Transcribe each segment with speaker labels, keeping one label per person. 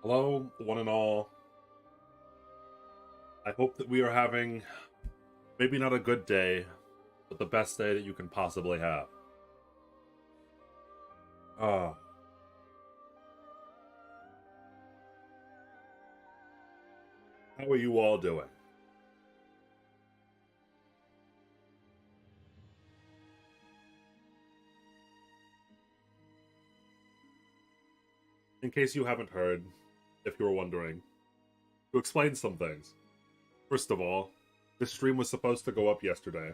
Speaker 1: Hello, one and all. I hope that we are having maybe not a good day, but the best day that you can possibly have. Uh, how are you all doing? In case you haven't heard, if you were wondering, to explain some things. First of all, this stream was supposed to go up yesterday.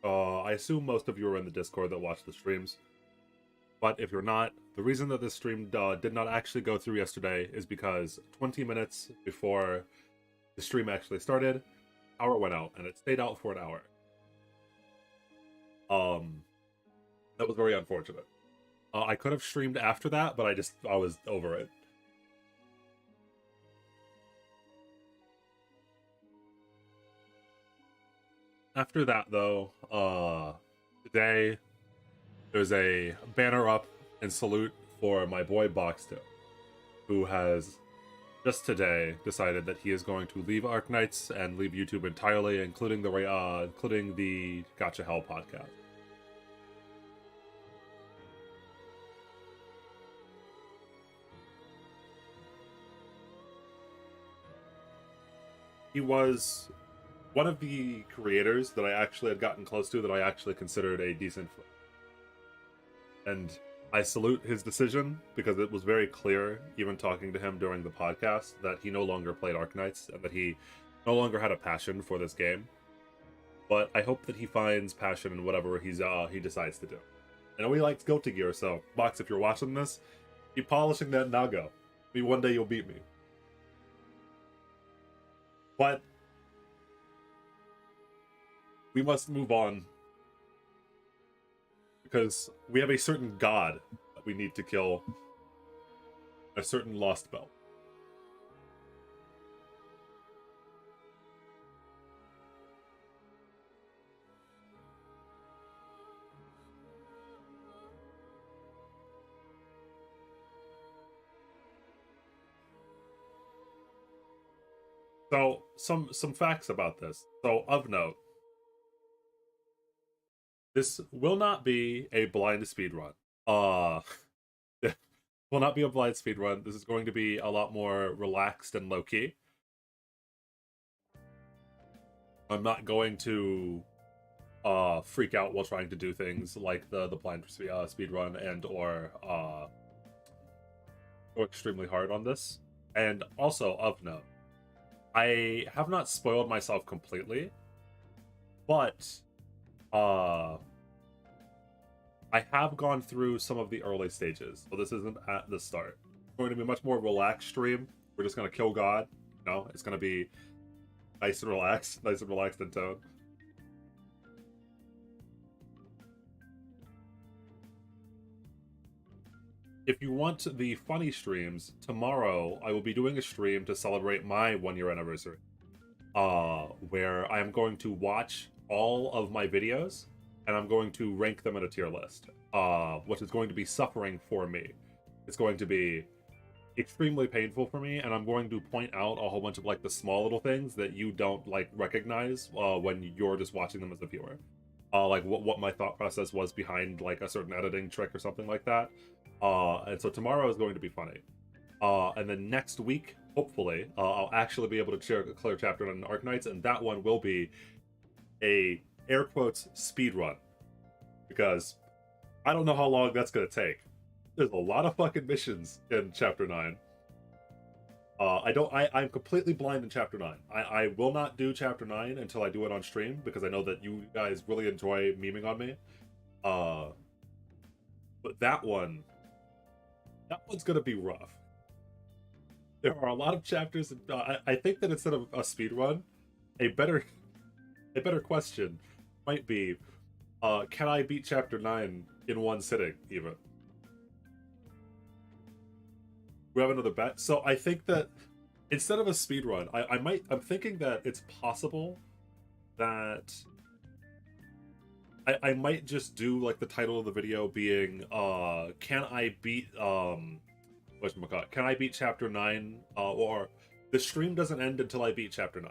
Speaker 1: I assume most of you are in the Discord that watch the streams. But if you're not, the reason that this stream did not actually go through yesterday is because 20 minutes before the stream actually started, power went out, and it stayed out for an hour. Um, that was very unfortunate. I could have streamed after that, but I was over it. After that, though, today there's a banner up and salute for my boy Boxto, who has just today decided that he is going to leave Arknights and leave YouTube entirely, including the Gotcha Hell podcast. He was one of the creators that I actually had gotten close to that I actually considered a decent friend. And I salute his decision because it was very clear, even talking to him during the podcast, that he no longer played Arknights and that he no longer had a passion for this game. But I hope that he finds passion in whatever he decides to do. I know he likes Guilty Gear, so Box, if you're watching this, keep polishing that Nago. Maybe one day you'll beat me. But we must move on because we have a certain god that we need to kill, a certain lost belt. So some facts about this. So of note, this will not be a blind speed run. Will not be a blind speed run. This is going to be a lot more relaxed and low key. I'm not going to freak out while trying to do things like the blind speed run and or go extremely hard on this. And also of note, I have not spoiled myself completely, but I have gone through some of the early stages, so this isn't at the start. It's going to be a much more relaxed stream. We're just going to kill God. No, it's going to be nice and relaxed in tone. If you want the funny streams, tomorrow I will be doing a stream to celebrate my 1 year anniversary. Where I am going to watch all of my videos and I'm going to rank them in a tier list. Which is going to be suffering for me. It's going to be extremely painful for me, and I'm going to point out a whole bunch of like the small little things that you don't like recognize when you're just watching them as a viewer. Like what my thought process was behind like a certain editing trick or something like that. And so tomorrow is going to be funny. And then next week, hopefully, I'll actually be able to clear chapter on Arknights, and that one will be a air quotes speed run, because I don't know how long that's gonna take. There's a lot of fucking missions in chapter 9. I'm completely blind in chapter 9. I will not do chapter 9 until I do it on stream, because I know that you guys really enjoy memeing on me. But that one's gonna be rough. There are a lot of chapters. I think that instead of a speed run, a better question might be, can I beat chapter 9 in one sitting, even? We have another bet. So I think that instead of a speed run, I'm thinking that it's possible that I might just do like the title of the video being can I beat whatchamacallit, can I beat chapter 9? Or the stream doesn't end until I beat chapter 9.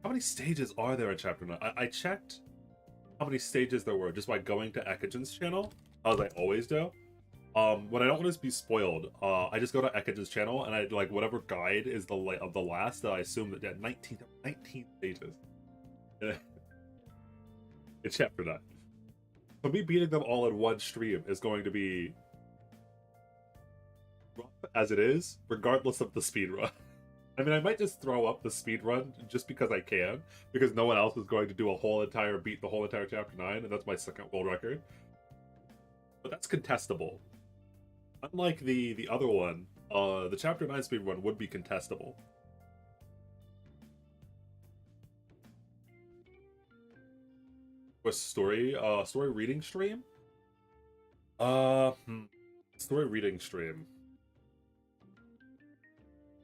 Speaker 1: How many stages are there in chapter 9? I checked how many stages there were just by going to Ekijin's channel, as I always do. When I don't want to be spoiled, I just go to Ekijin's channel and I like whatever guide is of the last that I assume that 19 stages in chapter 9. So me beating them all in one stream is going to be rough as it is, regardless of the speed run. I mean, I might just throw up the speed run just because I can, because no one else is going to do beat the whole entire chapter 9, and that's my second world record. But that's contestable. Unlike the other one, the chapter 9 speed run would be contestable. A story reading stream? Story reading stream.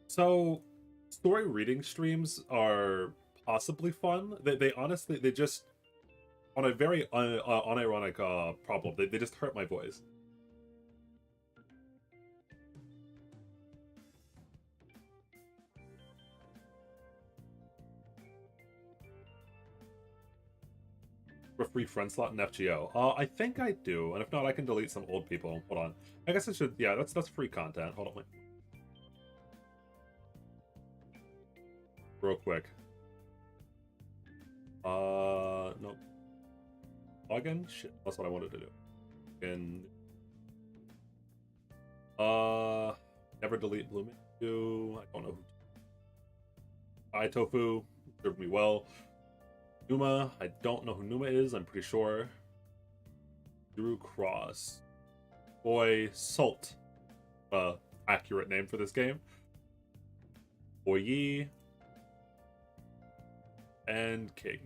Speaker 1: So, story reading streams are possibly fun. They honestly, they just, on a very unironic problem, they just hurt my voice. For a free friend slot in FGO. I think I do, and if not, I can delete some old people. Hold on. I guess I should, yeah, that's free content. Hold on, wait. Real quick. Nope. Login? Shit, that's what I wanted to do. And never delete Blooming. I don't know who. Hi Tofu, served me well. Numa, I don't know who Numa is, I'm pretty sure. Drew Cross. Boy Salt. Accurate name for this game. Boy Yi. And King.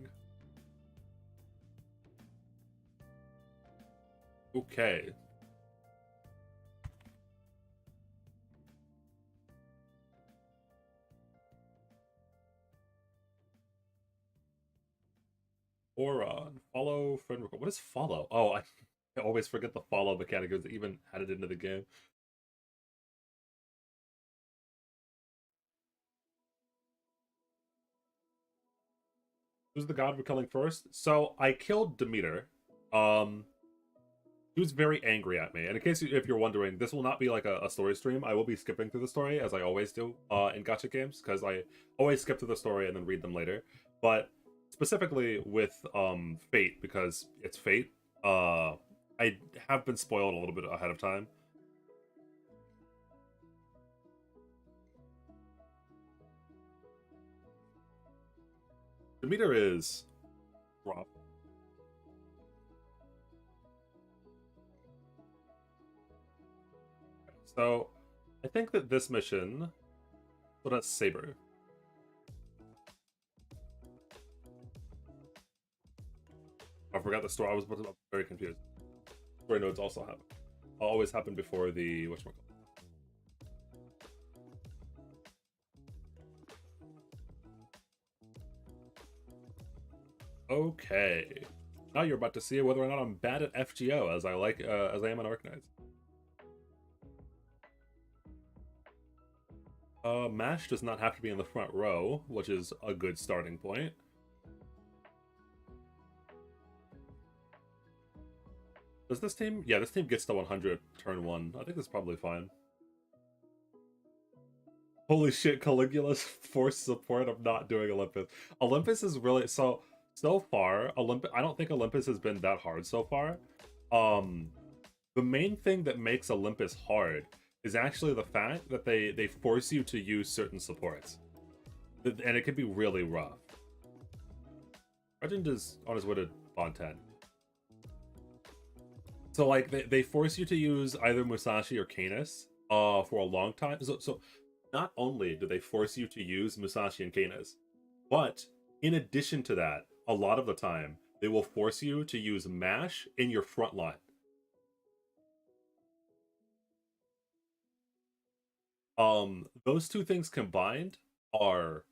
Speaker 1: Okay. Or follow friend request. What is follow? Oh, I always forget the follow mechanic is even added into the game. Who's the god we're killing first? So I killed Demeter. He was very angry at me. And in case if you're wondering, this will not be like a story stream. I will be skipping through the story as I always do in gacha games, because I always skip through the story and then read them later. But specifically with Fate, because it's Fate, I have been spoiled a little bit ahead of time. Demeter is rough. So I think that this mission, so that's Saber. I forgot the story. I'm very confused. Story nodes also happen. Always happen before the whatchamacallit. Okay. Now you're about to see whether or not I'm bad at FGO as I am an Arknights. MASH does not have to be in the front row, which is a good starting point. Does this team? Yeah, this team gets to 100 turn 1. I think that's probably fine. Holy shit, Caligula's force support. I'm not doing Olympus. Olympus is really so far. I don't think Olympus has been that hard so far. The main thing that makes Olympus hard is actually the fact that they force you to use certain supports, and it can be really rough. Legend is on his way to Bond 10. So like they force you to use either Musashi or Canis for a long time. So not only do they force you to use Musashi and Canis, but in addition to that, a lot of the time they will force you to use MASH in your front line. Those two things combined are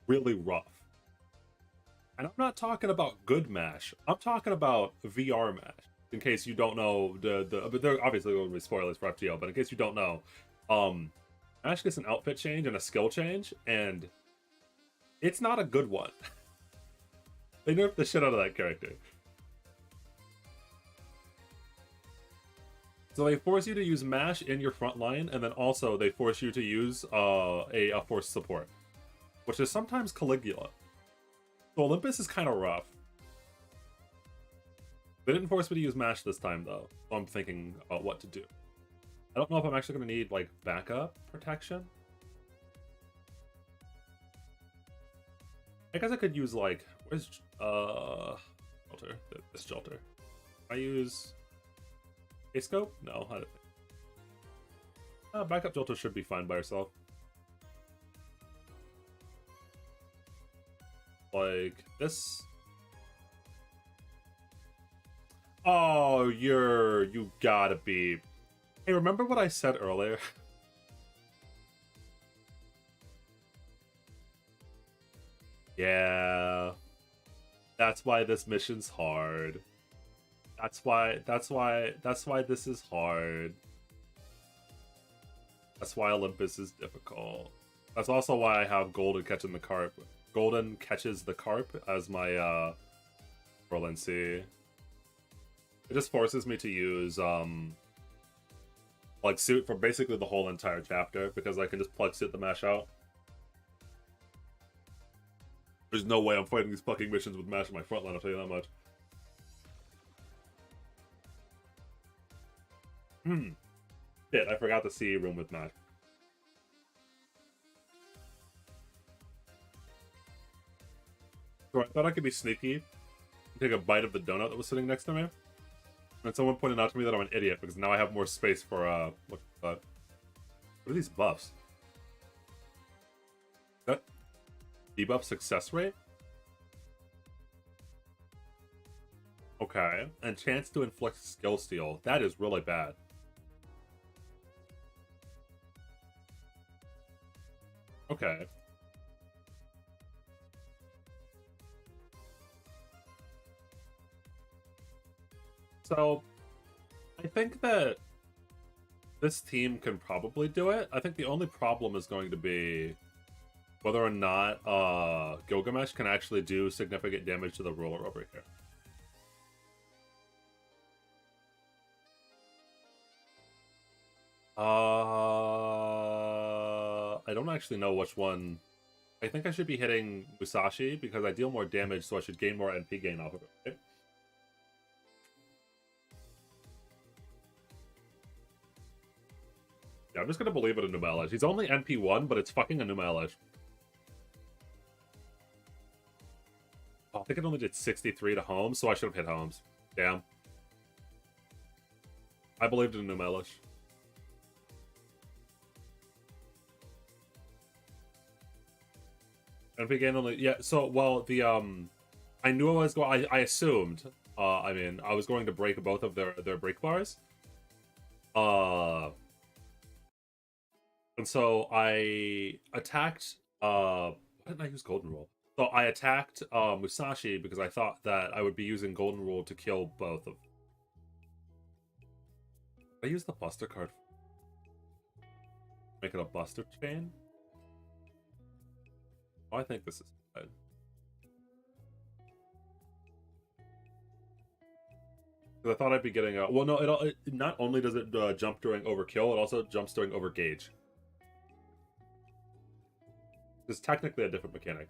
Speaker 1: really rough. And I'm not talking about good MASH. I'm talking about VR MASH. in case you don't know but there obviously will be spoilers for FGO, but in case you don't know, Ash gets an outfit change and a skill change, and it's not a good one. They nerfed the shit out of that character. So they force you to use mash in your front line, and then also they force you to use a force support, which is sometimes Caligula. So Olympus is kind of rough. They didn't force me to use mash this time though, so I'm thinking about what to do. I don't know if I'm actually going to need like backup protection. I guess I could use like, where's shelter? This shelter. I use a scope? No, I don't think. Backup shelter should be fine by herself. Like this. Oh, you gotta be. Hey, remember what I said earlier? Yeah. That's why this mission's hard. That's why this is hard. That's why Olympus is difficult. That's also why I have Golden catching the carp. Golden catches the carp as my Berlincy. It just forces me to use like suit for basically the whole entire chapter because I can just plug suit the mash out. There's no way I'm fighting these fucking missions with mash in my front line, I'll tell you that much. Shit, I forgot the CE room with mash. So I thought I could be sneaky and take a bite of the donut that was sitting next to me. And someone pointed out to me that I'm an idiot because now I have more space for, what are these buffs? Is that debuff success rate? Okay. And chance to inflict skill steal. That is really bad. Okay. So, I think that this team can probably do it. I think the only problem is going to be whether or not Gilgamesh can actually do significant damage to the ruler over here. I don't actually know which one. I think I should be hitting Musashi because I deal more damage, so I should gain more NP gain off of it, right? Yeah, I'm just gonna believe it in Numelish. He's only NP1, but it's fucking a Numelish. Oh, I think it only did 63 to Holmes, so I should have hit Holmes. Damn. I believed in Numelish. NP gain only, yeah. So, well, the I knew I was going. I assumed. I mean, I was going to break both of their break bars. And so I attacked. Why didn't I use Golden Rule? So I attacked Musashi because I thought that I would be using Golden Rule to kill both of. I use the Buster card. Make it a Buster chain. Oh, I think this is good. Because I thought I'd be getting a. Well, no, it not only does it jump during overkill, it also jumps during overgauge. It's technically a different mechanic.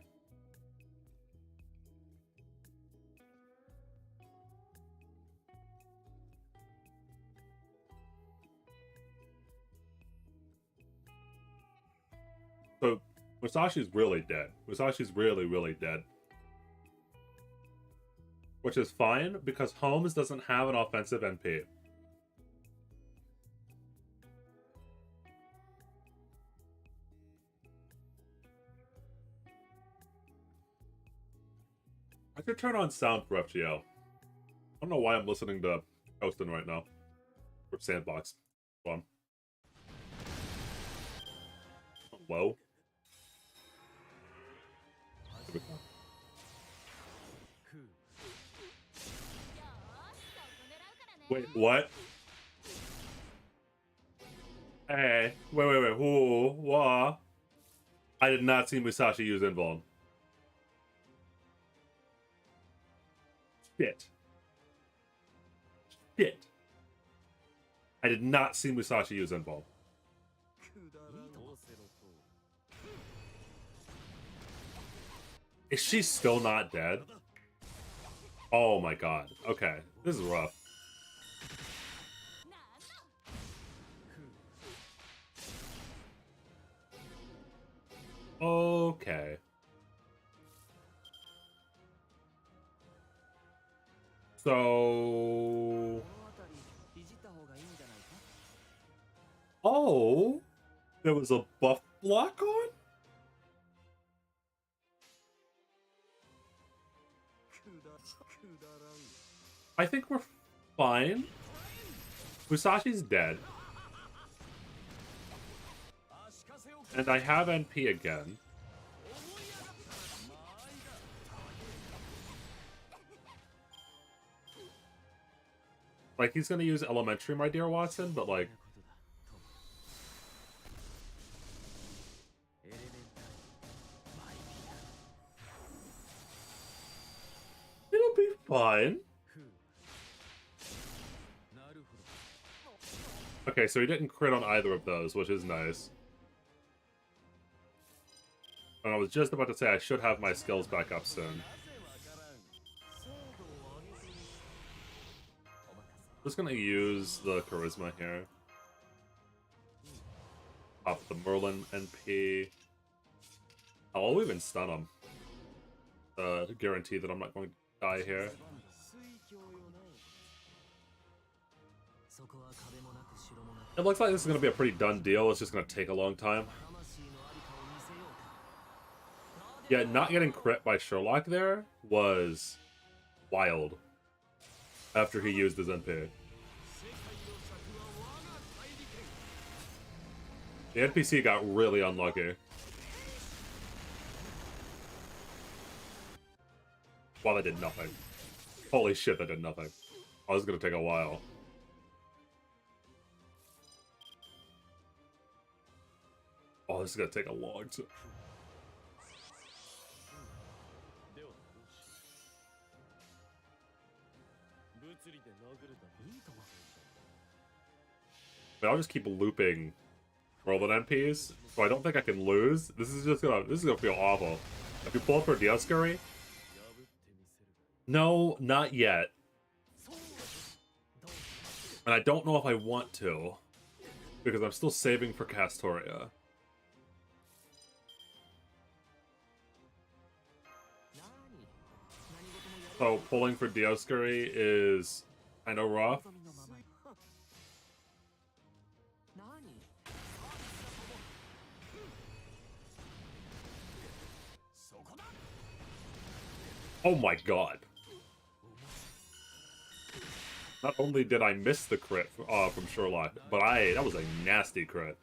Speaker 1: So Musashi's really dead. Musashi's really, really dead. Which is fine, because Holmes doesn't have an offensive NP. I could turn on sound for FGO. I don't know why I'm listening to Hostin right now. Or Sandbox. Fun. Low. Wait, what? Hey, wait, who? What? I did not see Musashi use Invuln. Shit. Shit. I did not see Musashi use Invuln. Is she still not dead? Oh my god. Okay. This is rough. Okay. So... Oh! There was a buff block on? I think we're fine. Musashi's dead. And I have NP again. Like, he's gonna use Elementary, my dear Watson, but like... It'll be fine. Okay, so he didn't crit on either of those, which is nice. And I was just about to say I should have my skills back up soon. Just gonna use the Charisma here. Pop the Merlin NP. I'll even stun him. To guarantee that I'm not going to die here. It looks like this is going to be a pretty done deal. It's just going to take a long time. Yeah, not getting crit by Sherlock there was wild. After he used his NP. The NPC got really unlucky. Wow, that did nothing. Holy shit, that did nothing. Oh, this is going to take a while. Oh, this is gonna take a long time. But I'll just keep looping Merlin NPs, so I don't think I can lose. This is gonna feel awful. If you pull up for Dioscuri, no, not yet. And I don't know if I want to, because I'm still saving for Castoria. So pulling for Dioscuri is kind of rough. Oh my god. Not only did I miss the crit from Sherlock, but that was a nasty crit.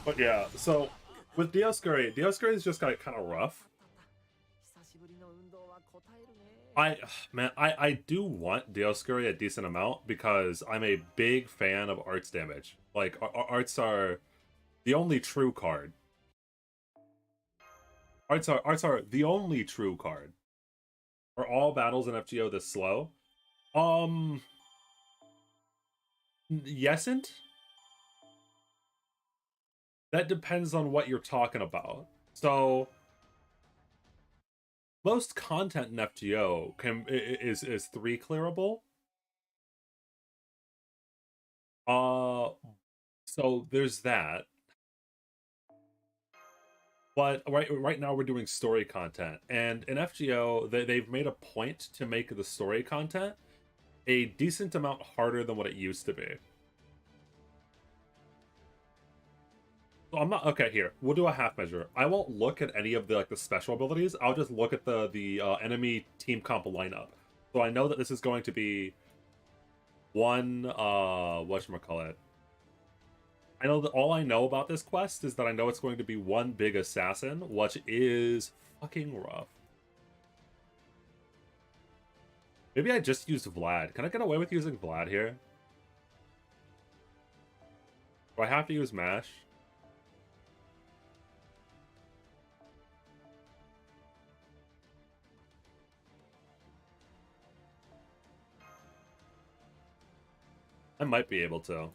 Speaker 1: But yeah, so with Dioscuri is just kind of rough. I do want Dioscuri a decent amount because I'm a big fan of arts damage. Like, arts are the only true card. Arts are the only true card. Are all battles in FGO this slow? Yesn't? That depends on what you're talking about. So most content in FGO is 3 clearable. So there's that. But right now we're doing story content, and in FGO they've made a point to make the story content a decent amount harder than what it used to be. So I'm not okay here. We'll do a half measure. I won't look at any of the special abilities. I'll just look at the enemy team comp lineup. So I know that this is going to be one, whatchamacallit. I know that all I know about this quest is that I know it's going to be one big assassin, which is fucking rough. Maybe I just used Vlad. Can I get away with using Vlad here? Do I have to use Mash? I might be able to.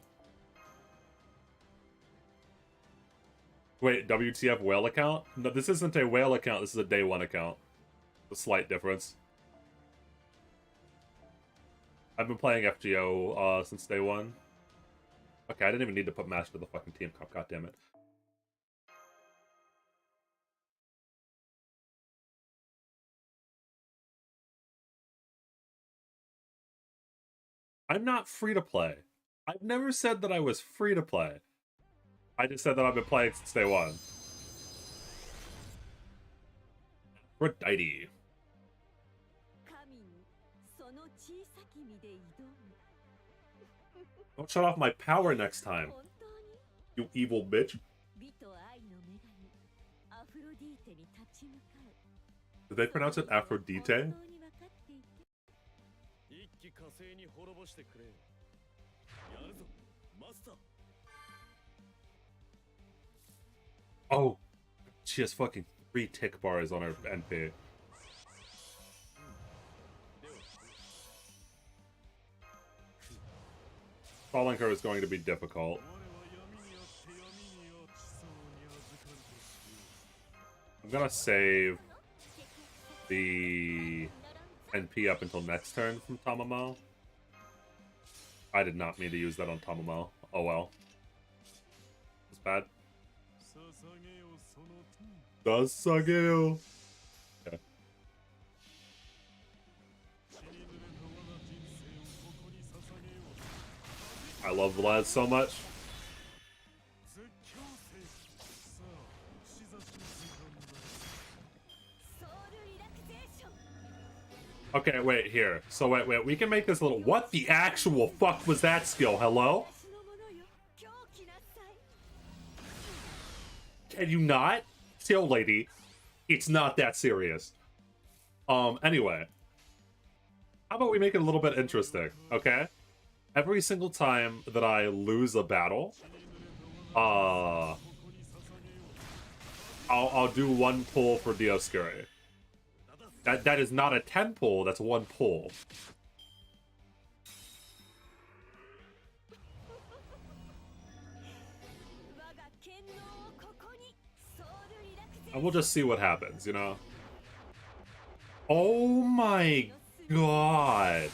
Speaker 1: Wait, WTF whale account? No, this isn't a whale account. This is a day one account. A slight difference. I've been playing FGO since day one. Okay, I didn't even need to put Mash to the fucking team cup. God damn it. I'm not free to play. I've never said that I was free to play. I just said that I've been playing since day one. Aphrodite. Don't shut off my power next time, you evil bitch. Did they pronounce it Aphrodite? Oh, she has fucking 3 tick bars on her NP. Stalling her is going to be difficult. I'm gonna save the NP up until next turn from Tamamo. I did not mean to use that on Tamamo. Oh well. It's bad. Dasageo. Okay. I love Vlad so much. Okay, wait, here. So wait, we can make this a little... What the actual fuck was that skill? Hello? Can you not? Chill, lady. It's not that serious. Anyway. How about we make it a little bit interesting, okay? Every single time that I lose a battle, I'll do 1 pull for Dioscuri. That is not a 10 pull, that's 1 pull. And we'll just see what happens, you know? Oh my god.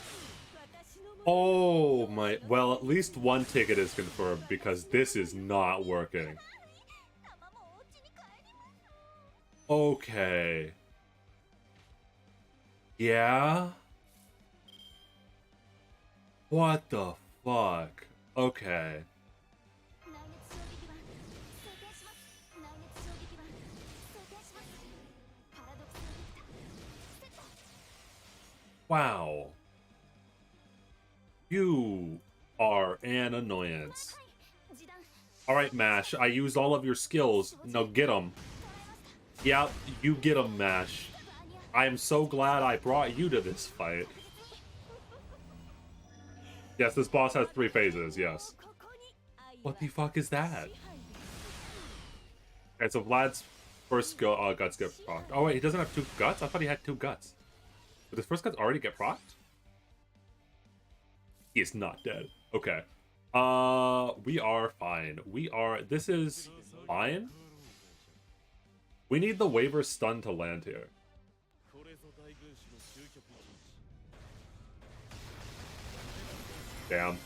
Speaker 1: Oh my... Well, at least 1 ticket is confirmed, because this is not working. Okay. Yeah? What the fuck? Okay. Wow. You are an annoyance. Alright, Mash, I used all of your skills. Now get them. Yeah, you get them, Mash. I am so glad I brought you to this fight. Yes, this boss has 3 phases, yes. What the fuck is that? Okay, so Vlad's first guts get procced. Oh wait, he doesn't have 2 guts? I thought he had 2 guts. Did his first guts already get procced? He is not dead. Okay. We are fine. This is fine. We need the waiver stun to land here. Damn.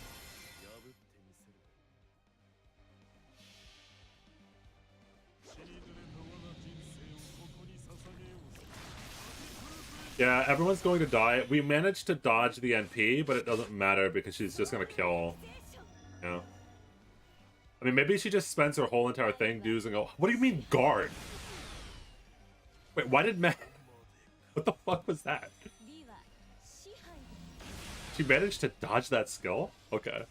Speaker 1: Yeah, everyone's going to die. We managed to dodge the NP, but it doesn't matter because she's just gonna kill. Yeah. I mean, maybe she just spends her whole entire thing using a... What do you mean, guard? Wait, why did What the fuck was that? She managed to dodge that skill? Okay.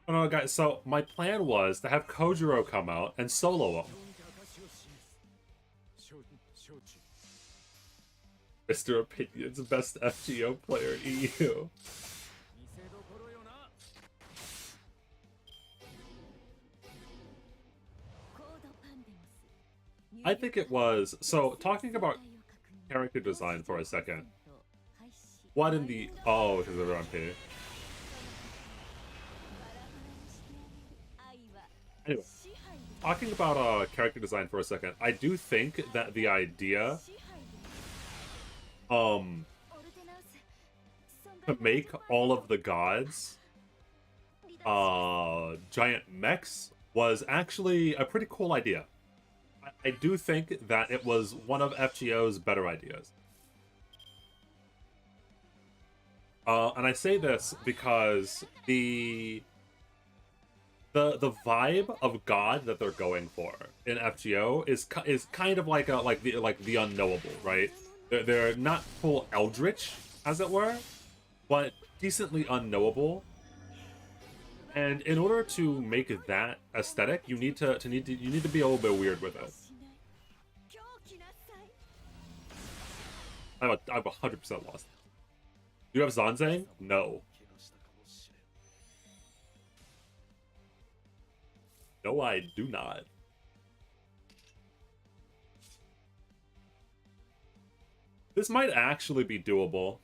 Speaker 1: Oh no, guys, so my plan was to have Kojiro come out and solo him. Mr. Opinion's best FGO player in EU. I think it was... So, talking about character design for a second. What in the... Oh, because they're on P. Anyway, talking about character design for a second, I do think that the idea... to make all of the gods giant mechs was actually a pretty cool idea. I do think that it was one of FGO's better ideas. And I say this because the vibe of God that they're going for in FGO is kind of like the unknowable, right? They're not full eldritch, as it were, but decently unknowable. And in order to make that aesthetic, you need to be a little bit weird with it. I'm 100% lost. Do you have Zanzang? No. No, I do not. This might actually be doable.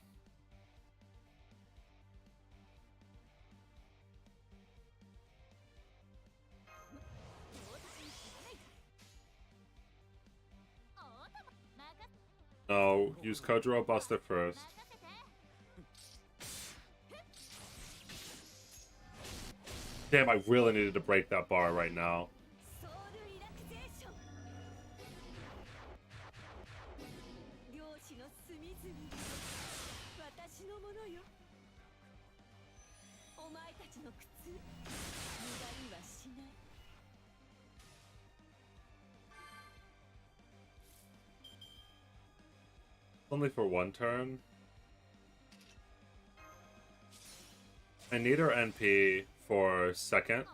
Speaker 1: No, use Kojiro Buster first. Damn, I really needed to break that bar right now. Only for one turn. I need her NP for second.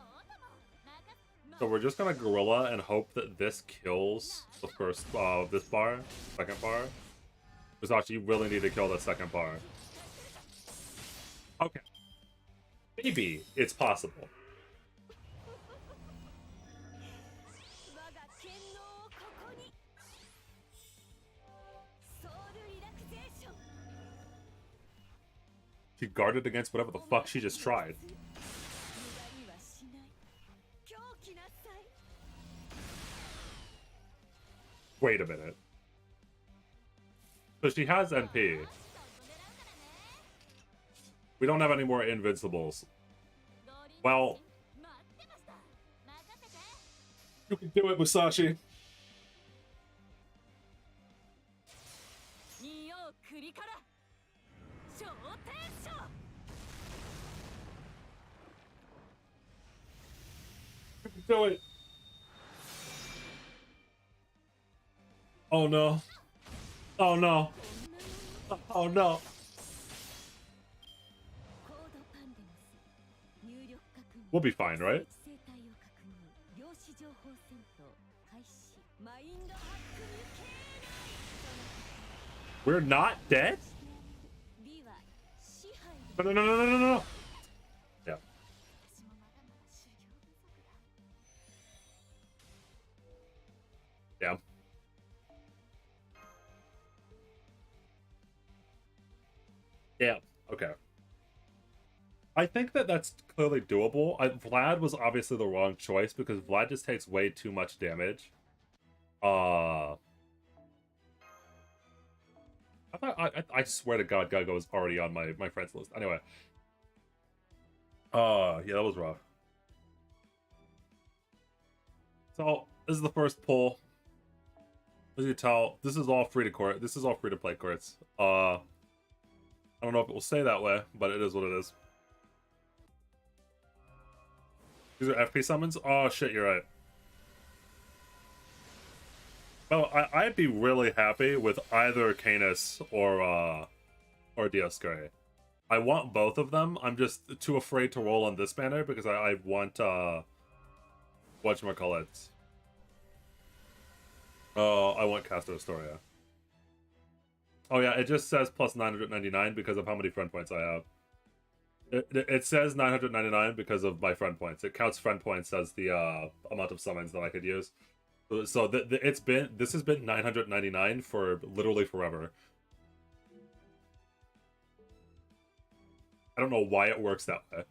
Speaker 1: So we're just gonna gorilla and hope that this kills the first this bar, second bar. Versace, you really need to kill that second bar. Okay. Maybe it's possible. She guarded against whatever the fuck she just tried. Wait a minute. So she has NP. We don't have any more invincibles. Well, you can do it, Musashi. You can do it. Oh no. Oh no. Oh no. We'll be fine, right? We're not dead? No, no, no, no, no, no, no. Yeah. Yeah. Yeah, okay. I think that that's clearly doable. Vlad was obviously the wrong choice because Vlad just takes way too much damage. I swear to God, Gago is already on my friends list. Anyway. Yeah, that was rough. So, this is the first pull. As you tell, this is all free to court. This is all free to play courts. I don't know if it will say that way, but it is what it is. These are FP summons? Oh shit, you're right. Well, I'd be really happy with either Canis or Dioscuri. I want both of them. I'm just too afraid to roll on this banner because I want whatchamacallit. Oh, I want Castor Astoria. Oh yeah, it just says plus 999 because of how many friend points I have. It says 999 because of my friend points. It counts friend points as the amount of summons that I could use. So this has been 999 for literally forever. I don't know why it works that way.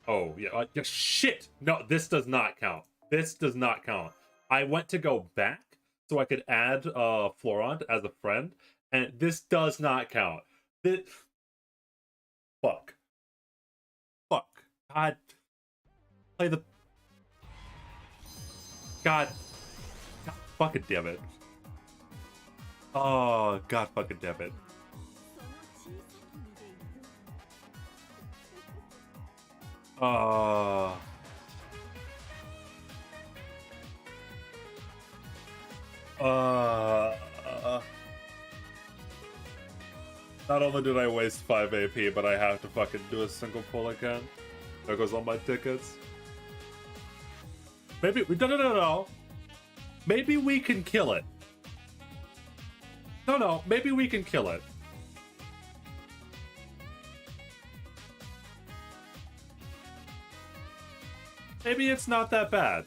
Speaker 1: Oh yeah, yeah, shit. No, this does not count. This does not count. I went to go back so I could add Florent as a friend, and this does not count. This fuck. Fuck. God. Play the God. God fucking damn it. Oh, God fucking damn it. Uh, uh, not only did I waste 5 AP, but I have to fucking do a single pull again. There goes all my tickets. Maybe no. Maybe we can kill it. No, maybe we can kill it. Maybe it's not that bad.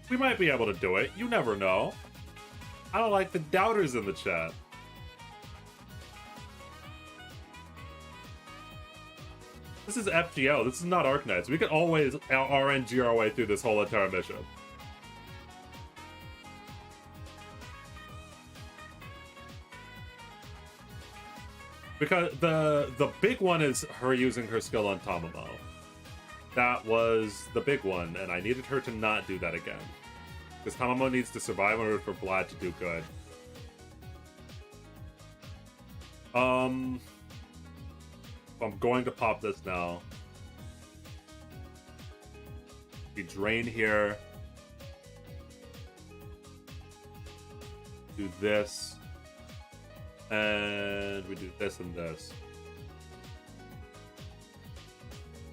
Speaker 1: We might be able to do it. You never know. I don't like the doubters in the chat. This is FGO. This is not Arknights. We can always RNG our way through this whole entire mission. Because the big one is her using her skill on Tamamo. That was the big one, and I needed her to not do that again. Because Tamamo needs to survive in order for Vlad to do good. I'm going to pop this now. We drain here. Do this. And we do this and this.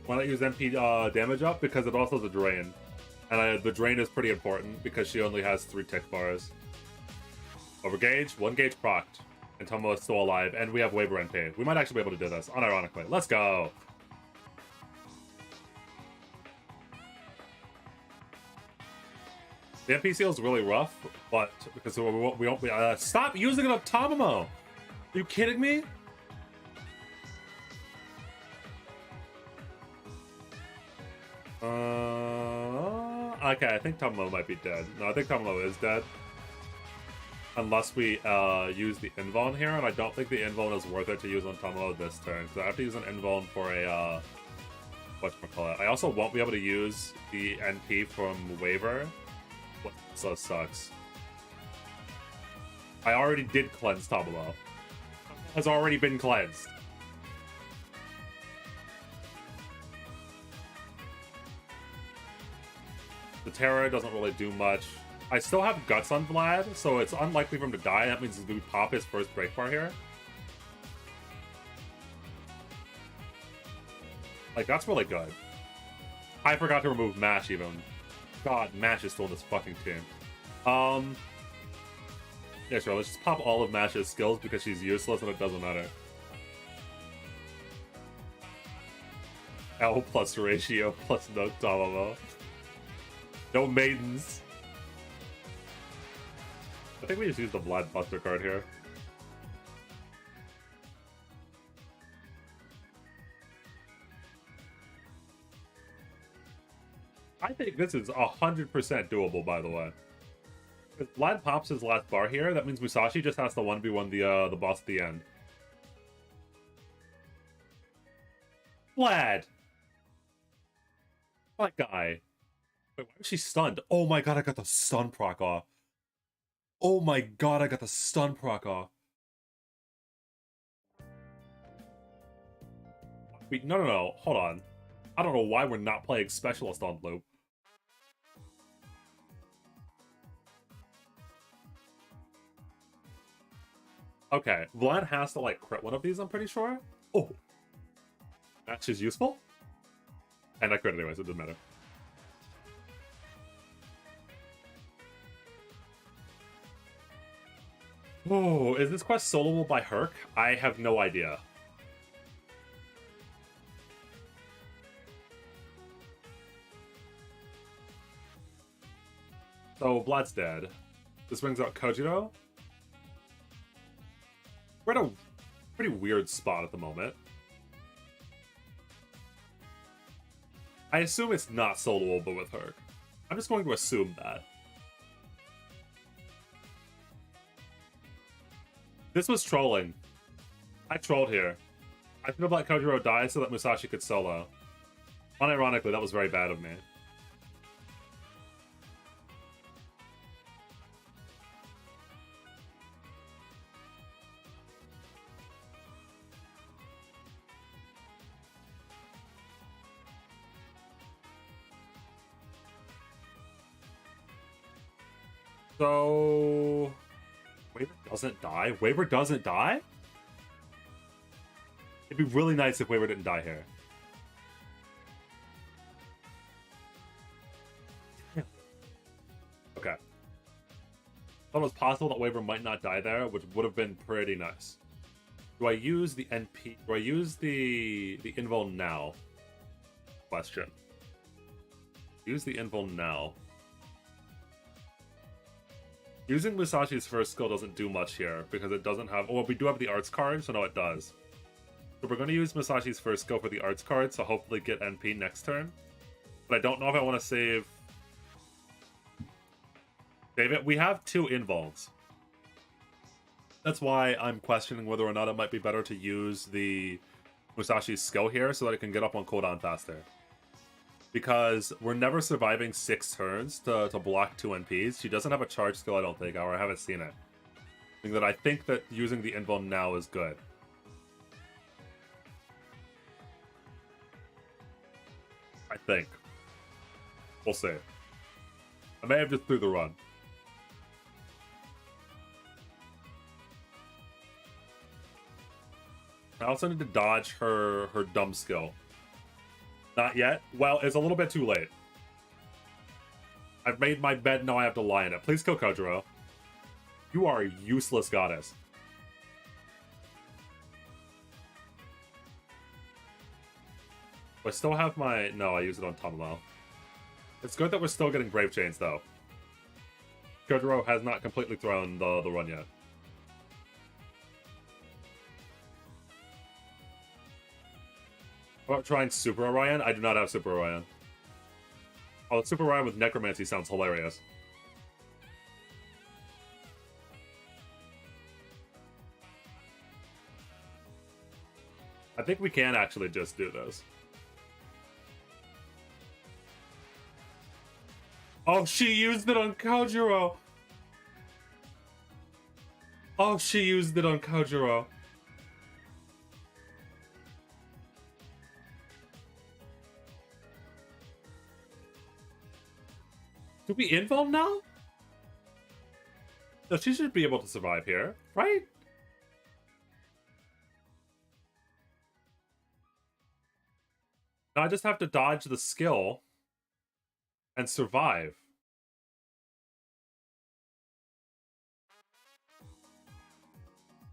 Speaker 1: Why not use MP damage up? Because it also has a drain. And the drain is pretty important because she only has 3 tick bars. Overgauge, 1 gauge procced. And Tomo is still alive, and we have waiver NP. We might actually be able to do this, unironically. Let's go! The NP seal is really rough, but because we won't be. Stop using it on Tamamo! Are you kidding me? Okay, I think Tamamo might be dead. No, I think Tamamo is dead. Unless we use the Invuln here, and I don't think the Invuln is worth it to use on Tamamo this turn, because I have to use an Invuln for a, whatchamacallit. I also won't be able to use the NP from Waiver, so sucks. I already did cleanse Tamamo. Has already been cleansed. The Terror doesn't really do much. I still have Guts on Vlad, so it's unlikely for him to die. That means we pop his first break bar here. Like, that's really good. I forgot to remove Mash, even. God, Mash is still in this fucking team. Yeah, sure, let's just pop all of Mash's skills because she's useless and it doesn't matter. L plus ratio plus no Tamamo. No maidens. I think we just use the Vlad Buster card here. I think this is 100% doable, by the way. If Vlad pops his last bar here, that means Musashi just has to 1v1 the boss at the end. Vlad! My guy. Wait, why is she stunned? Oh my god, I got the stun proc off. Oh my god, I got the stun proc off. Wait, no. Hold on. I don't know why we're not playing Specialist on loop. Okay, Vlad has to, like, crit one of these, I'm pretty sure. Oh. That's just useful. And I crit anyways, it doesn't matter. Oh, is this quest soloable by Herc? I have no idea. So, Vlad's dead. This brings out Kojiro. We're at a pretty weird spot at the moment. I assume it's not soloable with Herc. I'm just going to assume that. This was trolling. I trolled here. I should have let Kojiro die so that Musashi could solo. Unironically, that was very bad of me. So... Waver doesn't die? Waver doesn't die? It'd be really nice if Waver didn't die here. Okay. Thought it was possible that Waver might not die there, which would have been pretty nice. Do I use the NP? Do I use the invul now? Question. Use the invul now. Using Musashi's first skill doesn't do much here, because it doesn't have... Oh, well, we do have the arts card, so no, it does. So we're going to use Musashi's first skill for the arts card, so hopefully get NP next turn. But I don't know if I want to save... Save it. We have 2 invulns. That's why I'm questioning whether or not it might be better to use the Musashi's skill here, so that it can get up on cooldown faster. Because we're never surviving 6 turns to block 2 NPs. She doesn't have a charge skill, I don't think, or I haven't seen it. I think that using the invul now is good. I think. We'll see. I may have just threw the run. I also need to dodge her dumb skill. Not yet? Well, it's a little bit too late. I've made my bed, now I have to lie in it. Please kill Kojiro. You are a useless goddess. Do I still have my... No, I used it on Tamamo. It's good that we're still getting Brave Chains, though. Kojiro has not completely thrown the run yet. How about trying Super Orion? I do not have Super Orion. Oh, Super Orion with Necromancy sounds hilarious. I think we can actually just do this. Oh, she used it on Kojiro! Oh, she used it on Kojiro. Do we invul now? No, she should be able to survive here, right? Now I just have to dodge the skill and survive.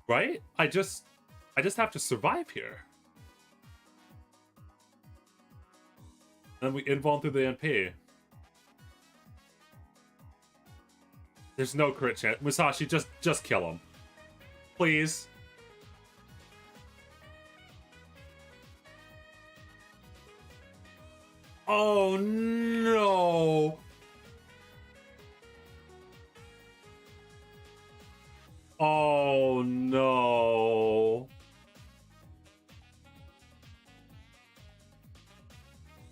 Speaker 1: Right? I just have to survive here. And then we invul through the NP. There's no crit chance. Musashi, just kill him. Please. Oh no. Oh no.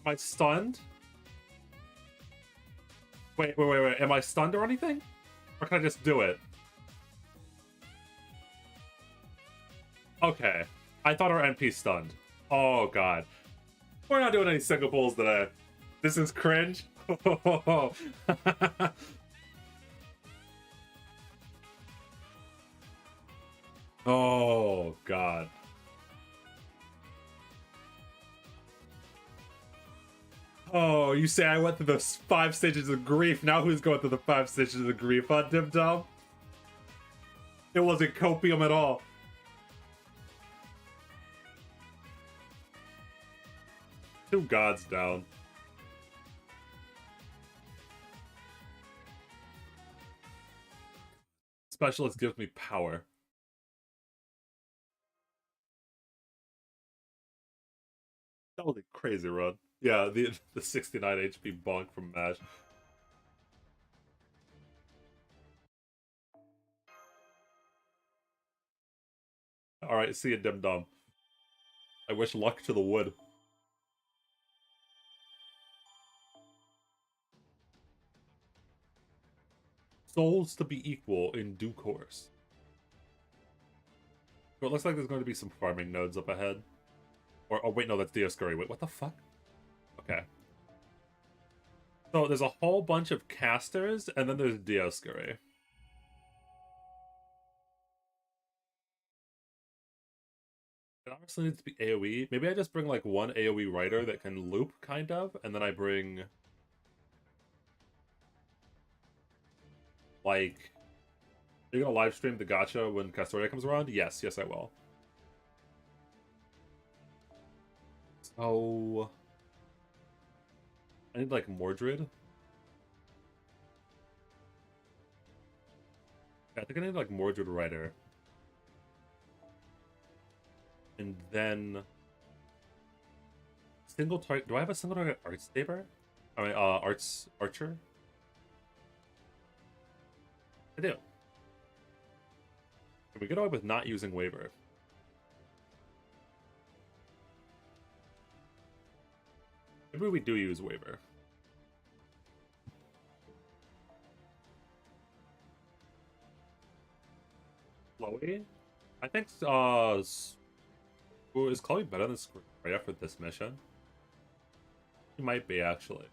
Speaker 1: Am I stunned? Wait. Am I stunned or anything? Or can I just do it? Okay. I thought our NP stunned. Oh, God. We're not doing any single pulls today. This is cringe. Oh, God. Oh, you say I went through the 5 stages of grief. Now who's going through the 5 stages of grief, huh, Dim Dum? It wasn't copium at all. Two gods down. Specialist gives me power. That was a crazy run. Yeah, the 69 HP bonk from MASH. Alright, see you, Dim Dum. I wish luck to the wood. Souls to be equal in due course. So it looks like there's going to be some farming nodes up ahead. Or, oh wait, no, that's Dioscuri. Wait, what the fuck? Okay. So there's a whole bunch of casters, and then there's Dioscuri. It obviously needs to be AoE. Maybe I just bring like one AoE writer that can loop, kind of, and then I bring... Like... You're gonna live stream the gacha when Castoria comes around? Yes, yes I will. So... I need like Mordred. Yeah, I think I need like Mordred Rider. And then... Single target... Do I have a single target Arts Saber? I mean, Arts Archer? I do. Can we get away with not using Waver? Maybe we do use Waver. Chloe? I think, ooh, is Chloe better than Freya for this mission? She might be, actually.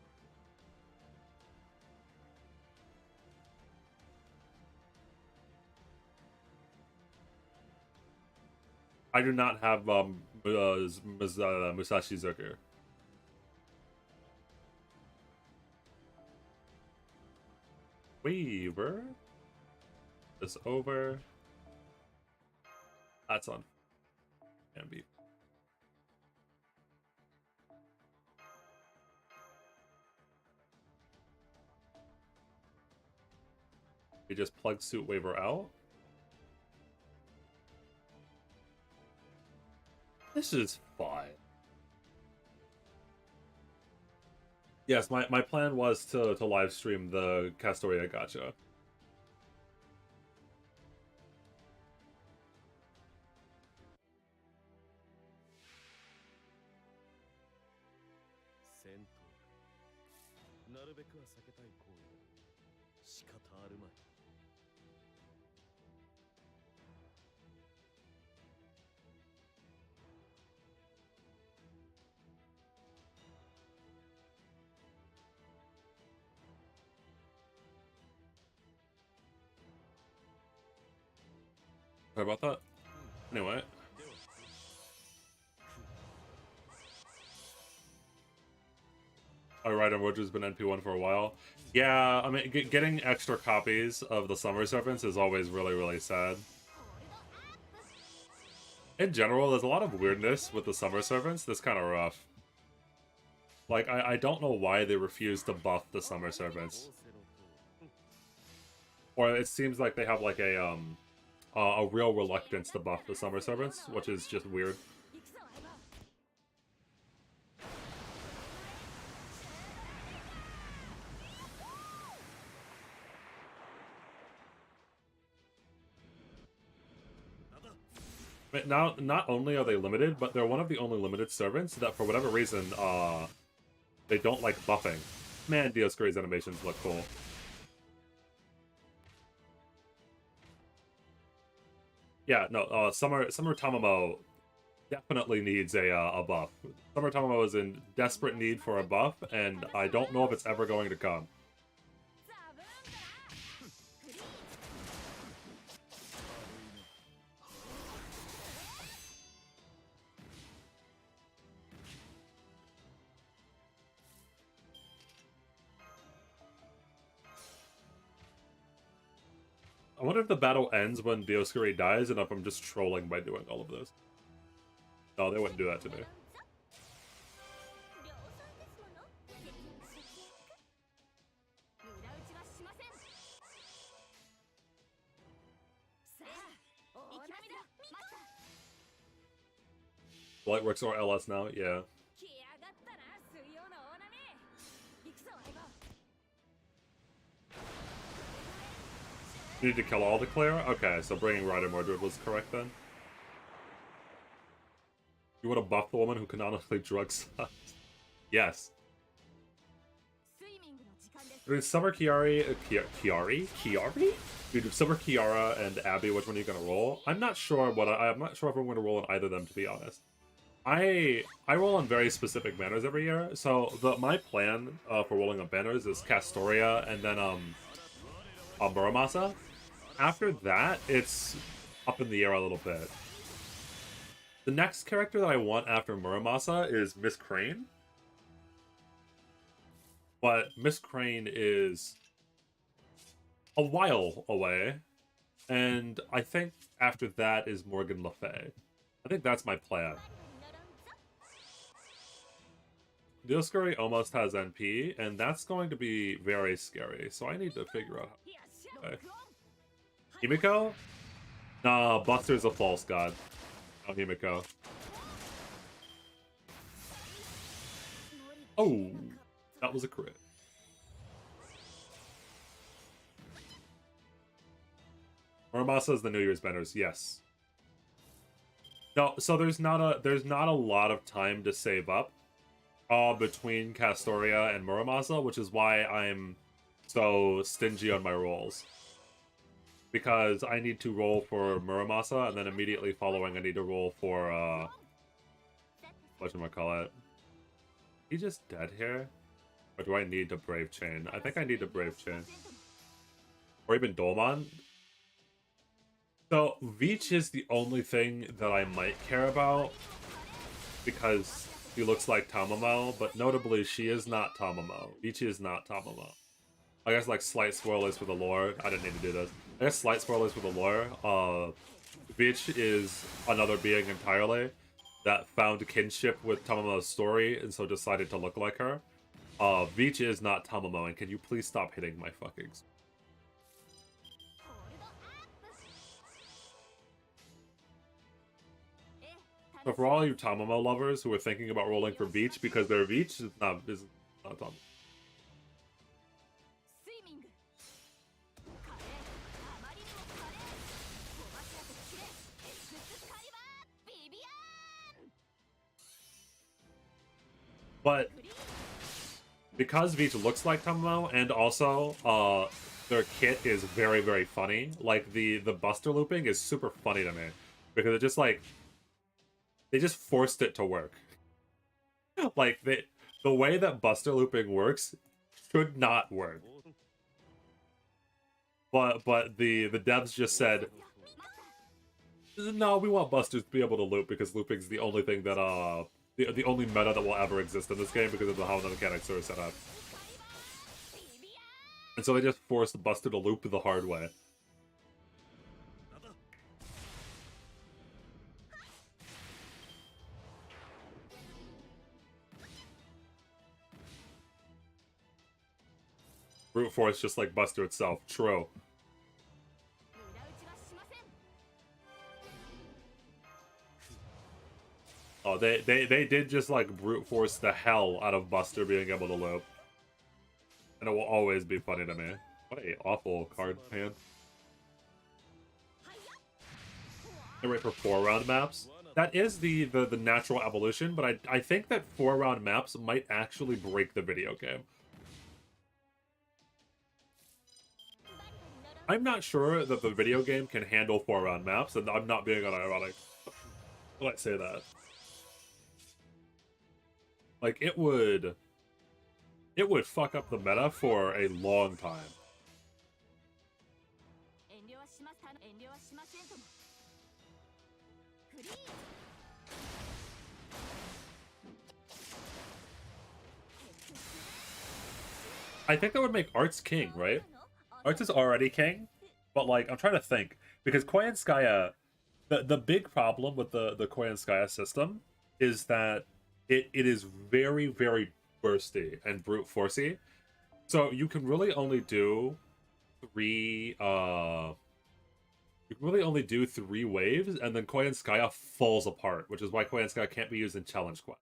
Speaker 1: I do not have, Musashi Zucker. Waver? This over. That's on. Can be. We just plug Suit Waver out. This is fine. Yes, my plan was to live stream the Castoria gacha. Sorry about that. Anyway. Alright, and Roger's been NP1 for a while. Yeah, I mean, getting extra copies of the Summer Serpents is always really, really sad. In general, there's a lot of weirdness with the Summer Serpents that's kind of rough. Like, I don't know why they refuse to buff the Summer Serpents. Or it seems like they have, like, a real reluctance to buff the Summer Serpents, which is just weird. But now, not only are they limited, but they're one of the only limited servants that, for whatever reason, they don't like buffing. Man, Dioscuri's animations look cool. Yeah, no, Summer Tamamo definitely needs a buff. Summer Tamamo is in desperate need for a buff, and I don't know if it's ever going to come. I wonder if the battle ends when Dioscuri dies and if I'm just trolling by doing all of this. No, they wouldn't do that to me. Lightworks or LS now? Yeah. You need to kill all the clear? Okay, so bringing Rider Mordred was correct then. You want to buff the woman who canonically drug sucks? Yes. Dude, Summer Kiari? Dude, Summer Kiara and Abby, which one are you gonna roll? I'm not sure I'm not sure if I'm gonna roll on either of them, to be honest. I roll on very specific banners every year, so my plan for rolling on banners is Castoria and then Muramasa. After that, it's up in the air a little bit. The next character that I want after Muramasa is Miss Crane. But Miss Crane is a while away. And I think after that is Morgan Le Fay. I think that's my plan. Dioscuri almost has NP, and that's going to be very scary. So I need to figure out how. Okay. Himiko? Nah, Buster's a false god. No, Himiko. Oh, that was a crit. Muramasa is the New Year's banners, yes. No, so there's not a lot of time to save up between Castoria and Muramasa, which is why I'm so stingy on my rolls. Because I need to roll for Muramasa, and then immediately following I need to roll for whatchamacallit. He just dead here? Or do I need to Brave Chain? I think I need to Brave Chain. Or even Dolman. So, Veach is the only thing that I might care about, because he looks like Tamamo, but notably, she is not Tamamo. Veach is not Tamamo. I guess, like, slight spoilers for the lore. I didn't need to do this. I guess slight spoilers for the lore. Veach is another being entirely that found kinship with Tamamo's story, and so decided to look like her. Veach is not Tamamo, and can you please stop hitting my fucking... So for all you Tamamo lovers who are thinking about rolling for Veach because they're Veach, is not Tamamo. But because Veach looks like Tamamo, and also their kit is very, very funny. Like the Buster looping is super funny to me because it just like they just forced it to work. Like the way that Buster looping works should not work. But the devs just said, no, we want Busters to be able to loop because looping's the only thing that the only meta that will ever exist in this game because of how the mechanics are set up. And so they just forced Buster to loop the hard way. Brute force just like Buster itself. True. Oh, they did just like brute force the hell out of Buster being able to loop. And it will always be funny to me. What a awful card hand. I wait for 4-round maps. That is the natural evolution, but I think that 4-round maps might actually break the video game. I'm not sure that the video game can handle 4-round maps, and I'm not being unironic when I say that. Like, it would fuck up the meta for a long time. I think that would make Arts king, right? Arts is already king, but like I'm trying to think because Koyanskaya, the big problem with the Koyanskaya system is that it is very bursty and brute forcey. So you can really only do three you can really only do 3 waves, and then Koyanskaya falls apart, which is why Koyanskaya can't be used in Challenge Quest.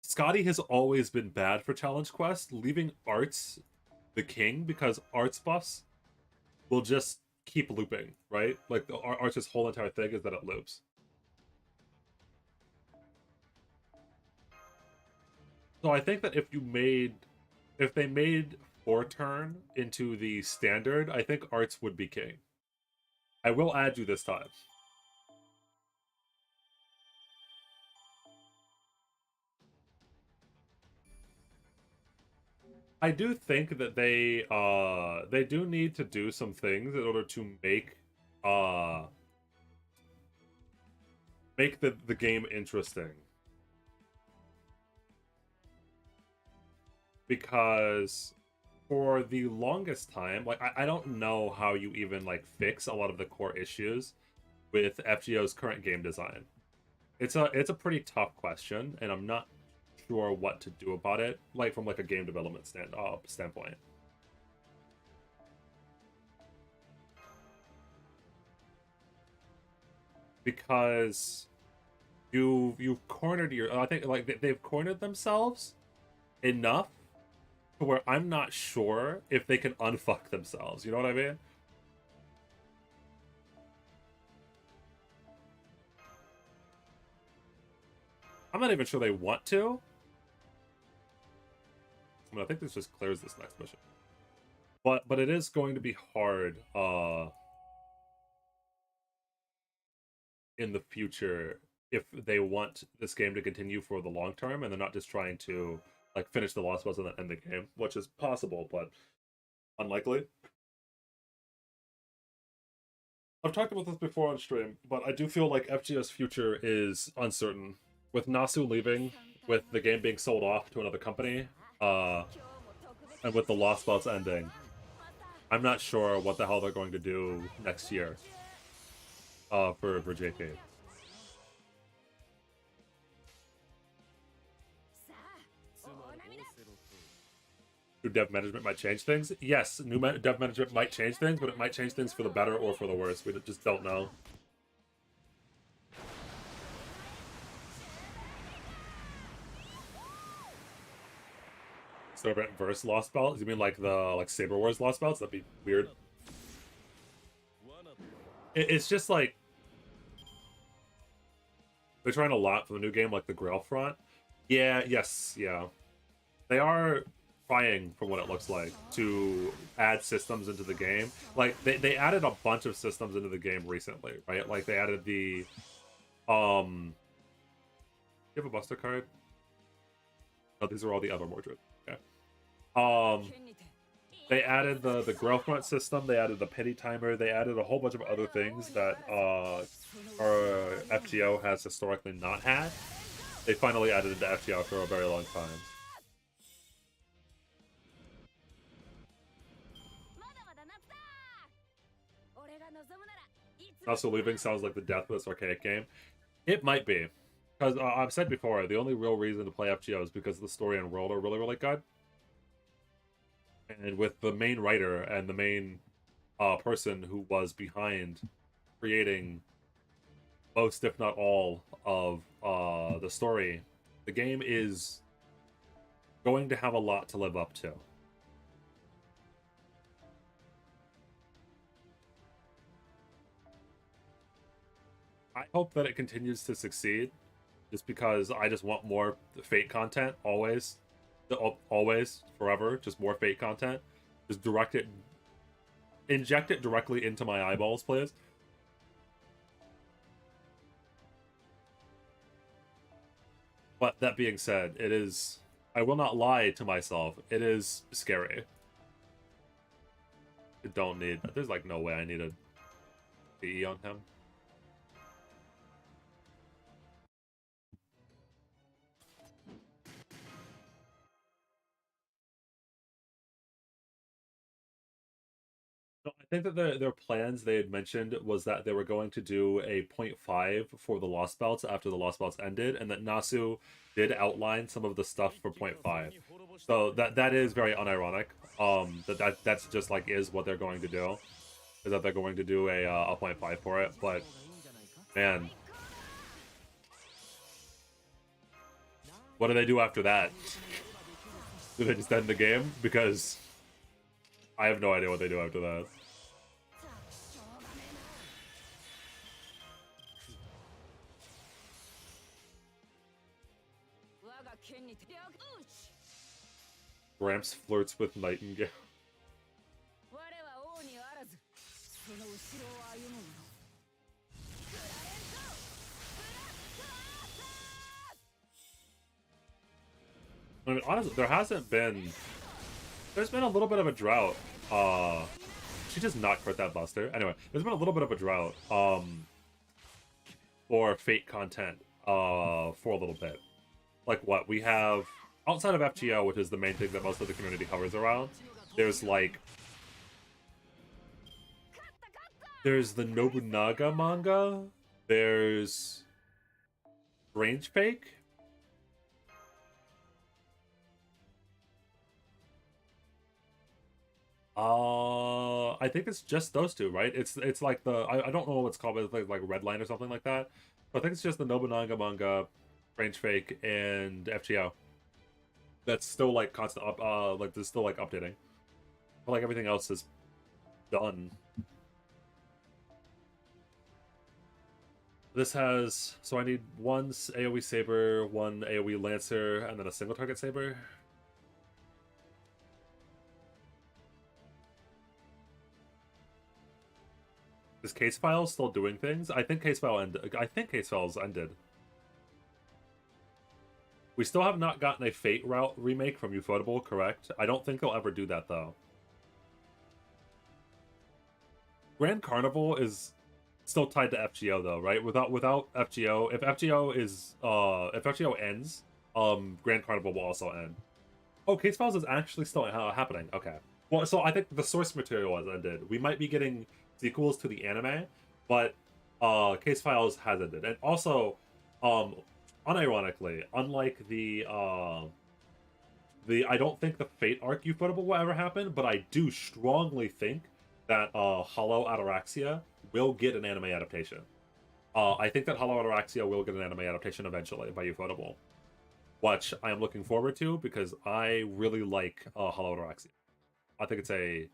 Speaker 1: Scotty has always been bad for Challenge Quest, leaving Arts the king because Arts buffs will just keep looping, right? Like the Arts' whole entire thing is that it loops. So I think that if they made 4-turn into the standard, I think Arts would be king. I will add you this time. I do think that they do need to do some things in order to uh make the game interesting. Because for the longest time, like I don't know how you even like fix a lot of the core issues with FGO's current game design. It's a pretty tough question, and I'm not sure what to do about it, like from like a game development standpoint. Because you've cornered I think like they've cornered themselves enough to where I'm not sure if they can unfuck themselves. You know what I mean? I'm not even sure they want to. I mean, I think this just clears this next mission. But it is going to be hard in the future if they want this game to continue for the long term and they're not just trying to like finish the lost boss and then end the game, which is possible but unlikely. I've talked about this before on stream, but I do feel like FGO's future is uncertain. With Nasu leaving, with the game being sold off to another company, and with the Lost Bots ending, I'm not sure what the hell they're going to do next year for JK. New dev management might change things. Yes, dev management might change things, but it might change things for the better or for the worse. We just don't know. So event verse Lost Belts? You mean like the Saber Wars Lost Belts? That'd be weird. It's just like they're trying a lot for the new game, like the Grail front. Yeah, yes, yeah. They are trying, from what it looks like, to add systems into the game. Like they added a bunch of systems into the game recently, right? Like they added the you have a Buster card? No, these are all the other Mordred. Okay. They added the Grail front system, they added the pity timer, they added a whole bunch of other things that our FGO has historically not had. They finally added it to FGO for a very long time. Also, leaving sounds like the death of this archaic game. It might be. Because I've said before, the only real reason to play FGO is because the story and world are really good. And with the main writer and the main person who was behind creating most, if not all, of the story, the game is going to have a lot to live up to. I hope that it continues to succeed, just because I just want more Fate content, always, forever, just more Fate content. Just direct it, inject it directly into my eyeballs, please. But that being said, it is, I will not lie to myself, it is scary. I don't need, there's like no way I need a PE on him. No, I think that their plans they had mentioned was that they were going to do a point 0.5 for the Lost Belts after the Lost Belts ended, and that Nasu did outline some of the stuff for point 0.5. So that is very unironic. That's just like is what they're going to do. Is that they're going to do a point 0.5 for it, but man, what do they do after that? Do they just end the game? Because I have no idea what they do after that. Gramps flirts with Nightingale. I mean, honestly, there's been a little bit of a drought. She does not crit that Buster. Anyway, there's been a little bit of a drought, for Fate content, for a little bit. Like what, we have, outside of FGO, which is the main thing that most of the community hovers around, there's the Nobunaga manga, there's Range Fake, I think it's just those two, right? It's like I don't know what it's called, but it's like Redline or something like that. But I think it's just the Nobunaga manga, Range Fake, and FGO. That's still like constant up, like there's still like updating. But like everything else is done. This has, so I need one AoE Saber, one AoE Lancer, and then a single target Saber. Is Case Files still doing things? I think Case Files ended. We still have not gotten a Fate Route remake from Ufotable, correct? I don't think they'll ever do that though. Grand Carnival is still tied to FGO though, right? Without FGO, if FGO ends, Grand Carnival will also end. Oh, Case Files is actually still happening. Okay. Well, so I think the source material has ended. We might be getting sequels to the anime, but Case Files has ended. And also, unironically, unlike the I don't think the Fate arc Ufotable will ever happen, but I do strongly think that Hollow Ataraxia will get an anime adaptation. I think that Hollow Ataraxia will get an anime adaptation eventually by Ufotable, which I am looking forward to because I really like Hollow Ataraxia. I think it's a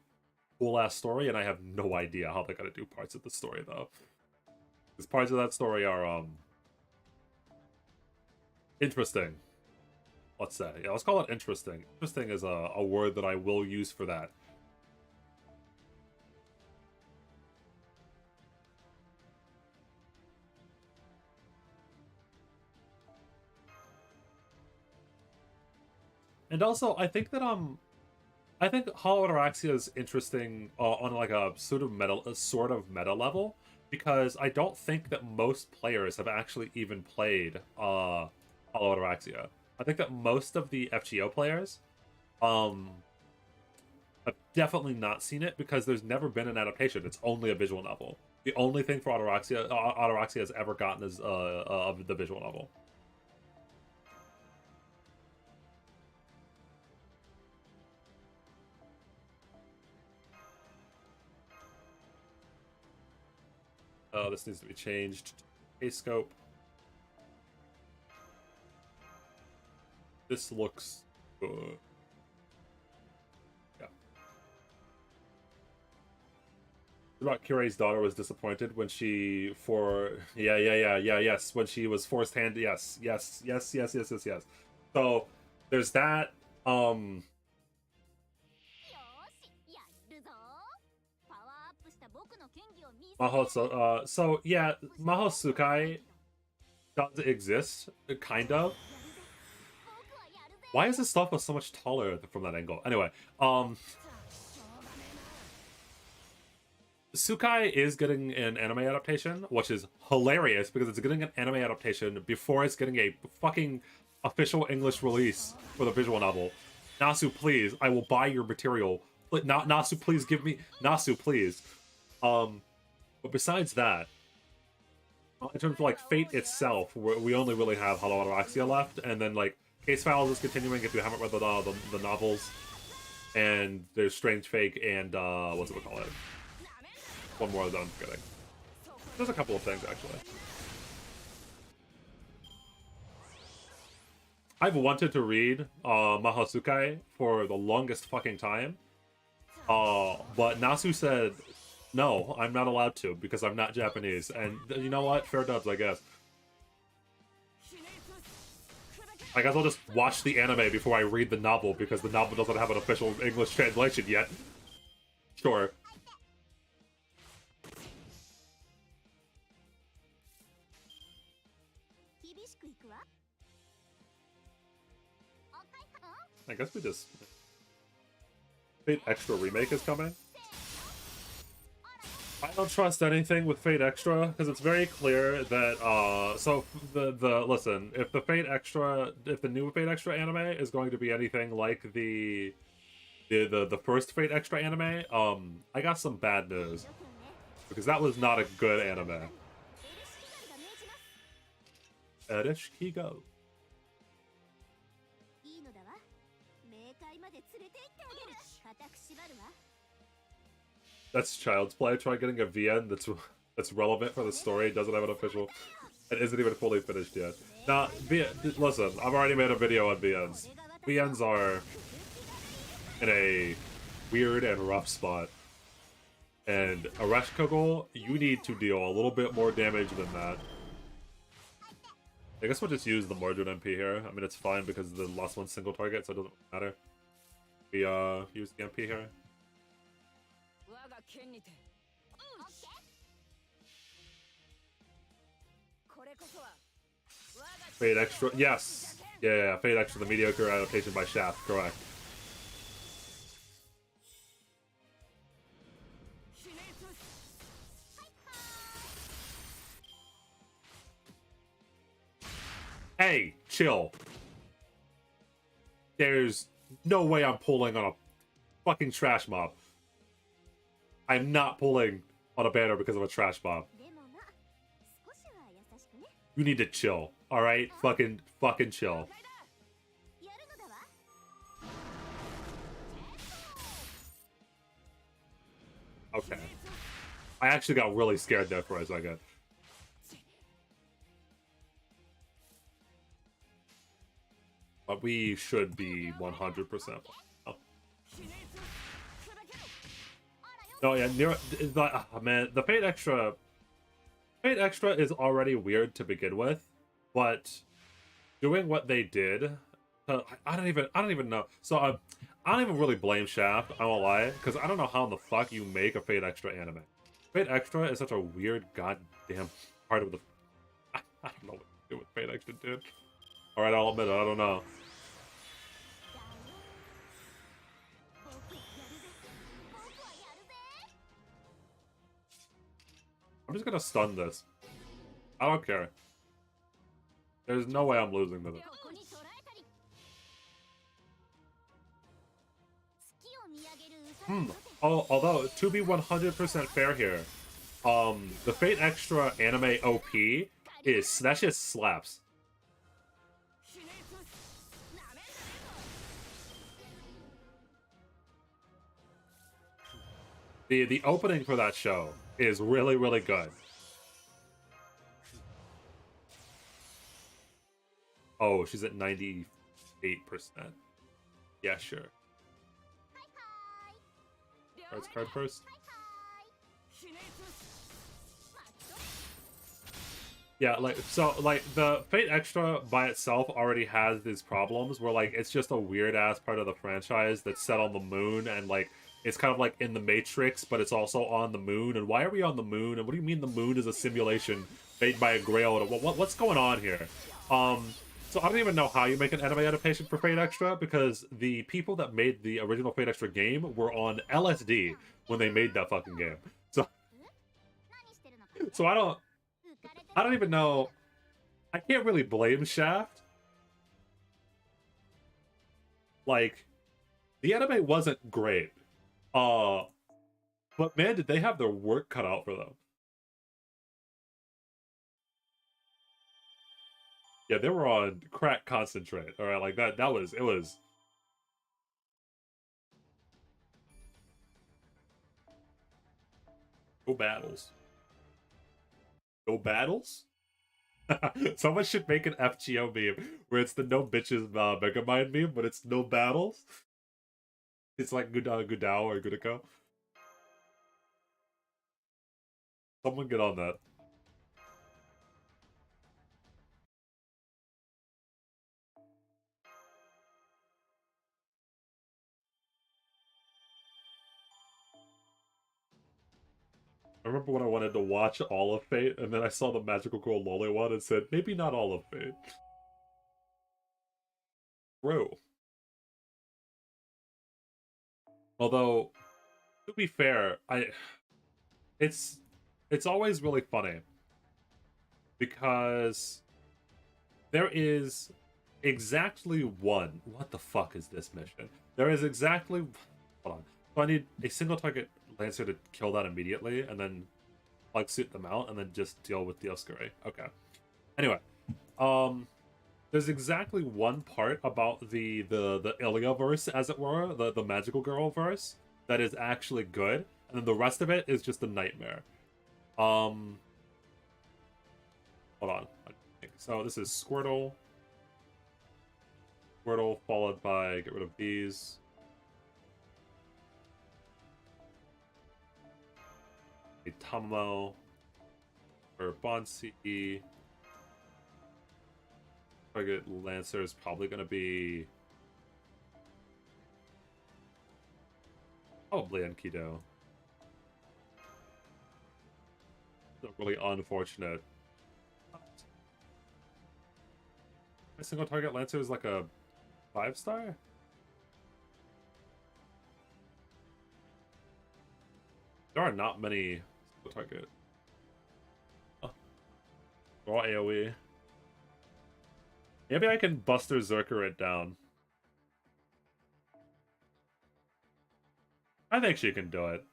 Speaker 1: cool-ass story, and I have no idea how they're going to do parts of the story, though. Because parts of that story are, interesting. Let's say. Yeah, let's call it interesting. Interesting is a word that I will use for that. And also, I think that, I think Hollow Ataraxia is interesting on like a sort of meta level, because I don't think that most players have actually even played Hollow Ataraxia. I think that most of the FGO players have definitely not seen it because there's never been an adaptation. It's only a visual novel. The only thing for Ataraxia has ever gotten is of the visual novel. This needs to be changed. A scope. This looks good. Yeah. About Kirei's daughter was disappointed when she yes, when she was forced hand, yes. So there's that. So yeah, Maho Sukai does exist, kind of. Why is this stuff so much taller from that angle? Anyway, Sukai is getting an anime adaptation, which is hilarious because it's getting an anime adaptation before it's getting a fucking official English release for the visual novel. Nasu, please, I will buy your material. Nasu, please give me Nasu, please. But besides that, in terms of like Fate itself, we only really have Hollow Ataraxia left, and then like Case Files is continuing if you haven't read the novels, and there's Strange Fake and what's it called? One more that I'm forgetting. There's a couple of things actually. I've wanted to read Mahasukai for the longest fucking time, but Nasu said no, I'm not allowed to because I'm not Japanese, and you know what? Fair dubs, I guess. I guess I'll just watch the anime before I read the novel because the novel doesn't have an official English translation yet. Sure. I guess we just... Fate Extra Remake is coming. I don't trust anything with Fate Extra because it's very clear that so listen, if the new Fate Extra anime is going to be anything like the first Fate Extra anime, I got some bad news because that was not a good anime. Erish Kigo. That's child's play. Try getting a VN that's relevant for the story. Doesn't have an official. It isn't even fully finished yet. Now, listen, I've already made a video on VNs. VNs are in a weird and rough spot. And Arash Kogol, you need to deal a little bit more damage than that. I guess we'll just use the Margin MP here. I mean, it's fine because the last one's single target, so it doesn't matter. We use the MP here. Fate Extra, yes! Yeah, Fate Extra, the mediocre adaptation by Shaft, correct. Hey, chill. There's no way I'm pulling on a fucking trash mob. I'm not pulling on a banner because of a trash mob. You need to chill, alright? Fucking chill. Okay. I actually got really scared there for a second. But we should be 100%. No, yeah, man, the Fate Extra is already weird to begin with, but doing what they did, I don't even know. So I don't even really blame Shaft. I won't lie, because I don't know how in the fuck you make a Fate Extra anime. Fate Extra is such a weird goddamn part of the. I don't know what to do with Fate Extra, dude. All right, I'll admit it. I don't know. I'm just gonna stun this. I don't care. There's no way I'm losing to this. Although, to be 100% fair here, the Fate Extra anime OP is... that shit slaps. The opening for that show is really, really good. Oh, she's at 98%. Yeah, sure. Cards card first. Yeah, like, so, like, the Fate Extra by itself already has these problems where, like, it's just a weird-ass part of the franchise that's set on the moon, and, like, it's kind of like in the Matrix, but it's also on the moon. And why are we on the moon? And what do you mean the moon is a simulation made by a grail? What's going on here? So I don't even know how you make an anime adaptation for Fate Extra, because the people that made the original Fate Extra game were on LSD when they made that fucking game. So I don't even know. I can't really blame Shaft. Like, the anime wasn't great. But man, did they have their work cut out for them. Yeah, they were on crack concentrate. All right, like that was it was no battles. No battles? Someone should make an FGO meme where it's the no bitches Megamind meme, but it's no battles. It's like Gudao or Gudako. Someone get on that. I remember when I wanted to watch all of Fate, and then I saw the Magical Girl Loli one and said, maybe not all of Fate. True. Although, to be fair, it's always really funny because there is exactly one. What the fuck is this mission? There is exactly. Hold on. So I need a single target Lancer to kill that immediately, and then plug suit them out, and then just deal with the Oscuri. Okay. Anyway, there's exactly one part about the Ilya verse, as it were, the Magical Girl verse, that is actually good, and then the rest of it is just a nightmare. Hold on. So this is Squirtle. Squirtle followed by get rid of these. A Tamamo or Bonsi. Target Lancer is probably going to be probably Enkido. It's really unfortunate. A single target Lancer is like a 5-star? There are not many single target. Oh. Raw AoE. Maybe I can Buster Zerker it down. I think she can do it.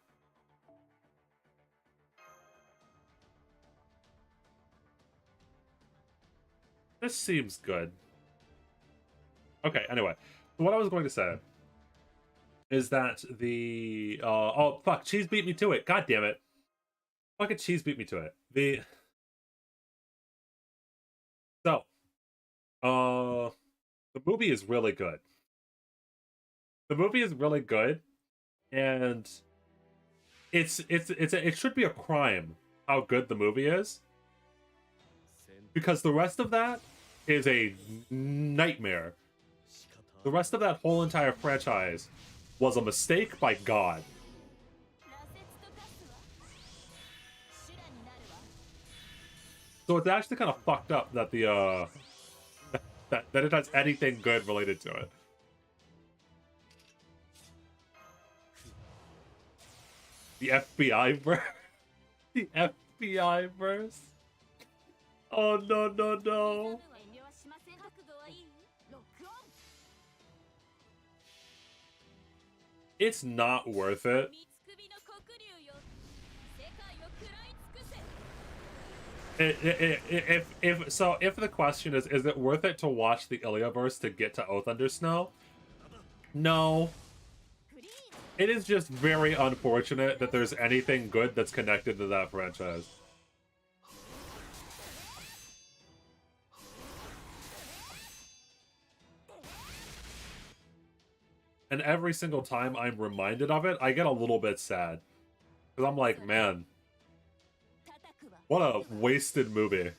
Speaker 1: This seems good. Okay, anyway. What I was going to say is that the oh fuck, Cheese beat me to it. God damn it. Fucking Cheese beat me to it. The movie is really good. The movie is really good, and it should be a crime how good the movie is, because the rest of that is a nightmare. The rest of that whole entire franchise was a mistake by God. So it's actually kind of fucked up that the that it has anything good related to it. The FBI verse. The FBI verse. Oh no no no. It's not worth it. If the question is it worth it to watch the Ilyaverse to get to Oath Under Snow? No. It is just very unfortunate that there's anything good that's connected to that franchise. And every single time I'm reminded of it, I get a little bit sad. Because I'm like, man, what a wasted movie.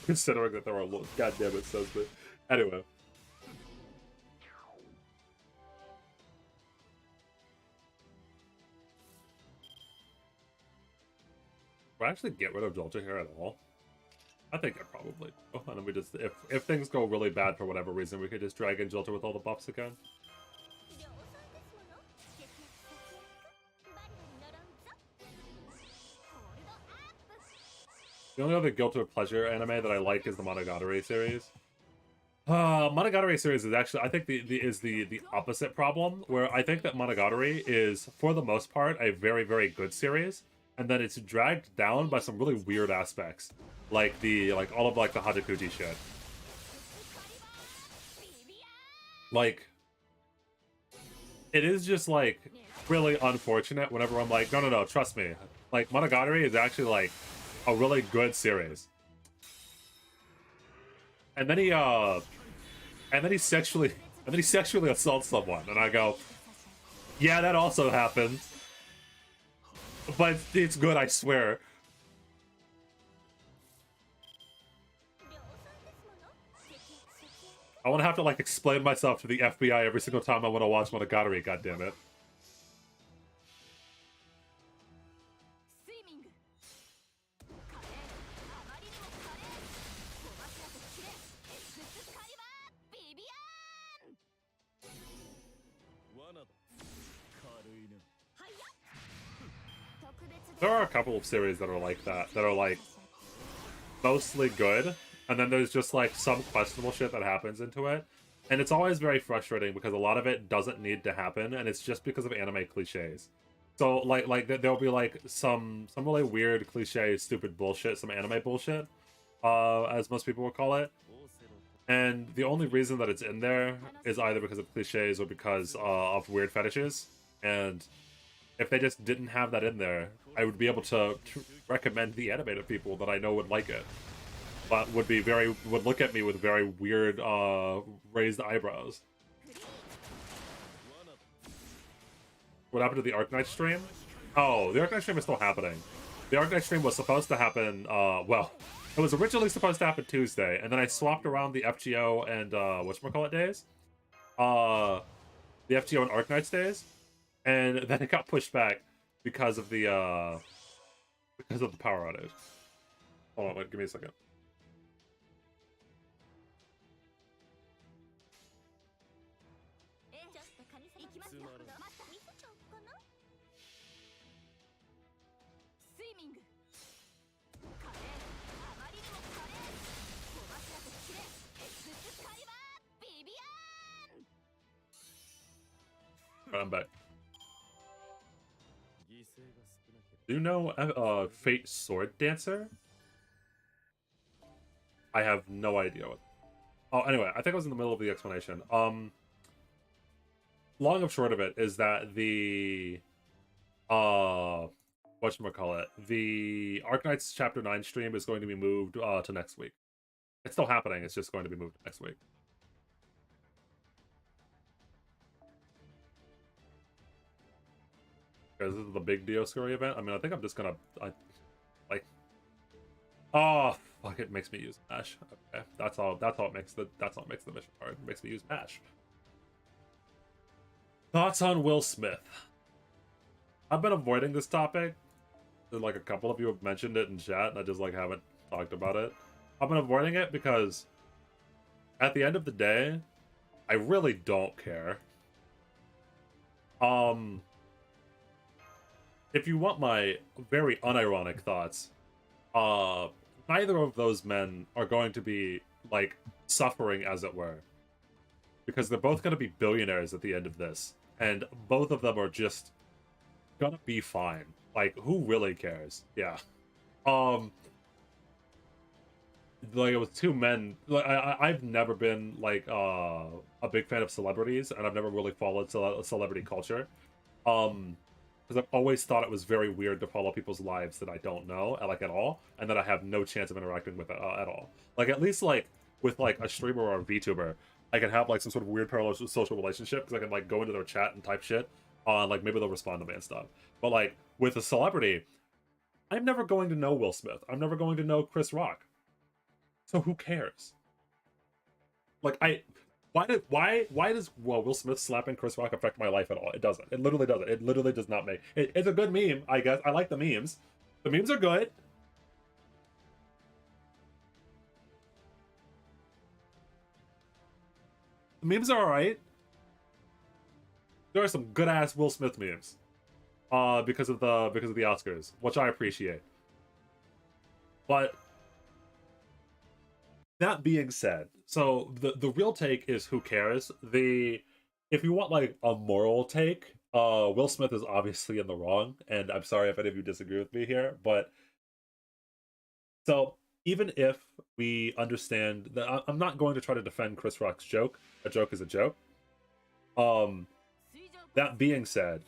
Speaker 1: considering that there are. God damn it, says me. Anyway. Would I actually get rid of Jolter here at all? I think I probably do. And then we just, if things go really bad for whatever reason, we could just drag in Jolter with all the buffs again. The only other Guilt or Pleasure anime that I like is the Monogatari series. Monogatari series is actually, I think, the opposite problem, where I think that Monogatari is, for the most part, a very, very good series, and then it's dragged down by some really weird aspects, like all of the Hatakuji shit. Like, it is just like really unfortunate whenever I'm like, no, trust me, like Monogatari is actually like a really good series. And then he sexually assaults someone, and I go, yeah, that also happened. But it's good, I swear. I want to have to like explain myself to the FBI every single time I want to watch Monogatari, goddammit. There are a couple of series that are like that are like mostly good, and then there's just like some questionable shit that happens into it, and it's always very frustrating because a lot of it doesn't need to happen, and it's just because of anime cliches. So like there'll be like some really weird cliche stupid bullshit, some anime bullshit, as most people would call it, and the only reason that it's in there is either because of cliches or because of weird fetishes. And if they just didn't have that in there, I would be able to recommend the anime to people that I know would like it, but would look at me with very weird raised eyebrows. What happened to the Arknight stream? Oh, the Arknight stream is still happening. The Arknight stream was supposed to happen, well, it was originally supposed to happen Tuesday, and then I swapped around the FGO and whatchamacallit days? The FGO and Arknights days, and then it got pushed back because of the power outage. Hold on, wait, give me a second. I'm back. Do you know Fate Sword Dancer? I have no idea what. Oh, anyway, I think I was in the middle of the explanation. Long of short of it is that the whatchamacallit, the Arknights Chapter 9 stream is going to be moved to next week. It's still happening, it's just going to be moved to next week. Because this is the big Dioscuri event. I mean, I think I'm just gonna, oh fuck! It makes me use Mash. Okay, that's all. That's all it makes the mission hard. It makes me use Mash. Thoughts on Will Smith? I've been avoiding this topic. Like a couple of you have mentioned it in chat, and I just like haven't talked about it. I've been avoiding it because, at the end of the day, I really don't care. If you want my very unironic thoughts, neither of those men are going to be, like, suffering, as it were. Because they're both going to be billionaires at the end of this. And both of them are just gonna be fine. Like, who really cares? Yeah. Like, it was two men. Like, I've never been, like, a big fan of celebrities, and I've never really followed celebrity culture. Because I've always thought it was very weird to follow people's lives that I don't know, like, at all, and that I have no chance of interacting with at all. Like, at least, like, with, like, a streamer or a VTuber, I can have, like, some sort of weird parallel social relationship, because I can, like, go into their chat and type shit, like, maybe they'll respond to me and stuff. But, like, with a celebrity, I'm never going to know Will Smith. I'm never going to know Chris Rock. So who cares? Like why does Will Smith slapping Chris Rock affect my life at all? It doesn't. It literally doesn't. It literally does not make it. It's a good meme, I guess. I like the memes. The memes are good. The memes are alright. There are some good ass Will Smith memes. Because of the Oscars, which I appreciate. But that being said, so the real take is who cares? If you want like a moral take, Will Smith is obviously in the wrong, and I'm sorry if any of you disagree with me here, but so even if we understand that I'm not going to try to defend Chris Rock's joke. A joke is a joke. That being said,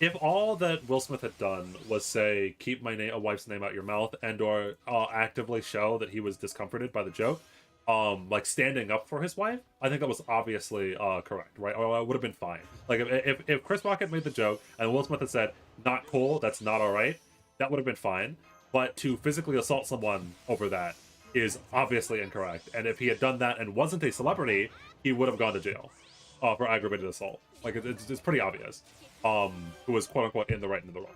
Speaker 1: if all that Will Smith had done was say, keep my wife's name out your mouth, and or actively show that he was discomforted by the joke, like standing up for his wife, I think that was obviously correct, right? Or it would have been fine. Like if Chris Rock had made the joke and Will Smith had said, not cool, that's not all right, that would have been fine. But to physically assault someone over that is obviously incorrect. And if he had done that and wasn't a celebrity, he would have gone to jail for aggravated assault. Like it's pretty obvious. Who was quote unquote in the right and in the wrong.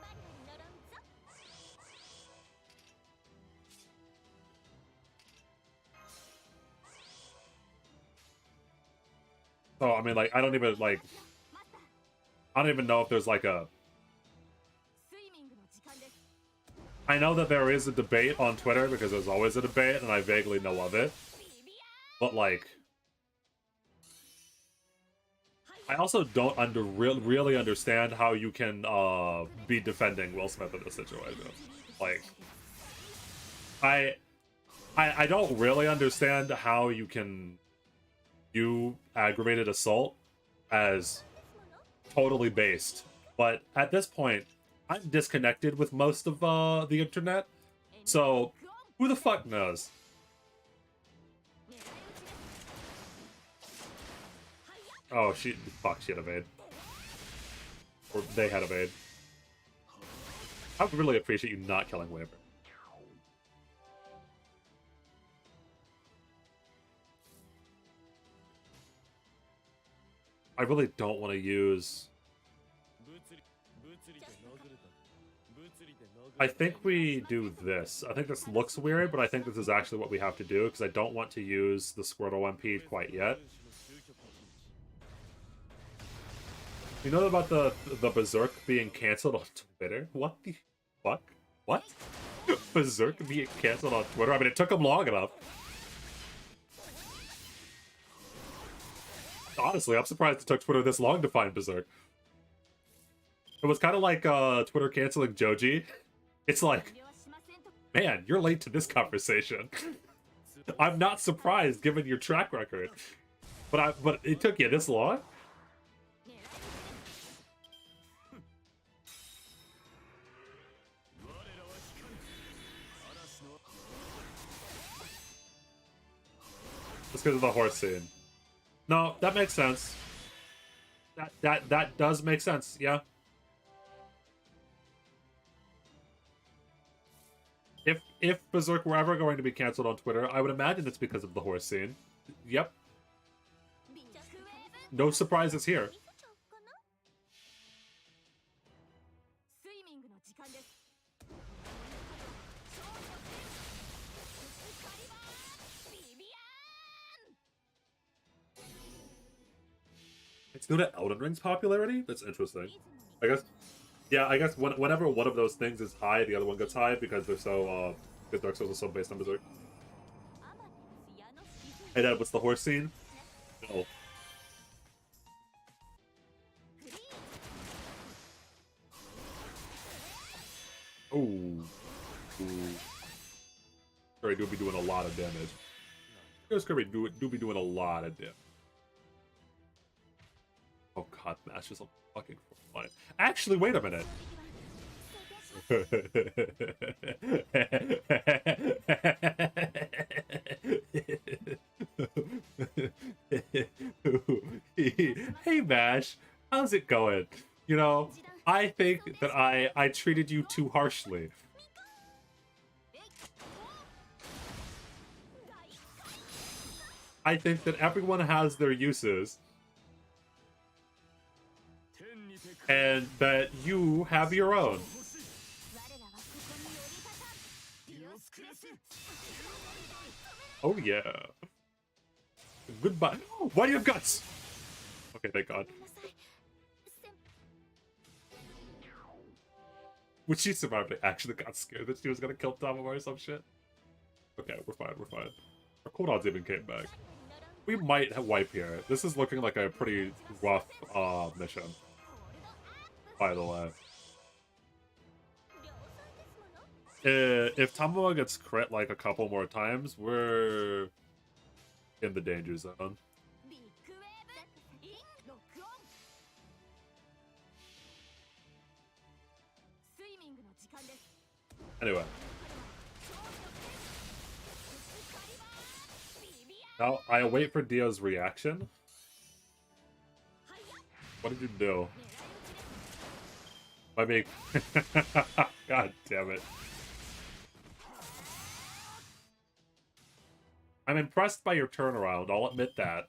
Speaker 1: So I mean, like, I don't even know if there's like a. I know that there is a debate on Twitter because there's always a debate, and I vaguely know of it. But like, I also don't really understand how you can be defending Will Smith in this situation. Like, I don't really understand how you can view aggravated assault as totally based. But at this point, I'm disconnected with most of the internet, so who the fuck knows? Oh, she had evade. Or they had evade. I would really appreciate you not killing Waver. I really don't want to use... I think we do this. I think this looks weird, but I think this is actually what we have to do, because I don't want to use the Squirtle MP quite yet. You know about the Berserk being cancelled on Twitter? What the fuck? What? Berserk being cancelled on Twitter? I mean, it took them long enough. Honestly, I'm surprised it took Twitter this long to find Berserk. It was kind of like Twitter canceling Joji. It's like, man, you're late to this conversation. I'm not surprised given your track record. But it took you this long? Just because of the horse scene. No, that makes sense. That does make sense, yeah. If Berserk were ever going to be canceled on Twitter, I would imagine it's because of the horse scene. Yep. No surprises here. It's due to Elden Ring's popularity? That's interesting. I guess, yeah, I guess whenever one of those things is high, the other one gets high because they're so, because Dark Souls is so based on Berserk. Hey Dad, what's the horse scene? No. Ooh. Curry do be doing a lot of damage. Curry do be doing a lot of damage. Oh god, Mash is a fucking fine. Actually, wait a minute. Hey Mash, how's it going? You know, I think that I treated you too harshly. I think that everyone has their uses, and that you have your own. Oh yeah. Goodbye. Why do you have guts? Okay, thank God. When she survived, I actually got scared that she was gonna kill Tamama or some shit. Okay, we're fine, we're fine. Our cooldowns even came back. We might wipe here. This is looking like a pretty rough mission, by the way. If Tamama gets crit like a couple more times, we're in the danger zone. Anyway. Now, I wait for Dio's reaction. What did you do? I mean... God damn it. I'm impressed by your turnaround, I'll admit that.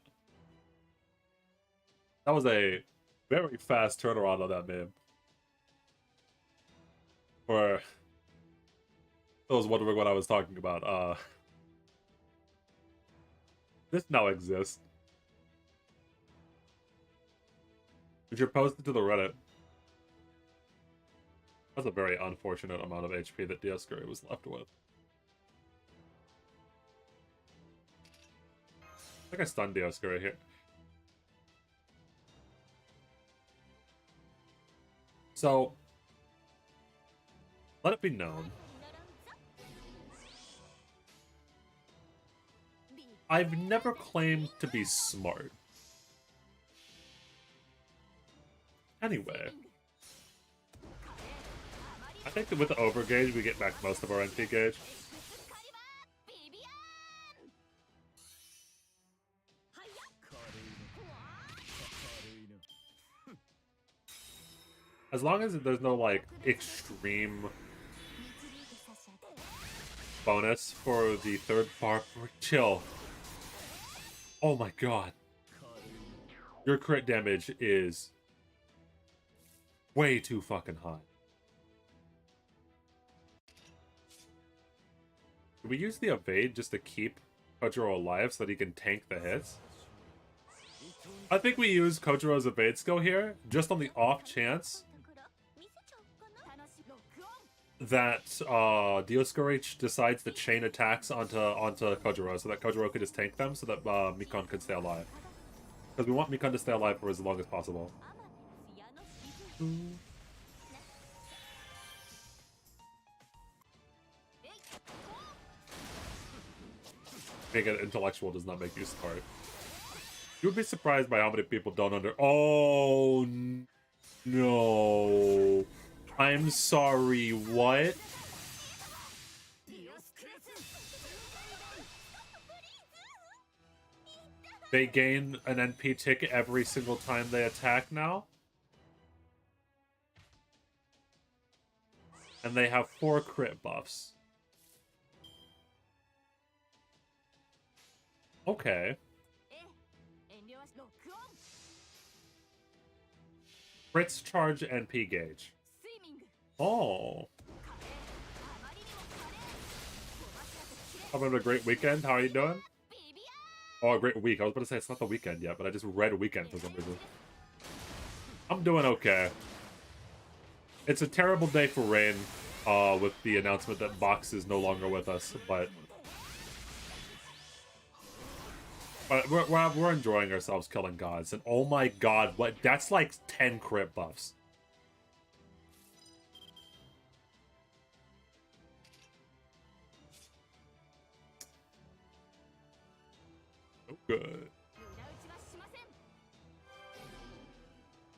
Speaker 1: That was a very fast turnaround on that meme. For those wondering what I was talking about, this now exists. You should post it to the Reddit. That's a very unfortunate amount of HP that Dioscuri was left with. I think I stunned Dioscuri here. So, let it be known. I've never claimed to be smart. Anyway. I think that with the overgauge, we get back most of our NP gauge. As long as there's no, like, extreme bonus for the third part. Chill. Oh my god. Your crit damage is way too fucking high. Do we use the evade just to keep Kojiro alive so that he can tank the hits? I think we use Kojiro's evade skill here, just on the off chance that Dioscuri decides to chain attacks onto Kojiro, so that Kojiro could just tank them, so that Mikon could stay alive. Because we want Mikon to stay alive for as long as possible. Being an intellectual does not make you smart. You would be surprised by how many people don't under- Oh, no. I'm sorry, what? They gain an NP tick every single time they attack now? And they have 4 crit buffs. Okay. Crits charge NP gauge. Oh. Having a great weekend? How are you doing? Oh, a great week. I was about to say it's not the weekend yet, but I just read weekend for some reason. I'm doing okay. It's a terrible day for Rain, with the announcement that Box is no longer with us, but we're enjoying ourselves killing gods. And oh my god, what? That's like 10 crit buffs. Oh, good.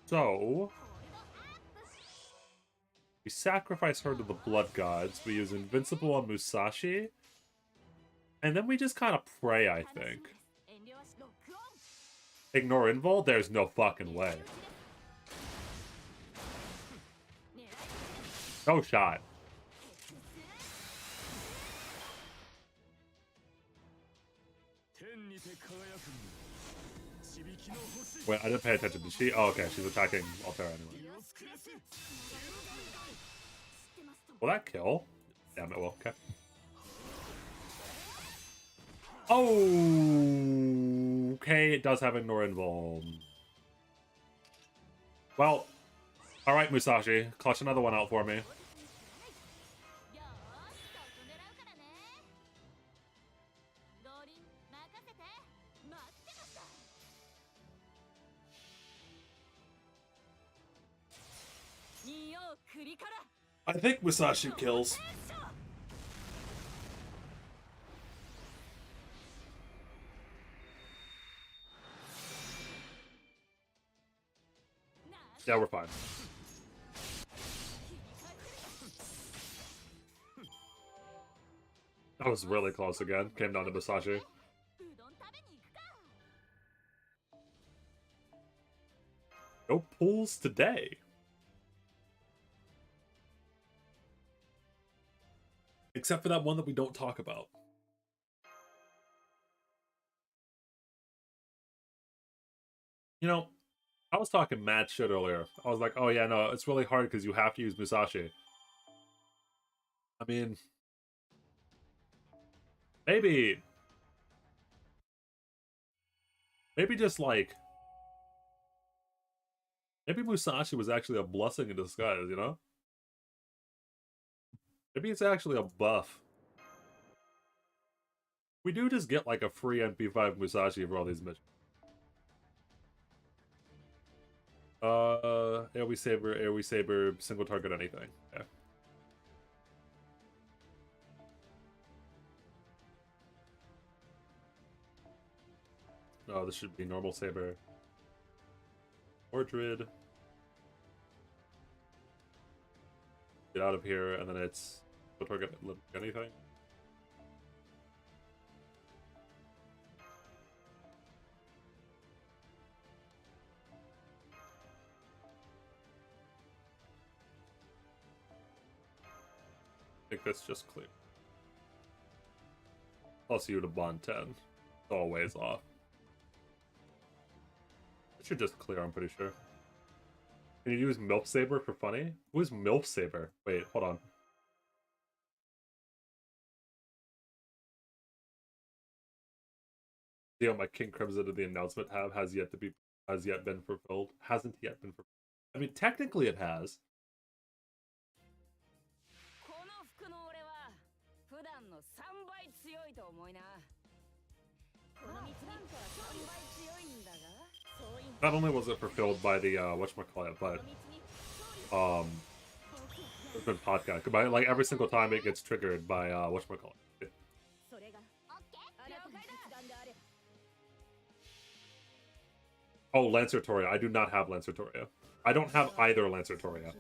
Speaker 1: So, we sacrifice her to the blood gods. We use Invincible on Musashi. And then we just kind of pray, I think. Ignore Invul? There's no fucking way. No shot. Wait, I didn't pay attention. Did she? Oh, okay. She's attacking Altera anyway. Will that kill? Damn it, will. Okay. Oh, okay. It does have Ignore involved. Well, all right, Musashi. Clutch another one out for me. I think Musashi kills. Yeah, we're fine. That was really close again. Came down to Musashi. No pulls today. Except for that one that we don't talk about. You know, I was talking mad shit earlier. I was like, oh yeah, no, it's really hard because you have to use Musashi. I mean, maybe just like, maybe Musashi was actually a blessing in disguise, you know? Maybe it's actually a buff. We do just get like a free MP5 Musashi for all these missions. AoE Saber, single target anything. Yeah. Oh, this should be normal Saber. Mordred. Get out of here, and then it's single target anything. I think that's just clear. Plus you to bond 10. It's always off. It should just clear, I'm pretty sure. Can you use Milk Saber for funny? Who is Milk Saber? Wait, hold on. See how my King Crimson of the announcement tab has yet been fulfilled. Hasn't yet been fulfilled. I mean, technically it has. Not only was it fulfilled by the whatchamacallit, but it's been podcast. By like every single time it gets triggered by whatchamacallit. Oh, Lancertoria. I do not have Lancertoria. I don't have either Lancertoria.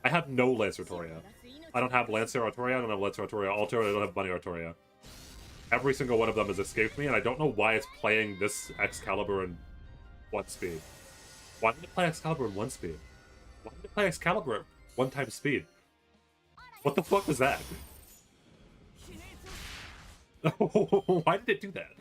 Speaker 1: I have no Lancertoria. I don't have Lancer Artoria, I don't have Lancer Artoria Alter, I don't have Bunny Artoria. Every single one of them has escaped me, and I don't know why it's playing this Excalibur in 1 speed. Why did it play Excalibur in 1 speed? Why did it play Excalibur at 1 time speed? What the fuck was that? Why did it do that?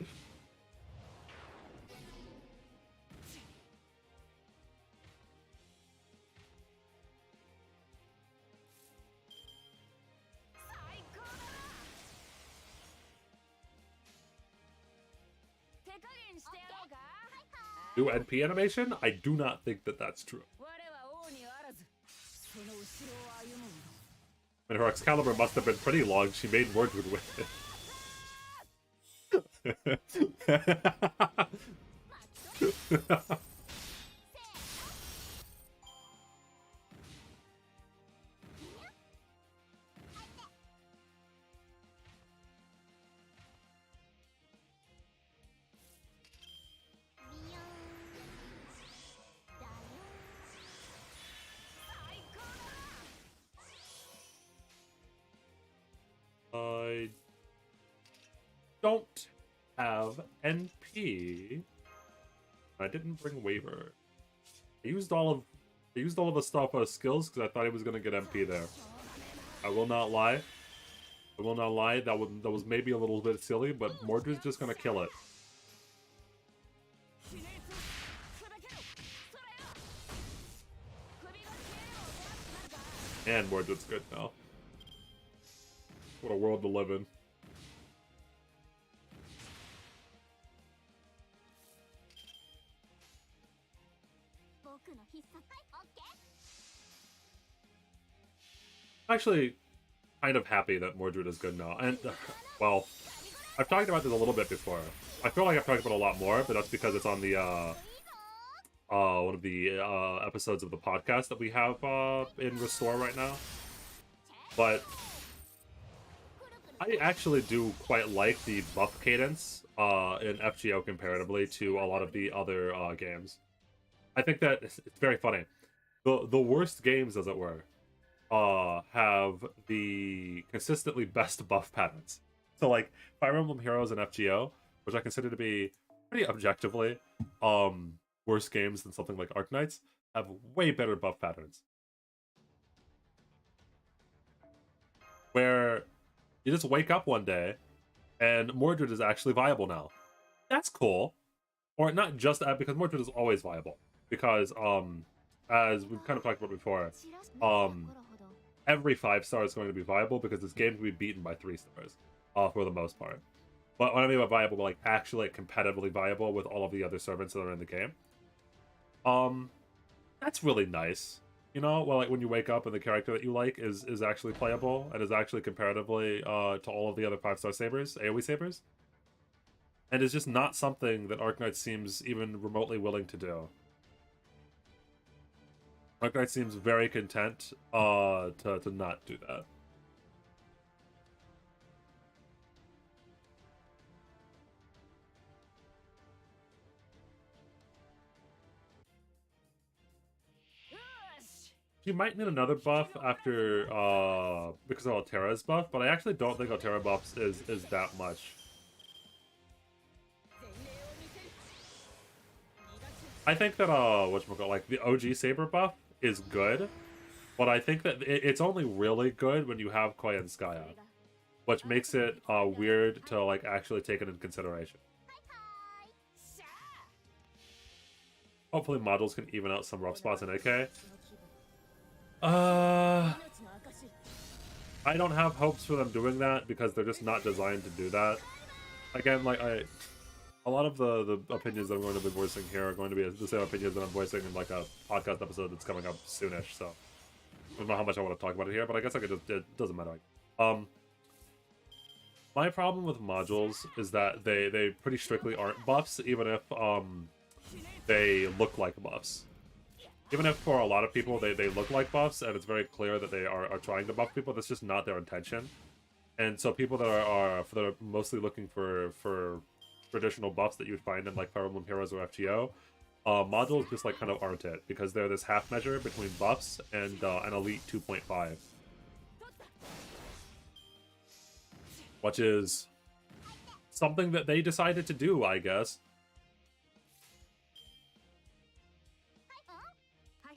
Speaker 1: New NP animation? I do not think that that's true. And her Excalibur must have been pretty long. She made Mordred with it. I don't have NP. I didn't bring waiver. I used all of the stuff as skills because I thought he was gonna get MP there. I will not lie. I will not lie. That was maybe a little bit silly, but Mordred's just gonna kill it. And Mordred's good now. What a world to live in. I'm actually kind of happy that Mordred is good now. And, well, I've talked about this a little bit before. I feel like I've talked about it a lot more, but that's because it's on the, one of the episodes of the podcast that we have in Restore right now. But I actually do quite like the buff cadence in FGO comparatively to a lot of the other games. I think that it's very funny. The worst games, as it were, have the consistently best buff patterns. So like Fire Emblem Heroes and FGO, which I consider to be pretty objectively worse games than something like Arknights, have way better buff patterns. Where you just wake up one day and Mordred is actually viable now. That's cool. Or not just that, because Mordred is always viable. Because as we've kind of talked about before, every 5-star is going to be viable because this game can be beaten by 3 stars for the most part. But what I mean by viable, like actually competitively viable with all of the other servants that are in the game. That's really nice. You know, well, like when you wake up and the character that you like is actually playable and is actually comparatively to all of the other 5-star sabers, AoE sabers. And is just not something that Arknight seems even remotely willing to do. Arknight seems very content to not do that. You might need another buff after because of Altera's buff, but I actually don't think Altera buffs is that much. I think that whatchamacallit, like the OG Saber buff is good, but I think that it's only really good when you have Koi and Skya, which makes it weird to like actually take it into consideration. Hopefully modules can even out some rough spots in AK. I don't have hopes for them doing that because they're just not designed to do that. Again, like a lot of the opinions that I'm going to be voicing here are going to be the same opinions that I'm voicing in like a podcast episode that's coming up soonish. So I don't know how much I want to talk about it here, but I guess I could just, it doesn't matter. My problem with modules is that they pretty strictly aren't buffs, even if they look like buffs. Even if for a lot of people they look like buffs, and it's very clear that they are trying to buff people, that's just not their intention. And so people that are mostly looking for traditional buffs that you'd find in like Fire Emblem Heroes or FGO, modules just like kind of aren't it, because they're this half measure between buffs and an Elite 2.5. Which is something that they decided to do, I guess.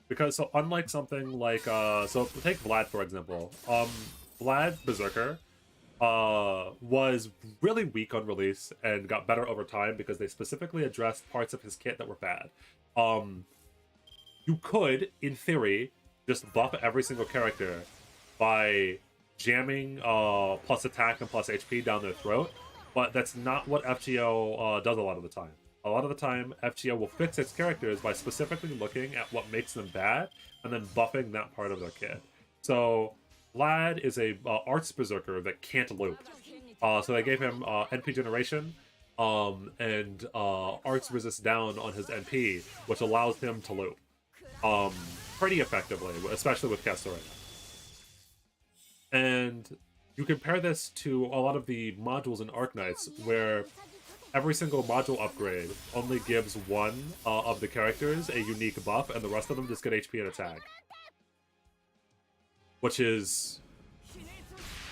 Speaker 1: Because, so unlike something like, so take Vlad for example. Vlad Berserker was really weak on release and got better over time because they specifically addressed parts of his kit that were bad. You could, in theory, just buff every single character by jamming plus attack and plus HP down their throat, but that's not what FGO does a lot of the time. A lot of the time, FGO will fix its characters by specifically looking at what makes them bad and then buffing that part of their kit. So Vlad is a Arts Berserker that can't loop. So they gave him NP generation and Arts resist down on his NP, which allows him to loop pretty effectively, especially with Castoria. And you compare this to a lot of the modules in Arknights, where every single module upgrade only gives one of the characters a unique buff, and the rest of them just get HP and attack. Which is...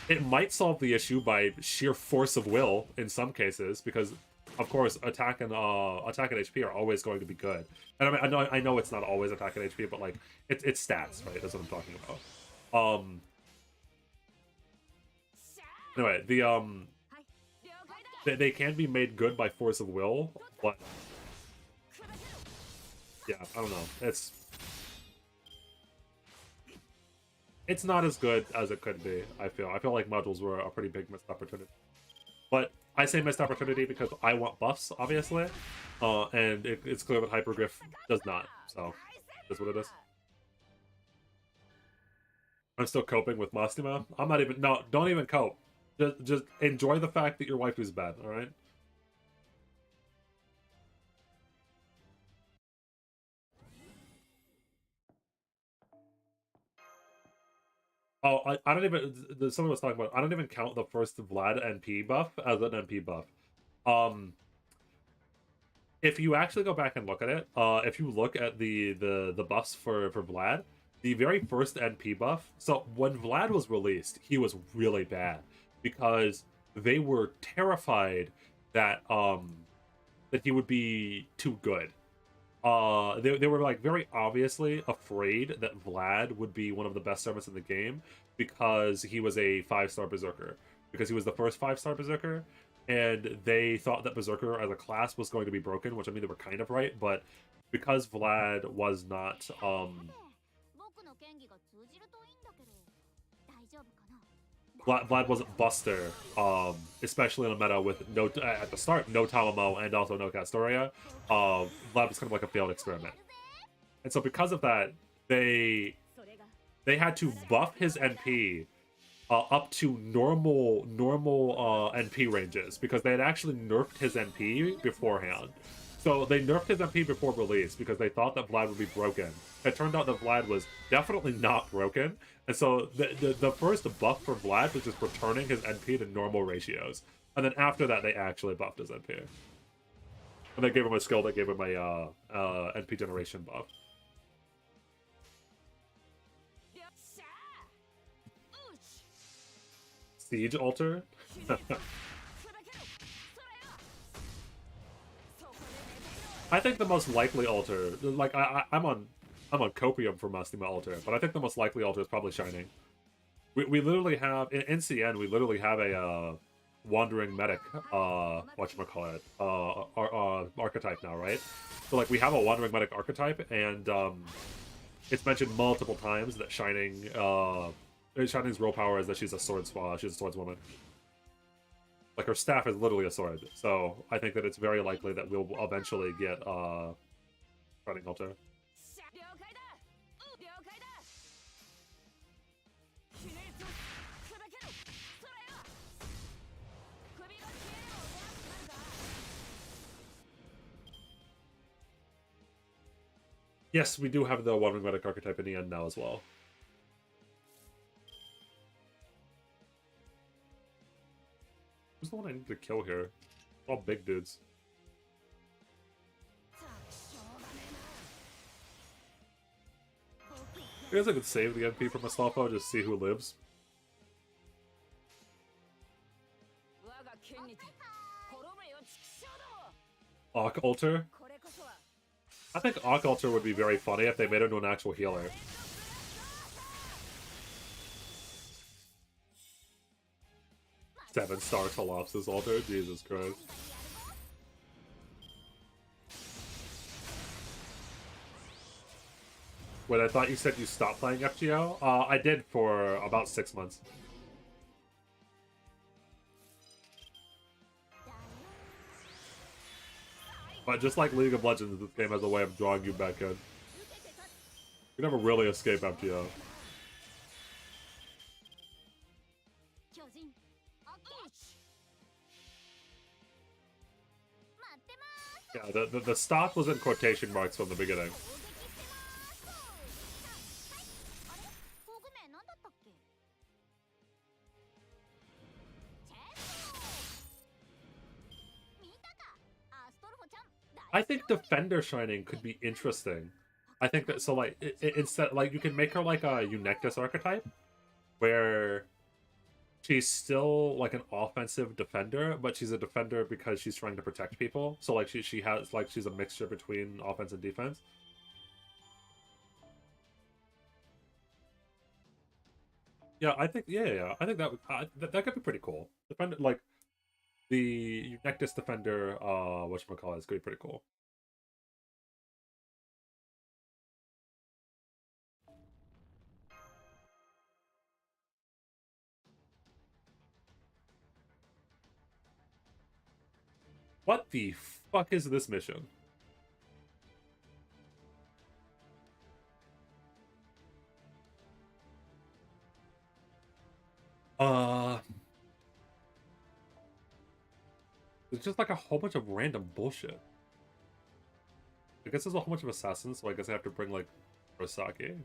Speaker 1: it might solve the issue by sheer force of will in some cases, because, of course, attack and HP are always going to be good. And I mean, I know it's not always attack and HP, but, like, it's stats, right? That's what I'm talking about. Anyway, they can be made good by force of will, but yeah, I don't know. it's not as good as it could be. I feel like modules were a pretty big missed opportunity. But I say missed opportunity because I want buffs, obviously, and it's clear that Hypergriff does not. So that's what it is. I'm still coping with Mastima. I'm not even. No, don't even cope. Just enjoy the fact that your waifu's bad. All right. Oh, I don't even. Someone was talking about. I don't even count the first Vlad NP buff as an NP buff. Um, if you actually go back and look at it, if you look at the buffs for Vlad, the very first NP buff. So when Vlad was released, he was really bad because they were terrified that that he would be too good. They were like very obviously afraid that Vlad would be one of the best servants in the game because he was a 5-star berserker, because he was the first 5-star berserker, and they thought that berserker as a class was going to be broken, which I mean they were kind of right, but because Vlad was not Vlad wasn't Buster, especially in a meta with no at the start no Talamo and also no Castoria. Vlad was kind of like a failed experiment, and so because of that, they had to buff his NP up to normal NP ranges because they had actually nerfed his NP beforehand. So they nerfed his MP before release because they thought that Vlad would be broken. It turned out that Vlad was definitely not broken, and so the first buff for Vlad was just returning his NP to normal ratios. And then after that, they actually buffed his NP. And they gave him a skill that gave him a NP generation buff. Siege Altar? I think the most likely altar, like I'm on copium for Mastima altar, but I think the most likely altar is probably Shining. We literally have in NCN we literally have a wandering medic whatchamacallit archetype now, right? So like we have a wandering medic archetype, and it's mentioned multiple times that Shining's real power is that she's a swordswoman. Like her staff is literally a sword, so I think that it's very likely that we'll eventually get Shining altar. Yes, we do have the Wandering Medic archetype in the end now as well. Who's the one I need to kill here? All big dudes. I guess I could save the MP from Astolfo, just see who lives. Arc Altar? I think Arc Altar would be very funny if they made him into an actual healer. Seven-star Talopsis altar? Jesus Christ. Wait, I thought you said you stopped playing FGO? I did for about 6 months. But just like League of Legends, this game has a way of drawing you back in. You never really escape FGO. Yeah, the stop was in quotation marks from the beginning. I think Defender Shining could be interesting. I think that, so like, instead, like, you can make her like a Eunectus archetype, where she's still like an offensive defender, but she's a defender because she's trying to protect people. So like she has like she's a mixture between offense and defense. Yeah, I think I think that could be pretty cool. Defender like the Eunectus defender, whatchamacallit, is gonna be pretty cool. What the fuck is this mission? It's just like a whole bunch of random bullshit. I guess there's a whole bunch of assassins, so I guess I have to bring, like, Rosaki.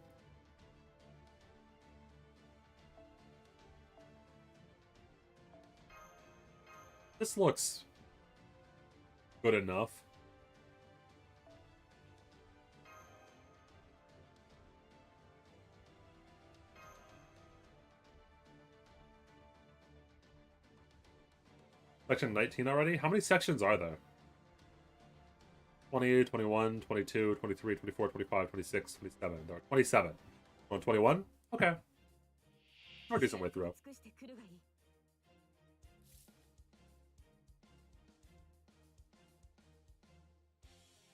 Speaker 1: This looks good enough. Section 19 already? How many sections are there? 20, 21, 22, 23, 24, 25, 26, 27. There are 27. On 21? Okay. We're a decent way through.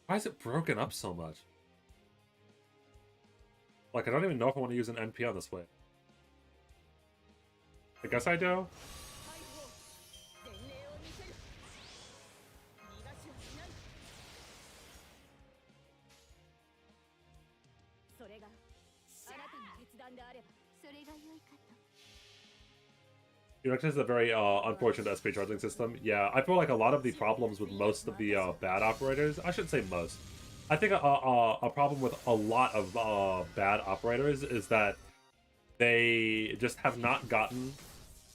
Speaker 1: Why is it broken up so much? Like, I don't even know if I want to use an NP on this way. I guess I do. It is a very unfortunate SP charging system. Yeah, I feel like a lot of the problems with most of the bad operators, I shouldn't say most, I think a problem with a lot of bad operators is that they just have not gotten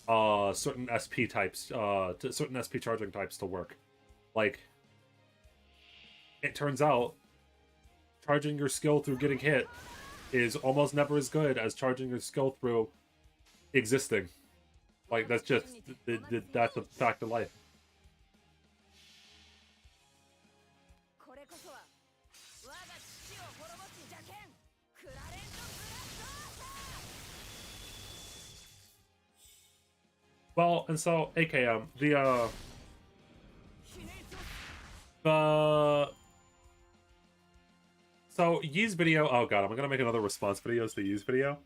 Speaker 1: certain SP types, certain SP charging types to work. Like, it turns out charging your skill through getting hit is almost never as good as charging your skill through existing. Like, that's just, that's a fact of life. Well, and so, AKM, so Yi's video, oh god, I'm gonna make another response video to the Yi's video.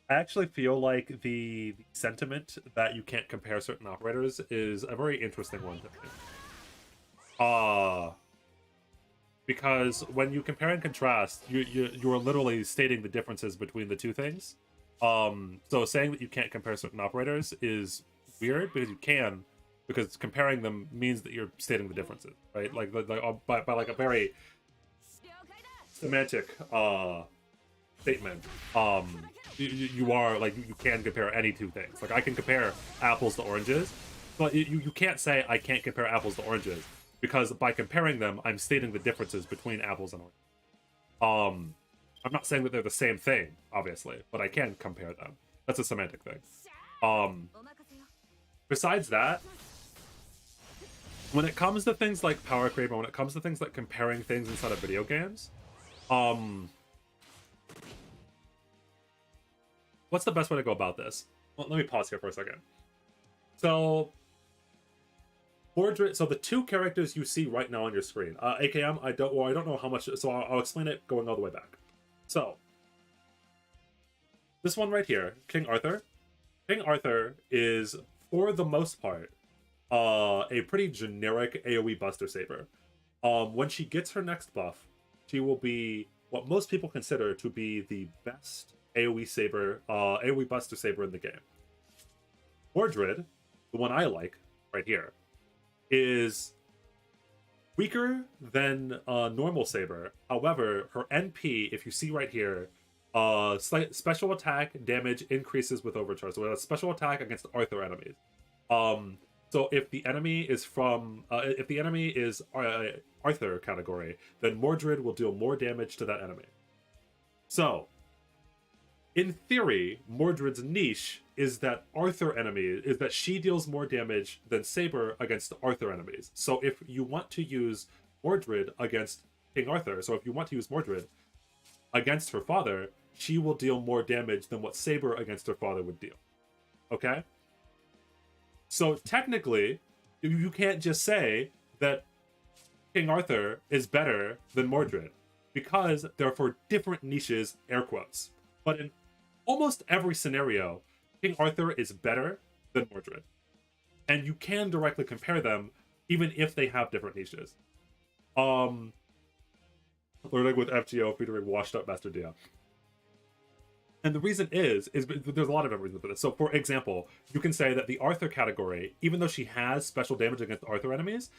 Speaker 1: I actually feel like the sentiment that you can't compare certain operators is a very interesting one to me. Because when you compare and contrast, you're literally stating the differences between the two things. So saying that you can't compare certain operators is weird because you can, because comparing them means that you're stating the differences, right? Like by like a very semantic statement. You are like, you can compare any two things. Like, I can compare apples to oranges, but you can't say I can't compare apples to oranges, because by comparing them, I'm stating the differences between apples and oranges. I'm not saying that they're the same thing, obviously, but I can compare them. That's a semantic thing. Besides that, when it comes to things like power creep, and when it comes to things like comparing things inside of video games, what's the best way to go about this? Well, let me pause here for a second. So, Mordred, so the two characters you see right now on your screen, AKM, I don't know how much, so I'll explain it going all the way back. So, this one right here, King Arthur. King Arthur is, for the most part, a pretty generic AoE Buster Saber. When she gets her next buff, she will be what most people consider to be the best AoE Saber, AoE Buster Saber in the game. Mordred, the one I like, right here, is weaker than normal Saber. However, her NP, if you see right here, slight special attack damage increases with overcharge. So a special attack against Arthur enemies. So if the enemy is from, if the enemy is Arthur category, then Mordred will deal more damage to that enemy. So, in theory, Mordred's niche is that Arthur enemy, is that she deals more damage than Saber against Arthur enemies. So if you want to use Mordred against King Arthur, so if you want to use Mordred against her father, she will deal more damage than what Saber against her father would deal. Okay? So technically, you can't just say that King Arthur is better than Mordred, because they're for different niches, air quotes. But in almost every scenario, King Arthur is better than Mordred. And you can directly compare them even if they have different niches. Learning with FGO featuring washed up Master Dia. And the reason is there's a lot of different reasons for this. So, for example, you can say that the Arthur category, even though she has special damage against Arthur enemies,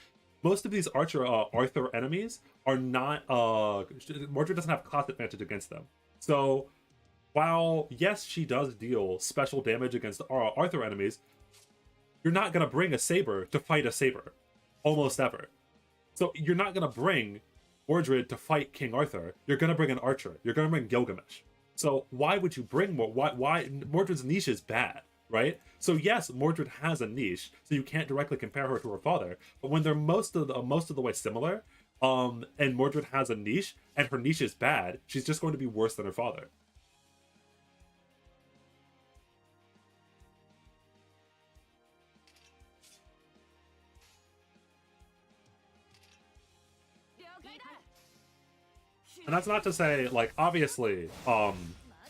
Speaker 1: most of these Arthur enemies are not. Mordred doesn't have class advantage against them. So, while yes, she does deal special damage against Arthur enemies, you're not gonna bring a saber to fight a saber, almost ever. So you're not gonna bring Mordred to fight King Arthur. You're gonna bring an archer. You're gonna bring Gilgamesh. So why would you bring more? Why Mordred's niche is bad, right? So yes, Mordred has a niche, so you can't directly compare her to her father. But when they're most of the way similar, and Mordred has a niche and her niche is bad, she's just going to be worse than her father. And that's not to say, like, obviously,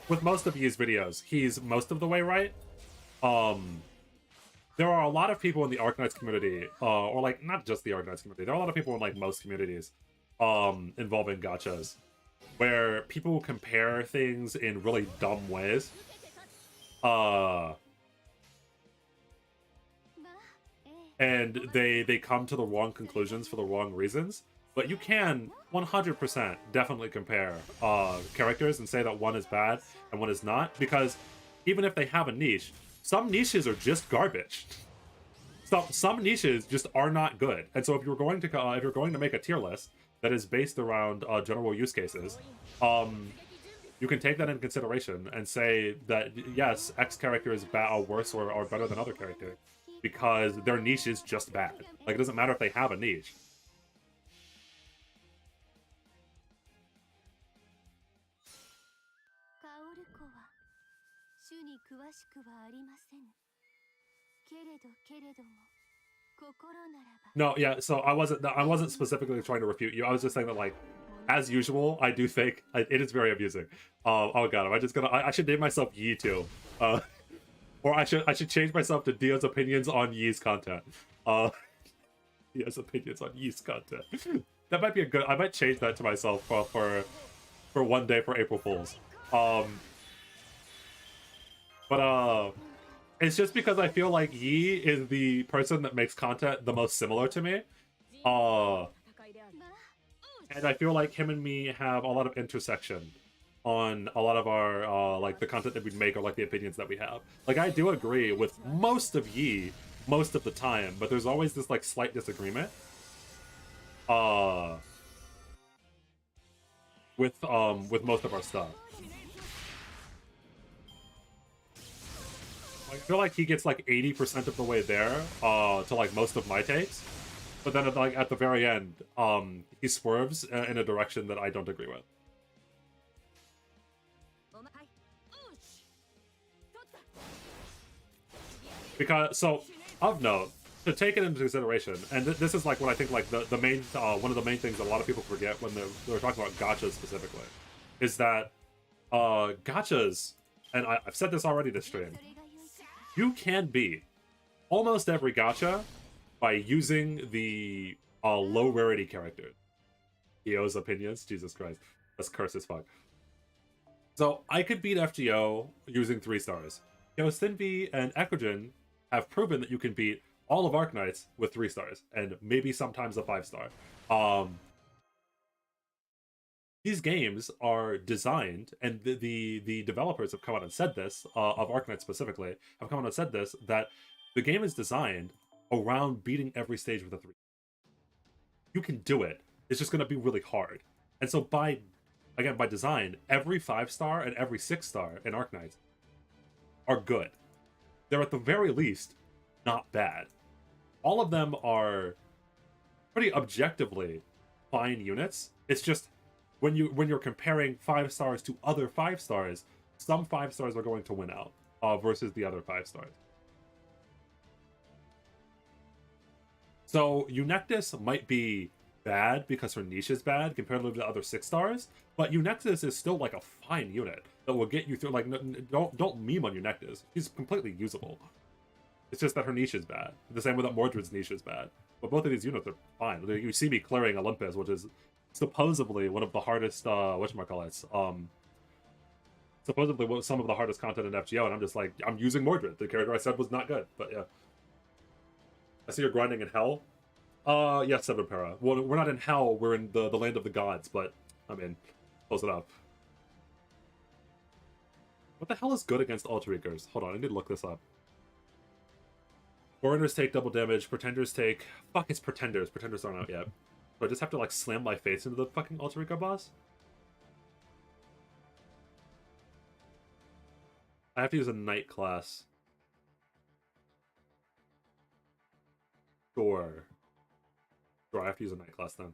Speaker 1: with most of Yi's videos, he's most of the way right. There are a lot of people in the Arknights community, or, like, not just the Arknights community, there are a lot of people in, like, most communities, involving gachas, where people compare things in really dumb ways. And they come to the wrong conclusions for the wrong reasons. But you can 100% definitely compare characters and say that one is bad and one is not, because even if they have a niche, some niches are just garbage. Some niches just are not good. And so if you're going to make a tier list that is based around general use cases, you can take that into consideration and say that yes, X character is bad or worse or better than other character because their niche is just bad. Like, it doesn't matter if they have a niche. No, yeah, so I wasn't specifically trying to refute you. I was just saying that, like, as usual, I do think it is very amusing. Oh god, I should name myself Yi too. Or I should change myself to Dio's opinions on Yi's content. Dio's opinions on Yi's content. That might be a good. I might change that to myself for one day for April Fools. But it's just because I feel like Yi is the person that makes content the most similar to me. And I feel like him and me have a lot of intersection on a lot of our, like, the content that we make or, like, the opinions that we have. Like, I do agree with most of Yi most of the time, but there's always this, like, slight disagreement. With most of our stuff. I feel like he gets like 80% of the way there to like most of my takes, but then at the very end, he swerves in a direction that I don't agree with. Because, so, of note, to take it into consideration, and this is like what I think like the main one of the main things a lot of people forget when they're talking about gachas specifically, is that gachas, and I've said this already this stream, you can beat almost every gacha by using the low rarity character. EO's opinions, Jesus Christ, that's curse as fuck. So I could beat FGO using 3 stars. Sinvi and Ecogen have proven that you can beat all of Arknights with 3 stars, and maybe sometimes a 5-star. These games are designed, and the developers have come out and said this, of Arknights specifically, have come out and said this, that the game is designed around beating every stage with a 3. You can do it. It's just going to be really hard. And so by design, every 5-star and every 6-star in Arknights are good. They're at the very least not bad. All of them are pretty objectively fine units. It's just when you're comparing 5 stars to other 5 stars, some 5 stars are going to win out versus the other 5 stars. So Eunectus might be bad because her niche is bad compared to the other 6 stars, but Eunectus is still like a fine unit that will get you through. Like, don't meme on Eunectus. She's completely usable. It's just that her niche is bad. The same way that Mordred's niche is bad. But both of these units are fine. You see me clearing Olympus, which is supposedly one of the hardest, whatchamacallits, supposedly some of the hardest content in FGO, and I'm just like, I'm using Mordred. The character I said was not good, but yeah. I see you're grinding in Hell. Yes, Seven Para. Well, we're not in Hell, we're in the land of the gods, but, I mean, close enough. What the hell is good against Alter Egos? Hold on, I need to look this up. Foreigners take double damage, Pretenders take... Fuck, it's Pretenders. Pretenders aren't out yet. So I just have to, like, slam my face into the fucking Alter Ego boss? I have to use a Knight class. Sure. Sure, I have to use a Knight class then.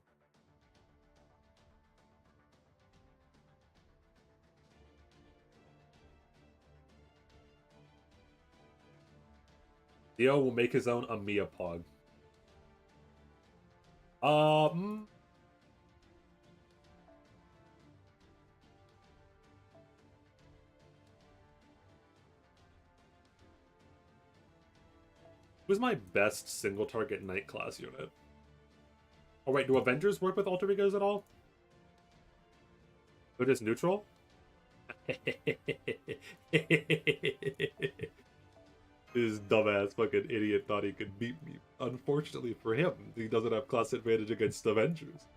Speaker 1: Theo will make his own Amiya Pog. Who's my best single target Knight class unit? Oh wait, do Avengers work with Alter Egos at all? They're just neutral? This dumbass fucking idiot thought he could beat me. Unfortunately for him, he doesn't have class advantage against Avengers.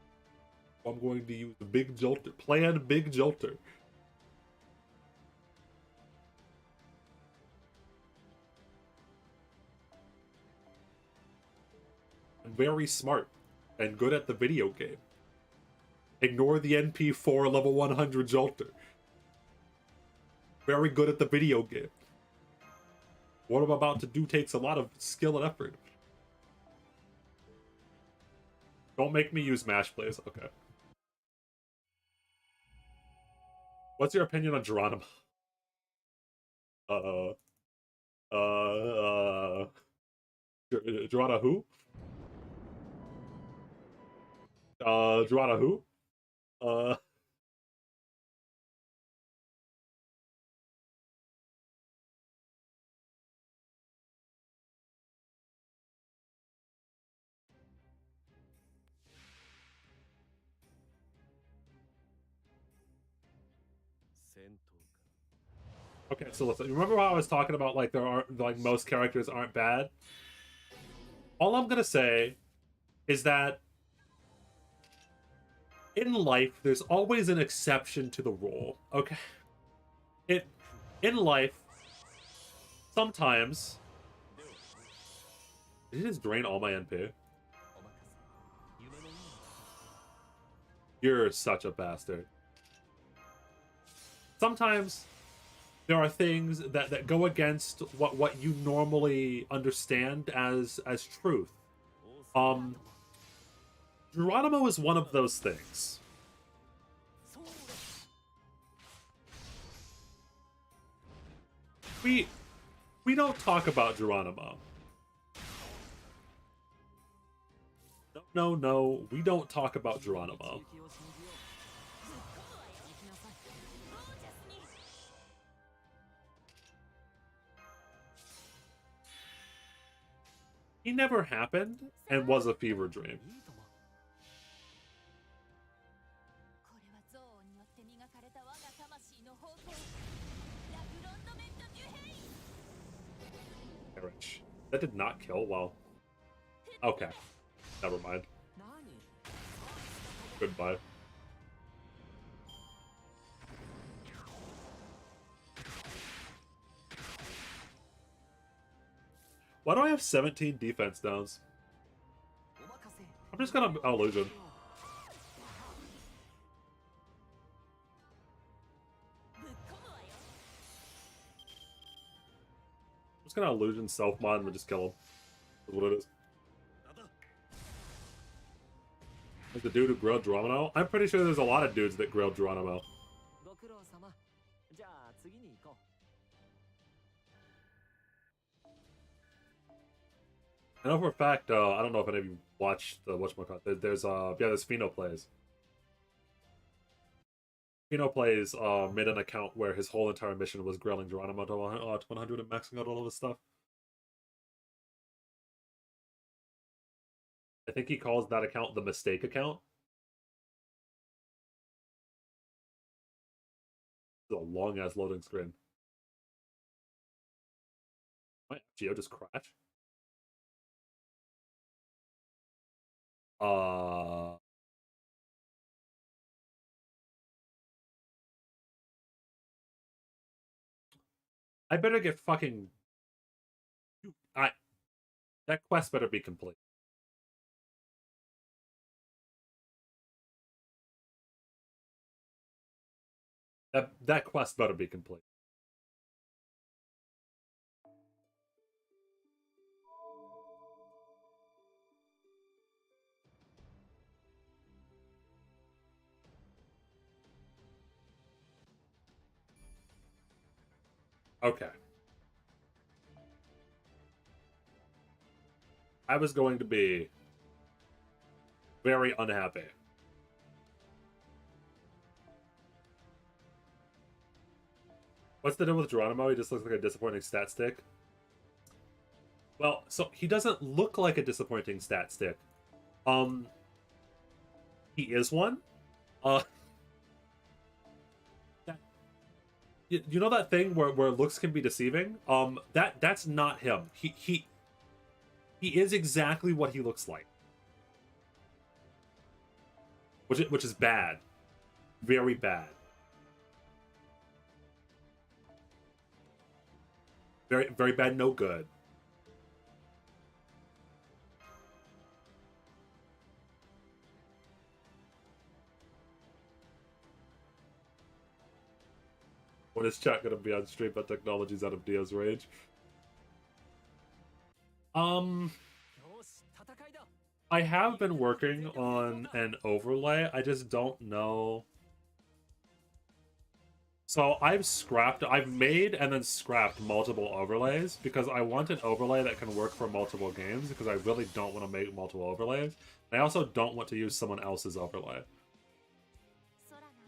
Speaker 1: I'm going to use Big Jolter. Plan Big Jolter. Very smart and good at the video game. Ignore the NP4 level 100 Jolter. Very good at the video game. What I'm about to do takes a lot of skill and effort. Don't make me use mash plays. Okay. What's your opinion on Geronimo? Geronimo who? Geronimo who? Uh, okay, so listen. Remember how I was talking about like there aren't like most characters aren't bad? All I'm gonna say is that in life, there's always an exception to the rule. Okay, in life, sometimes did it just drain all my NP? You're such a bastard. Sometimes there are things that go against what you normally understand as truth. Geronimo is one of those things. We don't talk about Geronimo. No, we don't talk about Geronimo. He never happened and was a fever dream. That did not kill? Well, okay. Never mind. Goodbye. Why do I have 17 defense downs? I'm just gonna illusion. I'm just gonna illusion self-mod and just kill him. That's what it is. Like the dude who grilled Geronimo? I'm pretty sure there's a lot of dudes that grilled Geronimo. I know for a fact, I don't know if any of you watched the whatchamacallit. There's Fino plays. Fino plays made an account where his whole entire mission was grilling Geronimo to 100 and maxing out all of his stuff. I think he calls that account the mistake account. It's a long ass loading screen. My Geo just crashed. Uh, I better get fucking. I that quest better be complete. That quest better be complete. Okay. I was going to be very unhappy. What's the deal with Geronimo? He just looks like a disappointing stat stick. Well, so he doesn't look like a disappointing stat stick. Um, he is one. Uh, that, you know that thing where looks can be deceiving? That's not him. He is exactly what he looks like. Which is bad. Very bad. Very very bad, no good. When is chat gonna be on stream but technology's out of Dio's range? Um I have been working on an overlay. I just don't know. So I've made and then scrapped multiple overlays because I want an overlay that can work for multiple games because I really don't want to make multiple overlays. I also don't want to use someone else's overlay.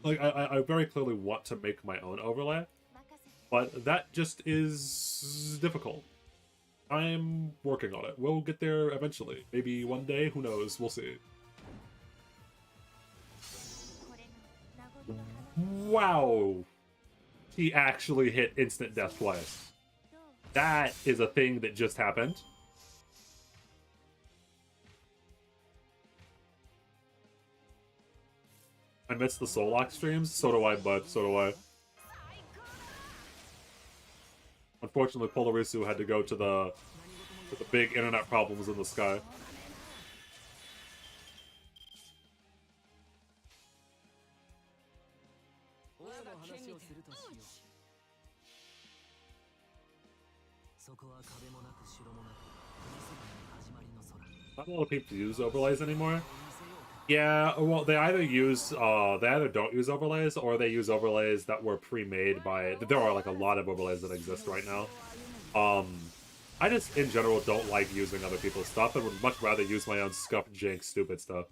Speaker 1: Like, I very clearly want to make my own overlay, but that just is difficult. I'm working on it. We'll get there eventually. Maybe one day, who knows? We'll see. Wow! He actually hit instant death twice. That is a thing that just happened. I miss the Solok streams. So do I, bud. So do I. Unfortunately, Polarisu had to go to the big internet problems in the sky. Not a lot of people use overlays anymore. Yeah, well, they either don't use overlays or they use overlays that were pre-made by. There are like a lot of overlays that exist right now. I just in general don't like using other people's stuff and would much rather use my own scuffed, jank, stupid stuff.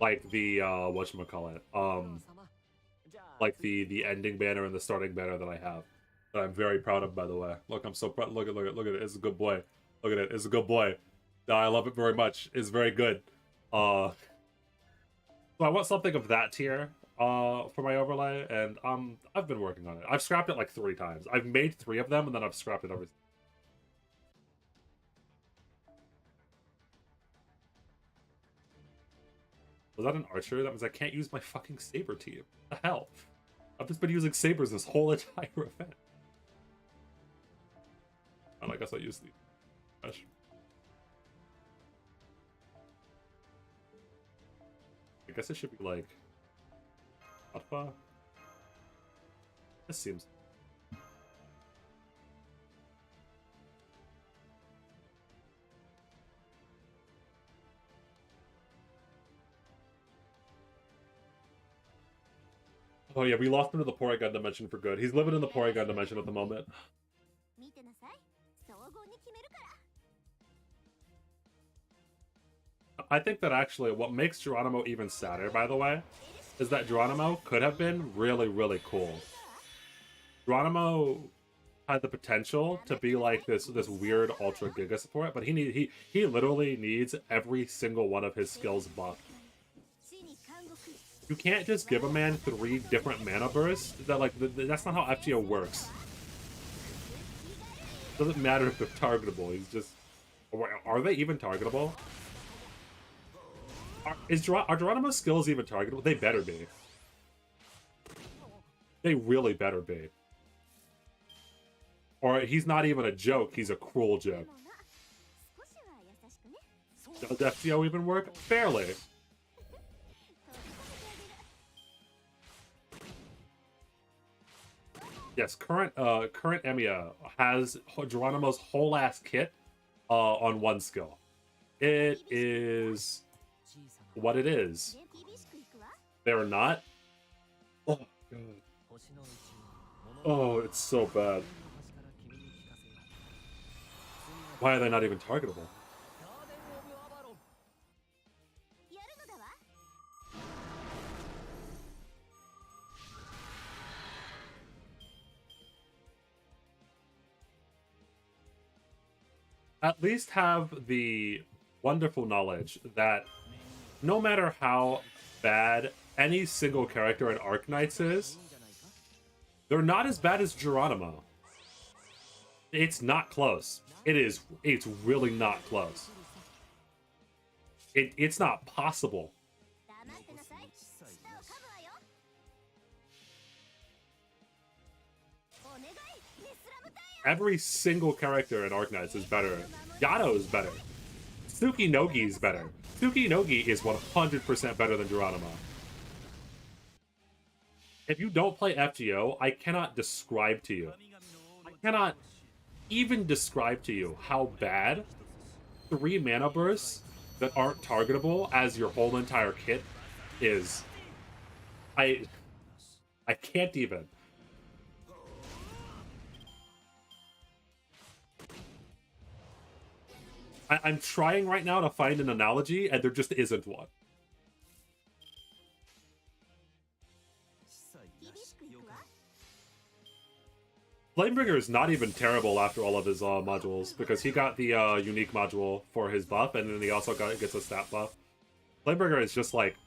Speaker 1: Like the whatchamacallit, like the ending banner and the starting banner that I have. That I'm very proud of, by the way. Look, I'm so proud. Look at it. It's a good boy. Look at it. It's a good boy. I love it very much. It's very good. So I want something of that tier for my overlay, and I've been working on it. I've scrapped it like 3 times. I've made 3 of them, and then I've scrapped it every. Was that an archer? That means I can't use my fucking saber team. What the hell? I've just been using sabers this whole entire event. And I guess I used the mesh. I guess it should be like Alpha. This seems. Oh yeah, we lost him to the Porygon dimension for good. He's living in the Porygon dimension at the moment. I think that actually what makes Geronimo even sadder, by the way, is that Geronimo could have been really, really cool. Geronimo had the potential to be like this weird ultra giga support, but he literally needs every single one of his skills buffed. You can't just give a man 3 different mana bursts. That like that's not how FGO works. Doesn't matter if they're targetable. He's just are they even targetable? Are Geronimo's skills even targetable? They better be. They really better be. Or he's not even a joke, he's a cruel joke. Does FGO even work? Barely. Yes, current Emiya has Geronimo's whole ass kit on 1 skill. It is what it is. They're not. Oh god. Oh, it's so bad. Why are they not even targetable? At least have the wonderful knowledge that no matter how bad any single character in Arknights is, they're not as bad as Geronimo. It's not close. It's really not close. It's not possible. Every single character in Arknights is better. Yato is better. Tsukinogi is better. Tsukinogi is 100% better than Geronimo. If you don't play FGO, I cannot describe to you. I cannot even describe to you how bad 3 mana bursts that aren't targetable as your whole entire kit is. I can't even. I'm trying right now to find an analogy, and there just isn't one. Flamebringer is not even terrible after all of his modules, because he got the unique module for his buff, and then he also gets a stat buff. Flamebringer is just, like,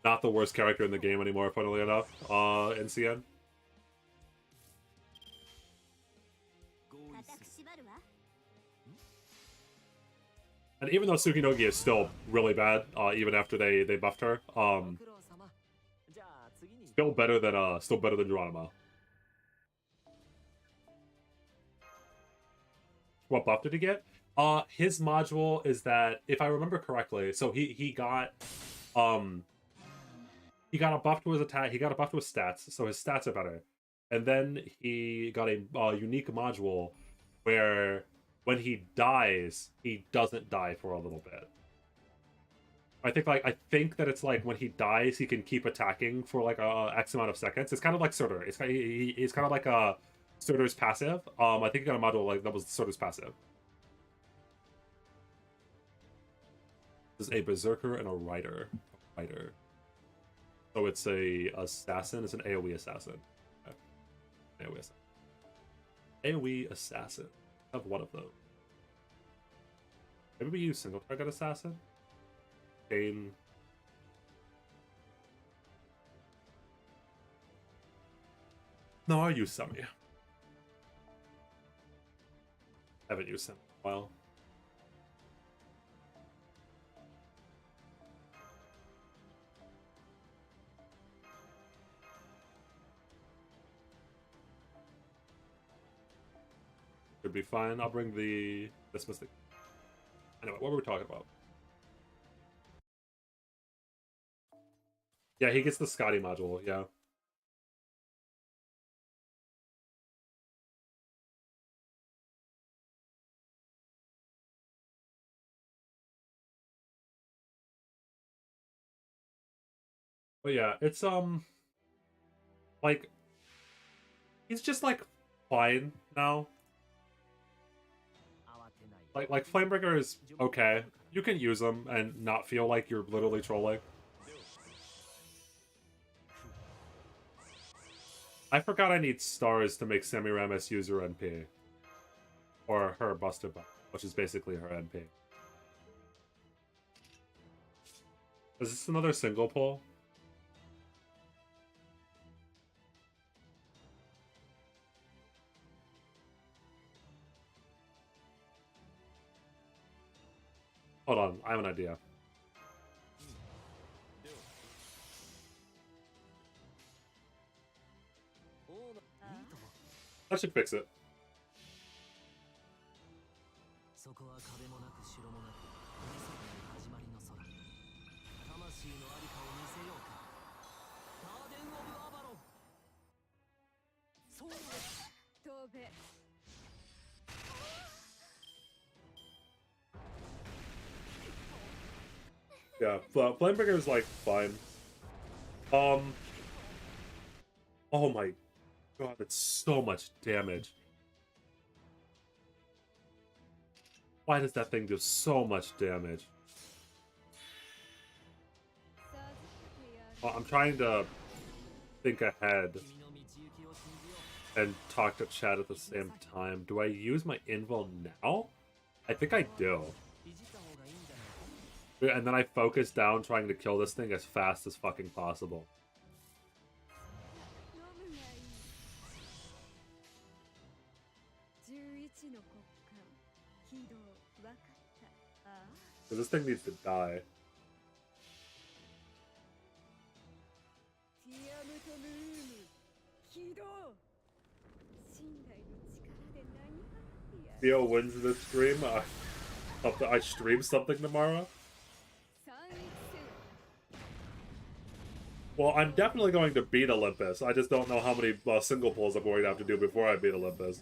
Speaker 1: not the worst character in the game anymore, funnily enough, in CN. And even though Tsukinogi is still really bad, even after they buffed her, still better than Geronimo. What buff did he get? His module is that, if I remember correctly, so he got a buff to his attack, he got a buff to his stats, so his stats are better. And then he got a unique module where when he dies, he doesn't die for a little bit. I think that it's like when he dies, he can keep attacking for like a X amount of seconds. It's kind of like Surtur. He's kind of like a Surtur's passive. I think he got a module like that was Surtur's passive. This is a Berserker and a Rider. So it's a assassin. It's an AoE assassin. Okay. AoE assassin. AoE assassin. I have one of those. Maybe we use single target assassin. Gain. No, I'll use Semi. Haven't used Semi in a while. Should be fine. I'll bring this Mystic. Anyway, what were we talking about? Yeah, he gets the Scotty module, yeah. But yeah, it's like he's just like fine now. Like Flamebringer is okay. You can use him and not feel like you're literally trolling. I forgot I need stars to make Semiramis use her NP. Or her Buster Buff, which is basically her NP. Is this another single pull? Hold on, I have an idea. That should fix it. Yeah, Flamebreaker is like fine. Oh my god, it's so much damage. Why does that thing do so much damage? Well, I'm trying to think ahead and talk to chat at the same time. Do I use my invul now? I think I do. And then I focus down trying to kill this thing as fast as fucking possible. So this thing needs to die. Theo wins this stream. I stream something tomorrow. Well, I'm definitely going to beat Olympus. I just don't know how many single pulls I'm going to have to do before I beat Olympus.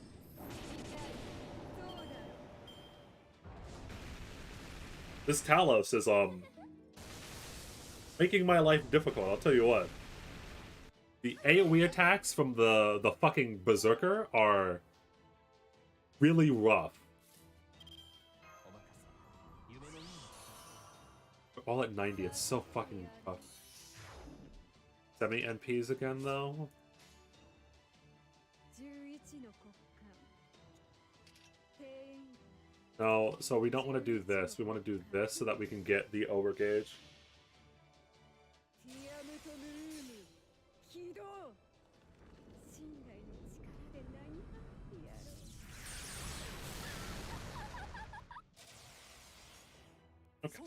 Speaker 1: This Talos is making my life difficult, I'll tell you what. The AoE attacks from the fucking Berserker are really rough. We're all at 90, it's so fucking tough. Semi NPs again though. No, so we don't want to do this. We want to do this so that we can get the overgauge. Okay.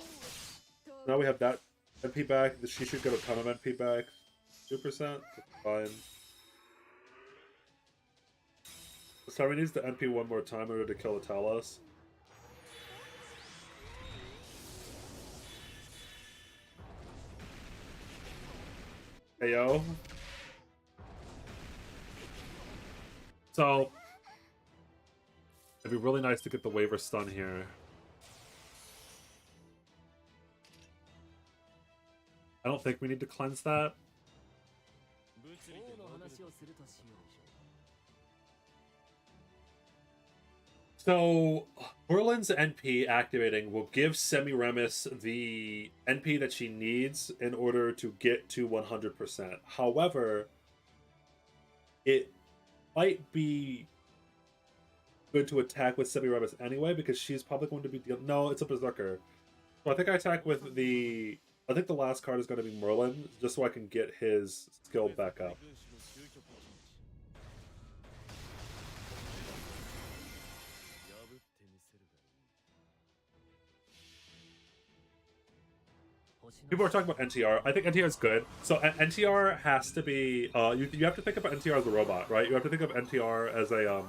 Speaker 1: Now we have that NP back. She should get a ton of NP back. 2%? Fine. So we needs to NP one more time in order to kill the Talos. Hey yo. So it'd be really nice to get the waiver stun here. I don't think we need to cleanse that. So Merlin's NP activating will give Semiramis the NP that she needs in order to get to 100%. However, it might be good to attack with Semiramis anyway because she's probably going to be no, it's a Berserker. So I think I attack with the I think the last card is going to be Merlin, just so I can get his skill back up. People are talking about NTR. I think NTR is good. So NTR has to be. You have to think about NTR as a robot, right? You have to think of NTR as a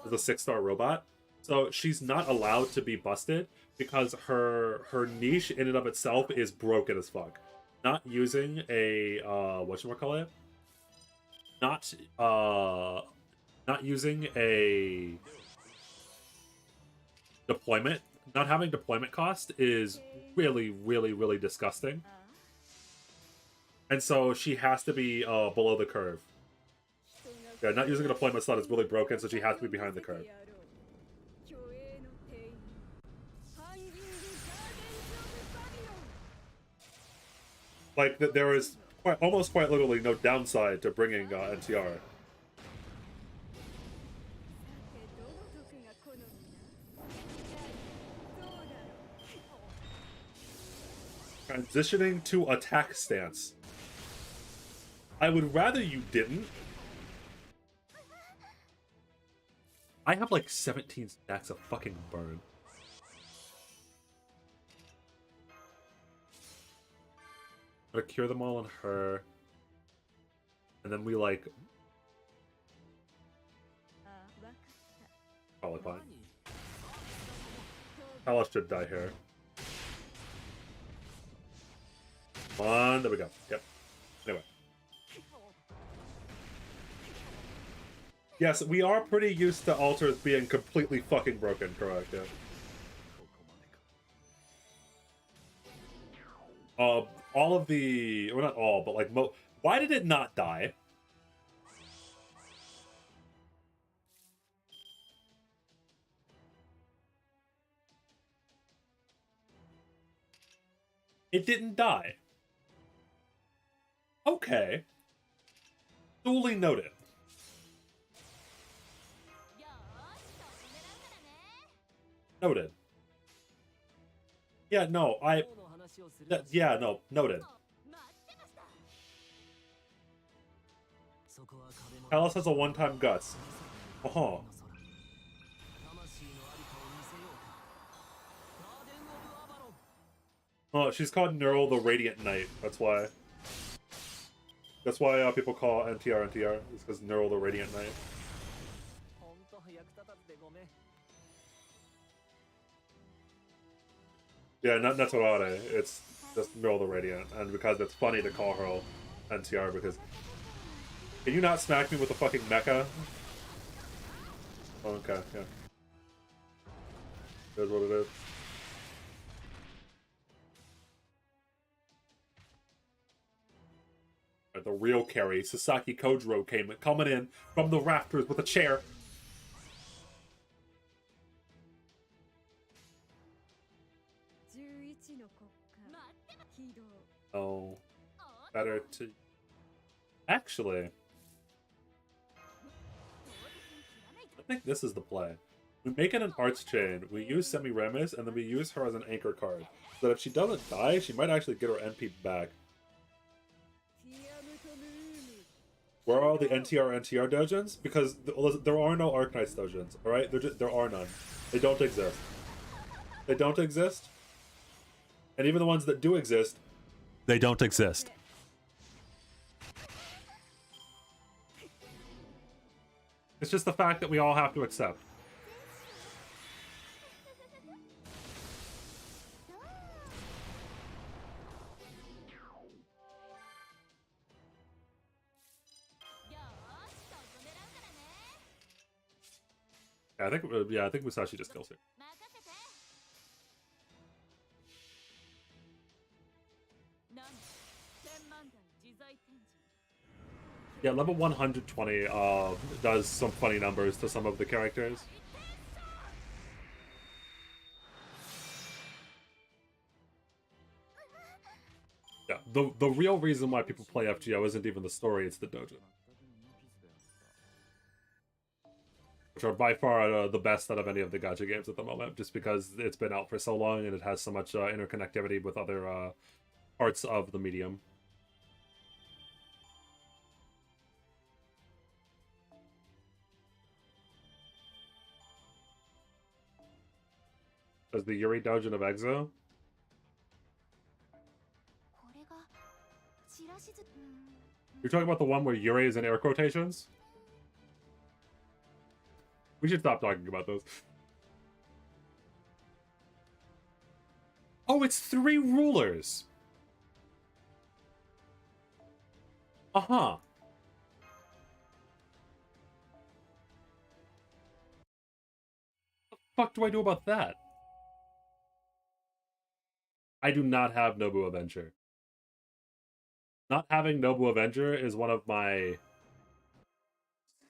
Speaker 1: 6-star robot. So she's not allowed to be busted because her niche in and of itself is broken as fuck. Not using a whatchamacallit? Not using a deployment. Not having deployment cost is really, really, really disgusting. And so she has to be below the curve. Yeah, not using a deployment slot is really broken, so she has to be behind the curve. Like, there is almost quite literally no downside to bringing NTR. transitioning to attack stance. I would rather you didn't. I have like 17 stacks of fucking burn. Gotta cure them all on her. And then we like... Probably fine. Alice should die here. Come on, there we go. Yep. Anyway. Yes, we are pretty used to altars being completely fucking broken, correct, yeah. All of the... Well, not all, but like... Why did it not die? It didn't die. Okay. Duly noted. Noted. Yeah, no, yeah, no, noted. Alice has a one-time guts. Uh-huh. Oh, she's called Neural the Radiant Knight. That's why. That's why people call NTR NTR. It's because Neural the Radiant Knight. Yeah, not Netsuare. It's just Neural the Radiant. And because it's funny to call her NTR because... Can you not smack me with a fucking mecha? Oh, okay, yeah. That's what it is. The real carry, Sasaki Kojiro, coming in from the rafters with a chair. Oh, better to... Actually, I think this is the play. We make it an arts chain, we use Semiramis, and then we use her as an anchor card. So that if she doesn't die, she might actually get her NP back. Where are all the NTR dojins? Because there are no Arknights dojins, alright? There are none. They don't exist. They don't exist. And even the ones that do exist, they don't exist. It's just the fact that we all have to accept. Yeah, I think Musashi just kills her. Yeah, level 120 does some funny numbers to some of the characters. Yeah, the real reason why people play FGO isn't even the story, it's the dojo. Which are by far the best out of any of the gacha games at the moment, just because it's been out for so long and it has so much interconnectivity with other parts of the medium. Does the Yuri Doujin of Exo? You're talking about the one where Yuri is in air quotations? We should stop talking about those. Oh, it's 3 rulers! Uh-huh. What the fuck do I do about that? I do not have Nobu Avenger. Not having Nobu Avenger is one of my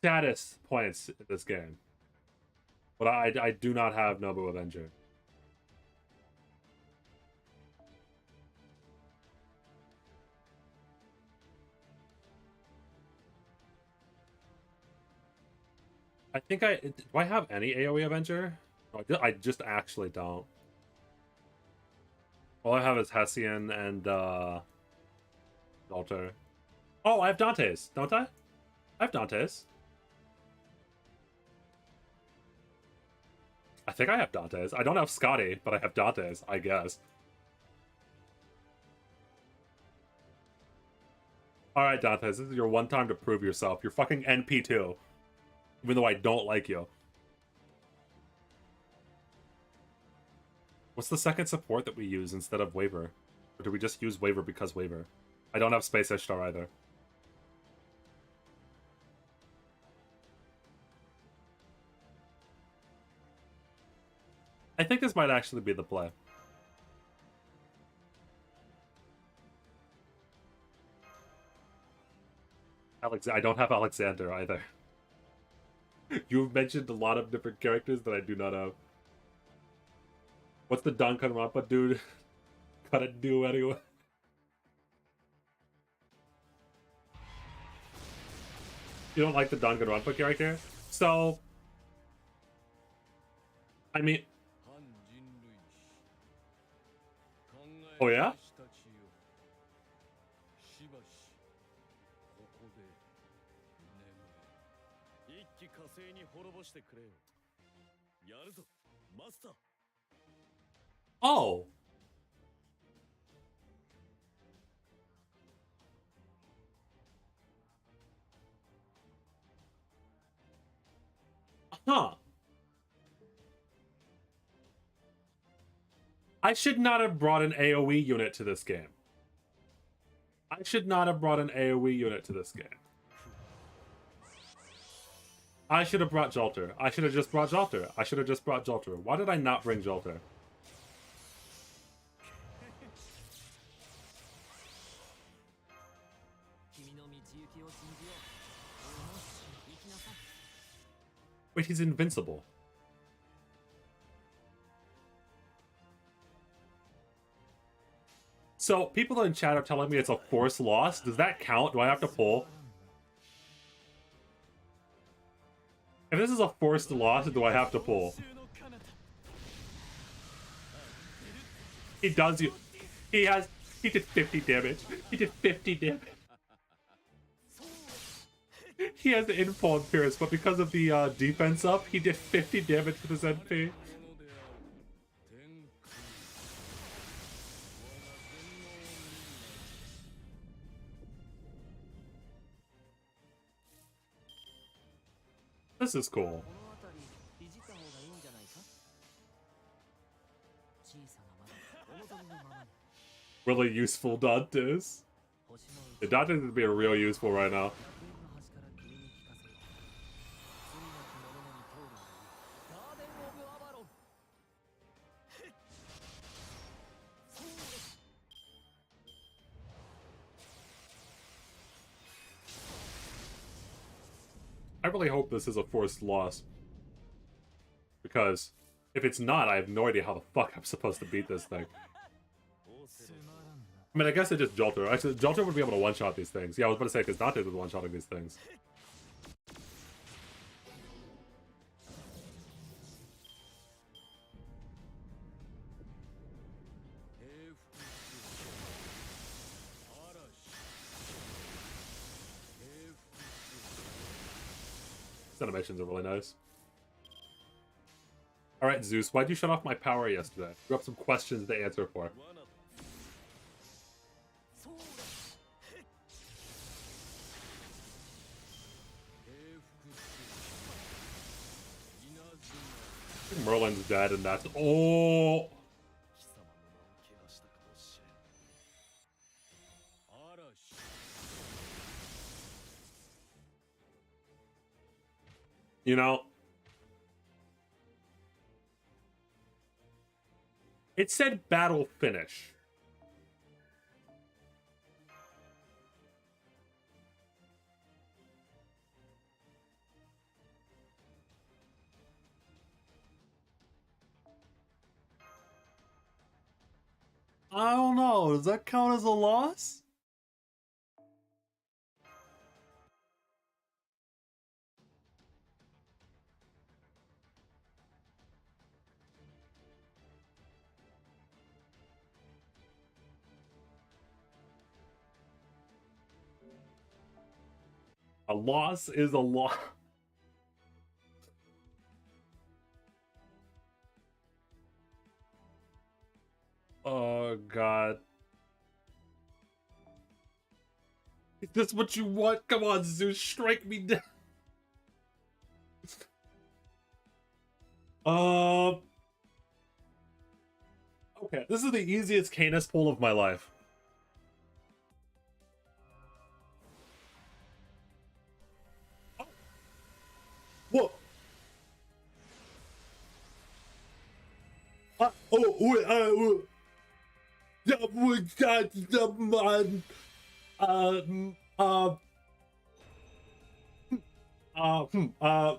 Speaker 1: saddest points in this game. But I do not have Nobu Avenger. I think do I have any AoE Avenger? No, I just actually don't. All I have is Hessian and Alter. Oh, I have Dante's, don't I? I have Dante's. I think I have Dante's. I don't have Scotty, but I have Dante's, I guess. Alright, Dante's, this is your one time to prove yourself. You're fucking NP2. Even though I don't like you. What's the second support that we use instead of Waver? Or do we just use Waver because Waver? I don't have Space Ishtar either. I think this might actually be the play. I don't have Alexander either. You've mentioned a lot of different characters that I do not have. What's the Danganronpa dude gotta do anyway? You don't like the Danganronpa character? So... I mean... Oh yeah? Oh! Huh. I should not have brought an AoE unit to this game. I should not have brought an AoE unit to this game. I should have brought Jolter. I should have just brought Jolter. I should have just brought Jolter. Why did I not bring Jolter? Wait, he's invincible. So, people in chat are telling me it's a forced loss. Does that count? Do I have to pull? If this is a forced loss, do I have to pull? He does you. He did 50 damage. He did 50 damage. He has the info and Pierce, but because of the defense up, he did 50 damage with his NP. This is cool. Really useful Dantes. The Dantes would be real useful right now. I really hope this is a forced loss. Because if it's not, I have no idea how the fuck I'm supposed to beat this thing. I mean, I guess it's just Jolter. Actually, Jolter would be able to one-shot these things. Yeah, I was about to say, because Dante was one-shotting these things. These animations are really nice. Alright, Zeus, why'd you shut off my power yesterday? You have some questions to answer for. I think Merlin's dead and that's... Oh! You know... It said battle finish. I don't know. Does that count as a loss? A loss is a loss. Oh god. Is this what you want? Come on, Zeus, strike me down. Uh okay. This is the easiest Canis pull of my life. Oh. Whoa. Yeah, man. Um, uh, uh, hmm, uh,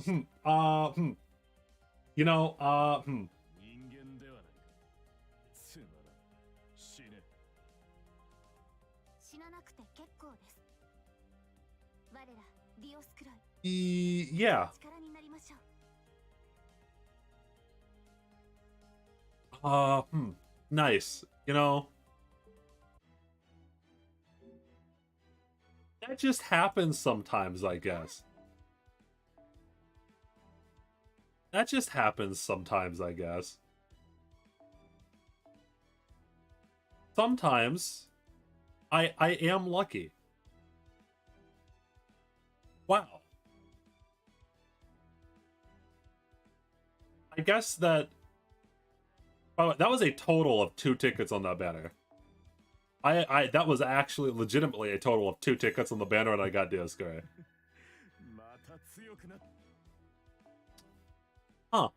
Speaker 1: hmm, hmm. You know, hmm.
Speaker 2: 人間ではないか。つまらん。死ね。
Speaker 3: 死ななくて結構です。我らディオスクロイ。
Speaker 1: Yeah.
Speaker 3: 力になりましょう。
Speaker 1: Hmm. Nice. You know, that just happens sometimes, I guess. That just happens sometimes, I guess. Sometimes I am lucky. Wow. I guess that oh, that was a total of 2 tickets on that banner. That was actually legitimately a total of 2 tickets on the banner and I got Dioscuri.
Speaker 2: また強くなっ
Speaker 1: Huh.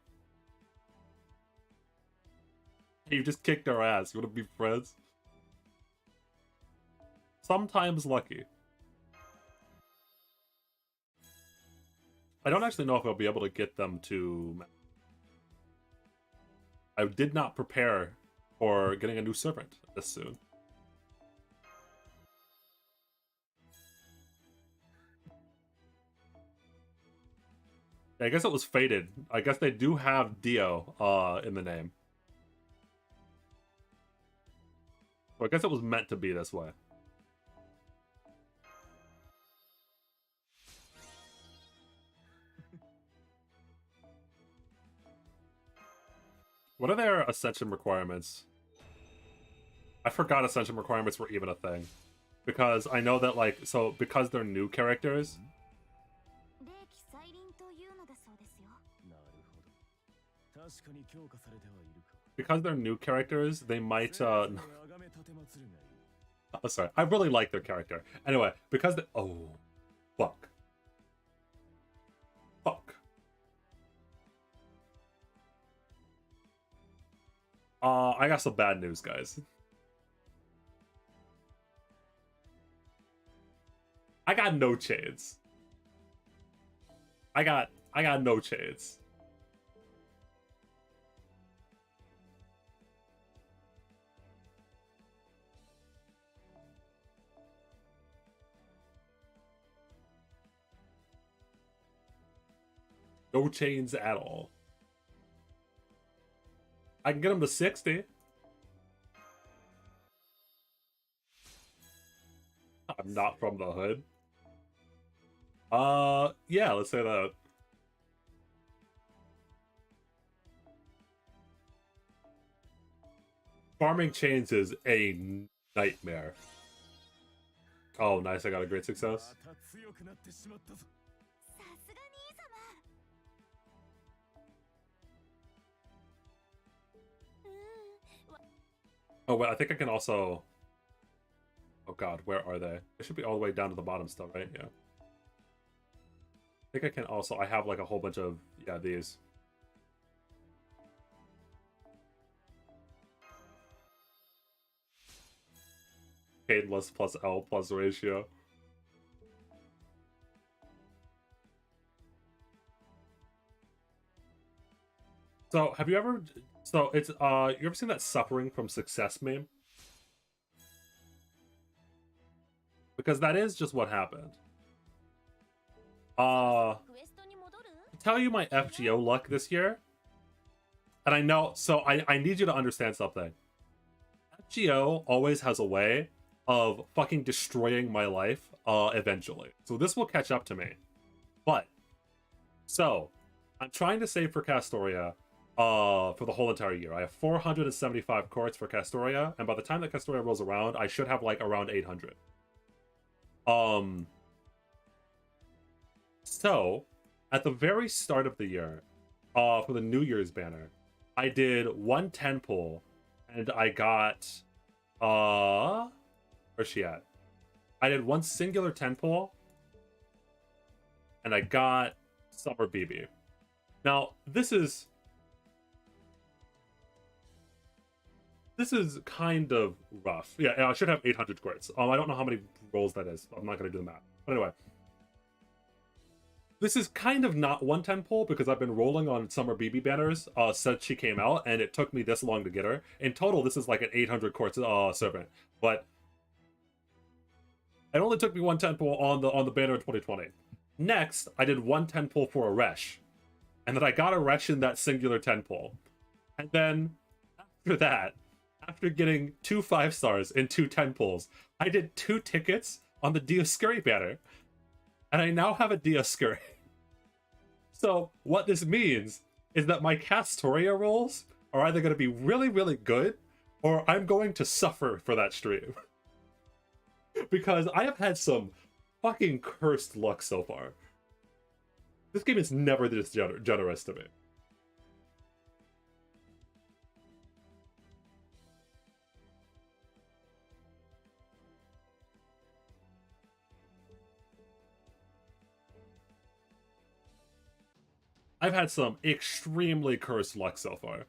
Speaker 1: You just kicked our ass. You want to be friends? Sometimes lucky. I don't actually know if I'll be able to get them to... I did not prepare for getting a new servant this soon. I guess it was fated. I guess they do have Dio in the name. So I guess it was meant to be this way. What are their ascension requirements? I forgot ascension requirements were even a thing. Because I know that, like, so because they're new characters...
Speaker 3: 霊気再臨というのだそうですよ。
Speaker 2: なるほど。確かに強化されてはいるか。
Speaker 1: because they're new characters, they might,
Speaker 2: せいぜい崇め立てまつるがいい。
Speaker 1: oh, sorry, I really like their character. Anyway, because they... Oh. Fuck. Fuck. I got some bad news, guys. I got no chains. I got no chains. No chains at all. I can get them to 60. I'm not from the hood. Yeah, let's say that. Farming chains is a nightmare. Oh, nice, I got a great success.
Speaker 2: また強くなってしまったぞ。
Speaker 3: さすが兄様。
Speaker 1: Oh, wait, I think I can also... Oh god, where are they? They should be all the way down to the bottom still, right? Yeah. I think I can also... I have like a whole bunch of... Yeah, these. Cadeless plus L plus ratio. So, have you ever... So, it's, you ever seen that suffering from success meme? Because that is just what happened. To tell you my FGO luck this year, and I know, so I need you to understand something. FGO always has a way of fucking destroying my life eventually. So this will catch up to me. But, so, I'm trying to save for Castoria for the whole entire year. I have 475 courts for Castoria, and by the time that Castoria rolls around, I should have like around 800. So, at the very start of the year, for the New Year's banner, I did 110 pull, and I got, where's she at? I did one singular 10 pull, and I got Summer BB. Now, this is kind of rough. Yeah, I should have 800 squares. I don't know how many rolls that is. I'm not going to do the math. But anyway. This is kind of not 110 pull because I've been rolling on Summer BB banners since she came out, and it took me this long to get her. In total, this is like an 800 quartz servant. But it only took me 110 pull on the banner in 2020. Next, I did 110 pull for a Resh. And then I got a Resh in that singular 10 pull. And then after that, after getting 2 5-stars and 2 10 pulls, I did 2 tickets on the Dioscuri banner. And I now have a Dioscuri. So what this means is that my Castoria rolls are either going to be really, really good, or I'm going to suffer for that stream. Because I have had some fucking cursed luck so far. This game is never this generous to me. I've had some extremely cursed luck so far.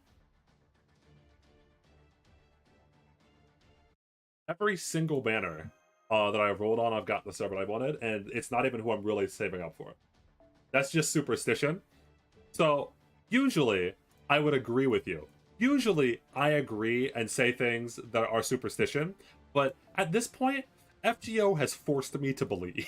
Speaker 1: Every single banner that I've rolled on, I've got the servant I wanted, and it's not even who I'm really saving up for. That's just superstition. So, usually, I would agree with you. Usually, I agree and say things that are superstition, but at this point, FGO has forced me to believe.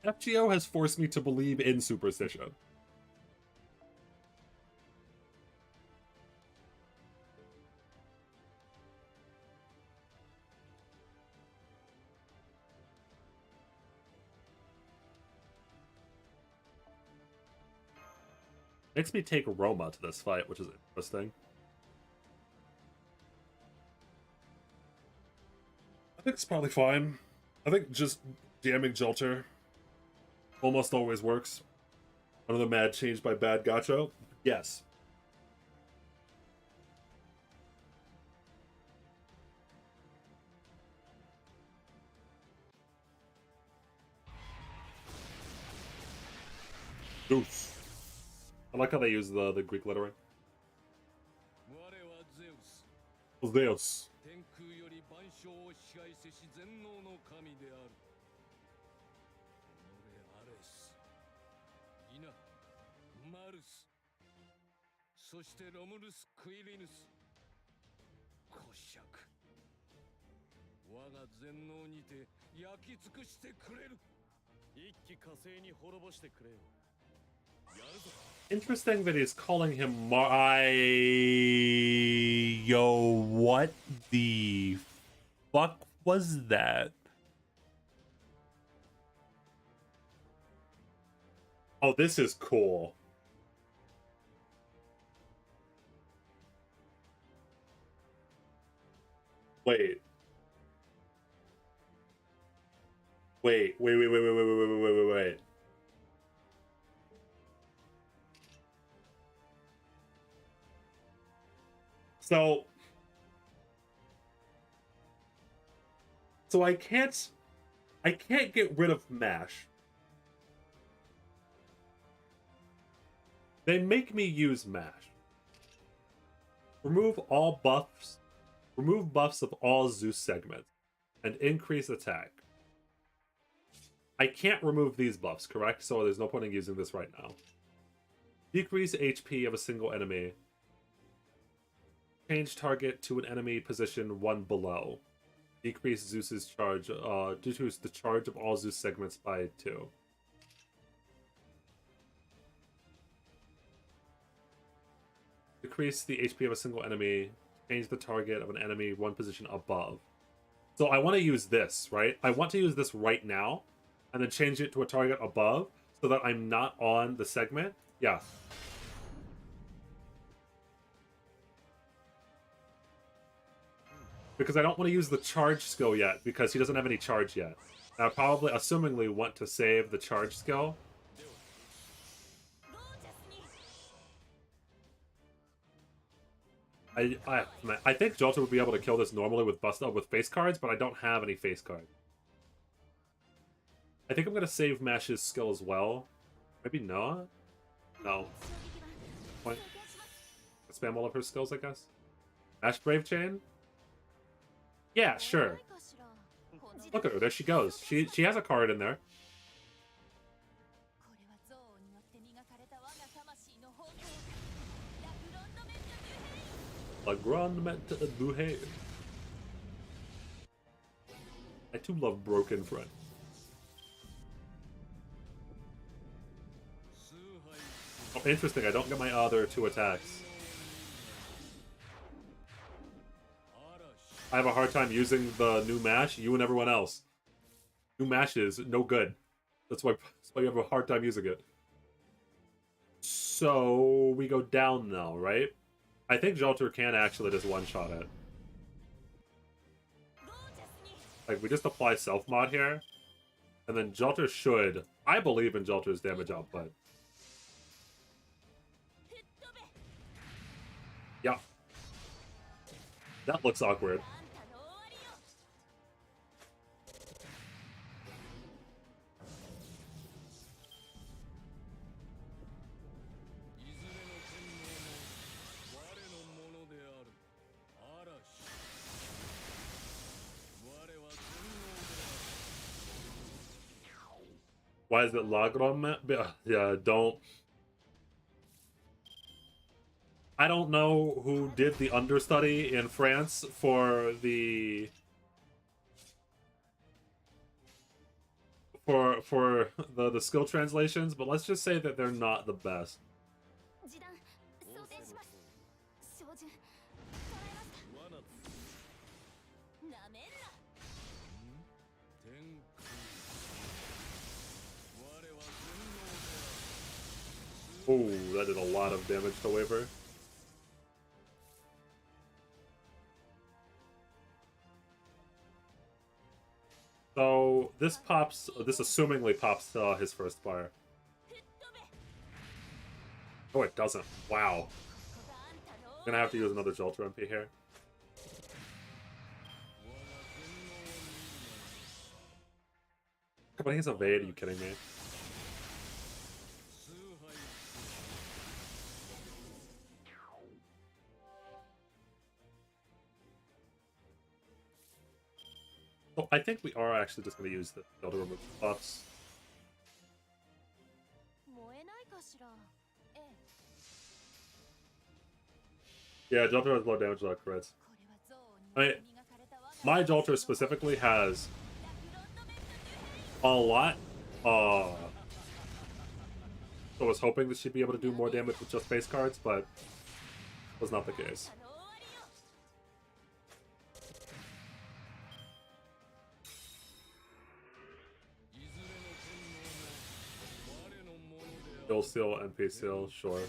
Speaker 1: FGO has forced me to believe in superstition. Makes me take Roma to this fight, which is interesting. I think it's probably fine. I think just jamming Jolter almost always works. Another mad change by Bad Gacho? Yes. Zeus. I like how they use the Greek lettering. Zeus. Interesting that he's calling him Yo, what the fuck was that? Oh, this is cool. Wait. Wait. So I can't get rid of MASH. They make me use MASH. Remove buffs of all Zeus segments and increase attack. I can't remove these buffs, correct? So there's no point in using this right now. Decrease HP of a single enemy. Change target to an enemy position 1 below. Decrease Zeus's charge, decrease the charge of all Zeus segments by 2. Decrease the HP of a single enemy. Change the target of an enemy one position above. So I want to use this, right? I want to use this right now, and then change it to a target above, so that I'm not on the segment. Yeah. Because I don't want to use the charge skill yet, because he doesn't have any charge yet. And I probably, assumingly, want to save the charge skill. I think Jolter would be able to kill this normally with bust up with face cards, but I don't have any face cards. I think I'm gonna save Mash's skill as well. Maybe not? No. Point. Spam all of her skills, I guess. Mash Brave Chain? Yeah, sure. Look at her, there she goes. She has a card in there. La Grande Mette Duhe. I too love Broken Friend. Oh, interesting, I don't get my other 2 attacks. I have a hard time using the new mash, you and everyone else. New mash is no good. That's why you have a hard time using it. So, we go down now, right? I think Jolter can actually just one-shot it. Like, we just apply self-mod here. And then Jolter should... I believe in Jolter's damage output. Yeah. That looks awkward. Why is it Lagrom? Yeah, don't... I don't know who did the understudy in France for the... For the skill translations, but let's just say that they're not the best. Oh, that did a lot of damage to Waver. So this pops. This assumingly pops his first fire. Oh, it doesn't. Wow. I'm gonna have to use another Jolter MP here. Come on, he's evade. Are you kidding me? Oh, I think we are actually just going to use the Jolter to remove the buffs. Yeah, Jolter has low damage, low crits. I mean, my Jolter specifically has a lot. So I was hoping that she'd be able to do more damage with just face cards, but was not the case. Kill Seal, NP Seal, sure.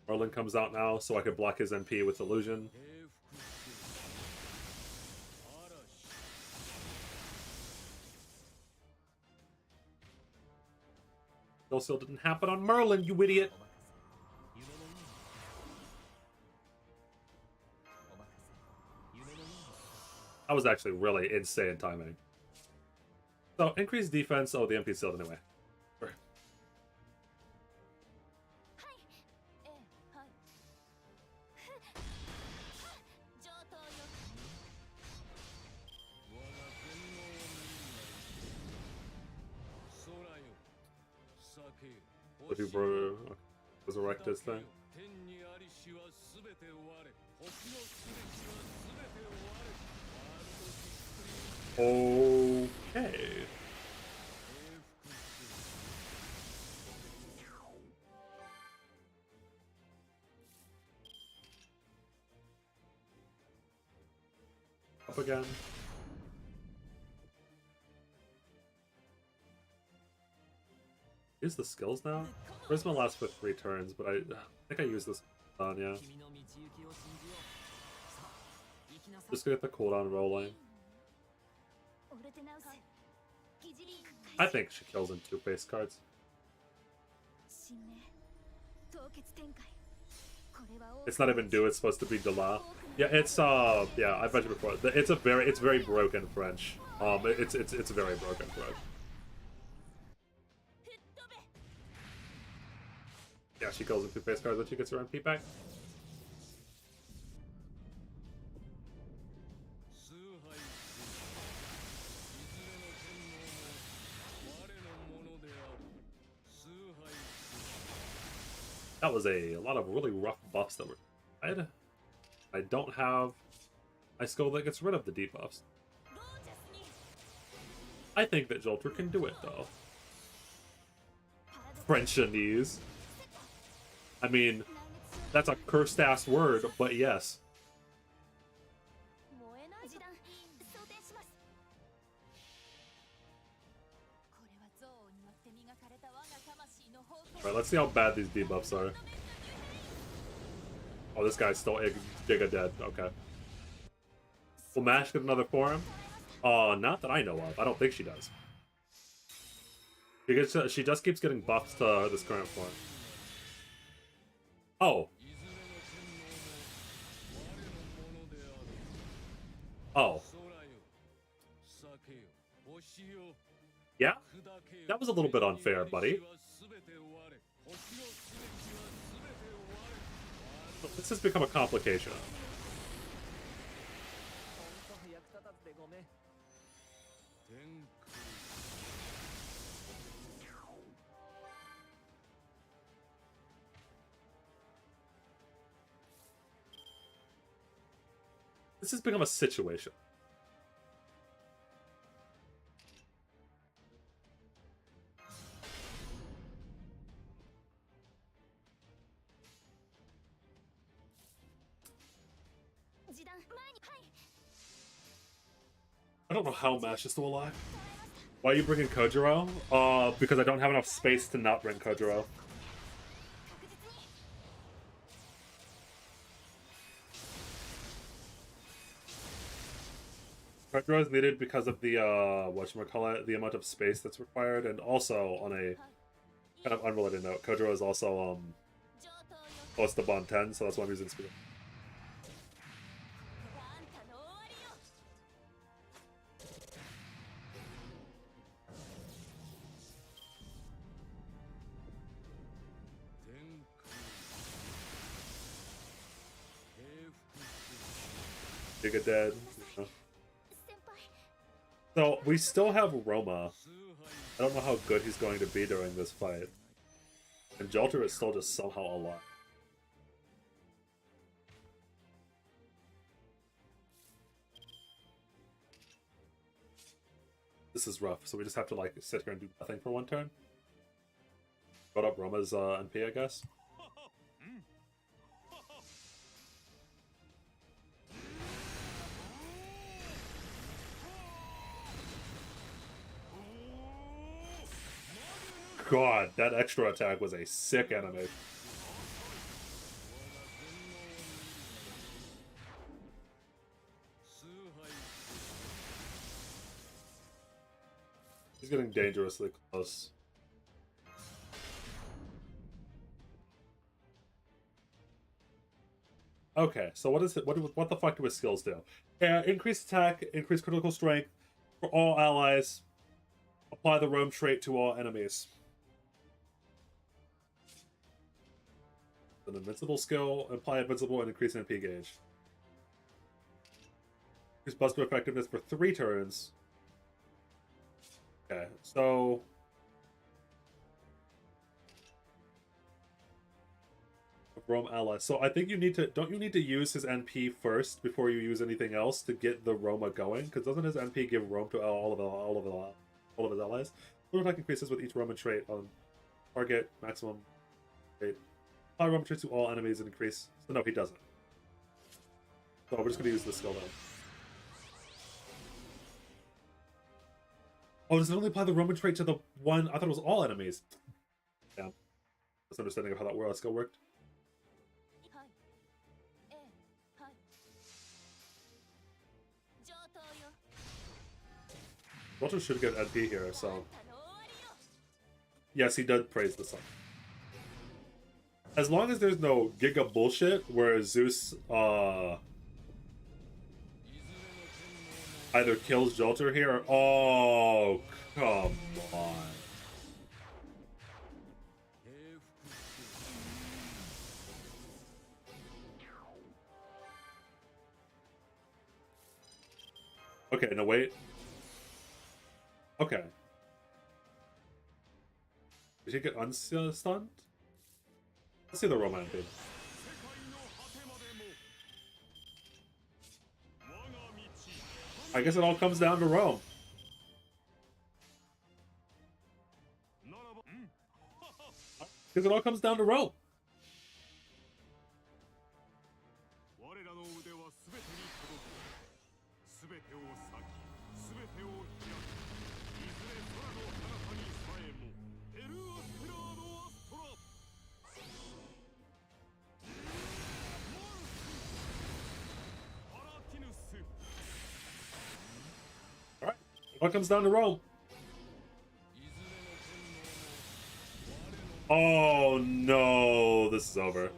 Speaker 1: Merlin comes out now, so I can block his NP with Illusion. Kill Seal didn't happen on Merlin, you idiot! That was actually really insane timing. So, increased defense. Oh, the MP sealed anyway. Sure. What do you resurrect this thing? Okay. Up again. Use the skills now? Charisma lasts for 3 turns, but I think I use this on, yeah. Just to get the cooldown rolling. I think she kills in 2 face cards. It's not even do, it's supposed to be de la. Yeah, it's yeah, I mentioned before. It's very broken French. It's very broken French. Yeah, she kills in 2 face cards, then she gets her MP back. That was a lot of really rough buffs that were tried. I don't have a skill that gets rid of the debuffs. I think that Jolter can do it, though. Frenchionese. I mean, that's a cursed-ass word, but yes. Alright, let's see how bad these debuffs are. Oh, this guy's still Giga dead. Okay. Will Mash get another form? Not that I know of. I don't think she does. She just keeps getting buffs to this current form. Oh. Oh. Yeah? That was a little bit unfair, buddy. This has become a complication. This has become a situation. I don't know how Mash is still alive. Why are you bringing Kojiro? Because I don't have enough space to not bring Kojiro. Kojiro is needed because of the, whatchamacallit, the amount of space that's required, and also, on a kind of unrelated note, Kojiro is also, close to bond 10, so that's why I'm using speed. Giga dead. Yeah. So, we still have Roma. I don't know how good he's going to be during this fight. And Jolter is still just somehow alive. This is rough, so we just have to, like, sit here and do nothing for 1 turn. Got up Roma's MP, I guess. God, that extra attack was a sick animation. He's getting dangerously close. Okay, so what is it? What the fuck do his skills do? Increase attack, increase critical strength for all allies. Apply the roam trait to all enemies. An invincible skill, apply invincible and increase MP gauge. Increase buster effectiveness for 3 turns. Okay, so Rome ally. So I think you need to, don't you need to use his NP first before you use anything else to get the Roma going? Because doesn't his NP give Rome to all of his allies? Total attack increases with each Roman trait on target maximum trait. Apply Roman traits to all enemies and increase. So no, he doesn't. So we're just gonna use this skill then. Oh, does it only apply the Roman trait to the one? I thought it was all enemies. Yeah. Misunderstanding of how that skill worked. Walter should get NP here, so. Yes, he did praise the sun. As long as there's no Giga bullshit where Zeus either kills Jolter here or... Oh, come on. Okay, no, wait. Okay. Did he get unstunned? Let's see the Roman thing. I guess it all comes down to Rome. Because it all comes down to Rome. Alright, it all comes down to Rome. Oh no, this is over.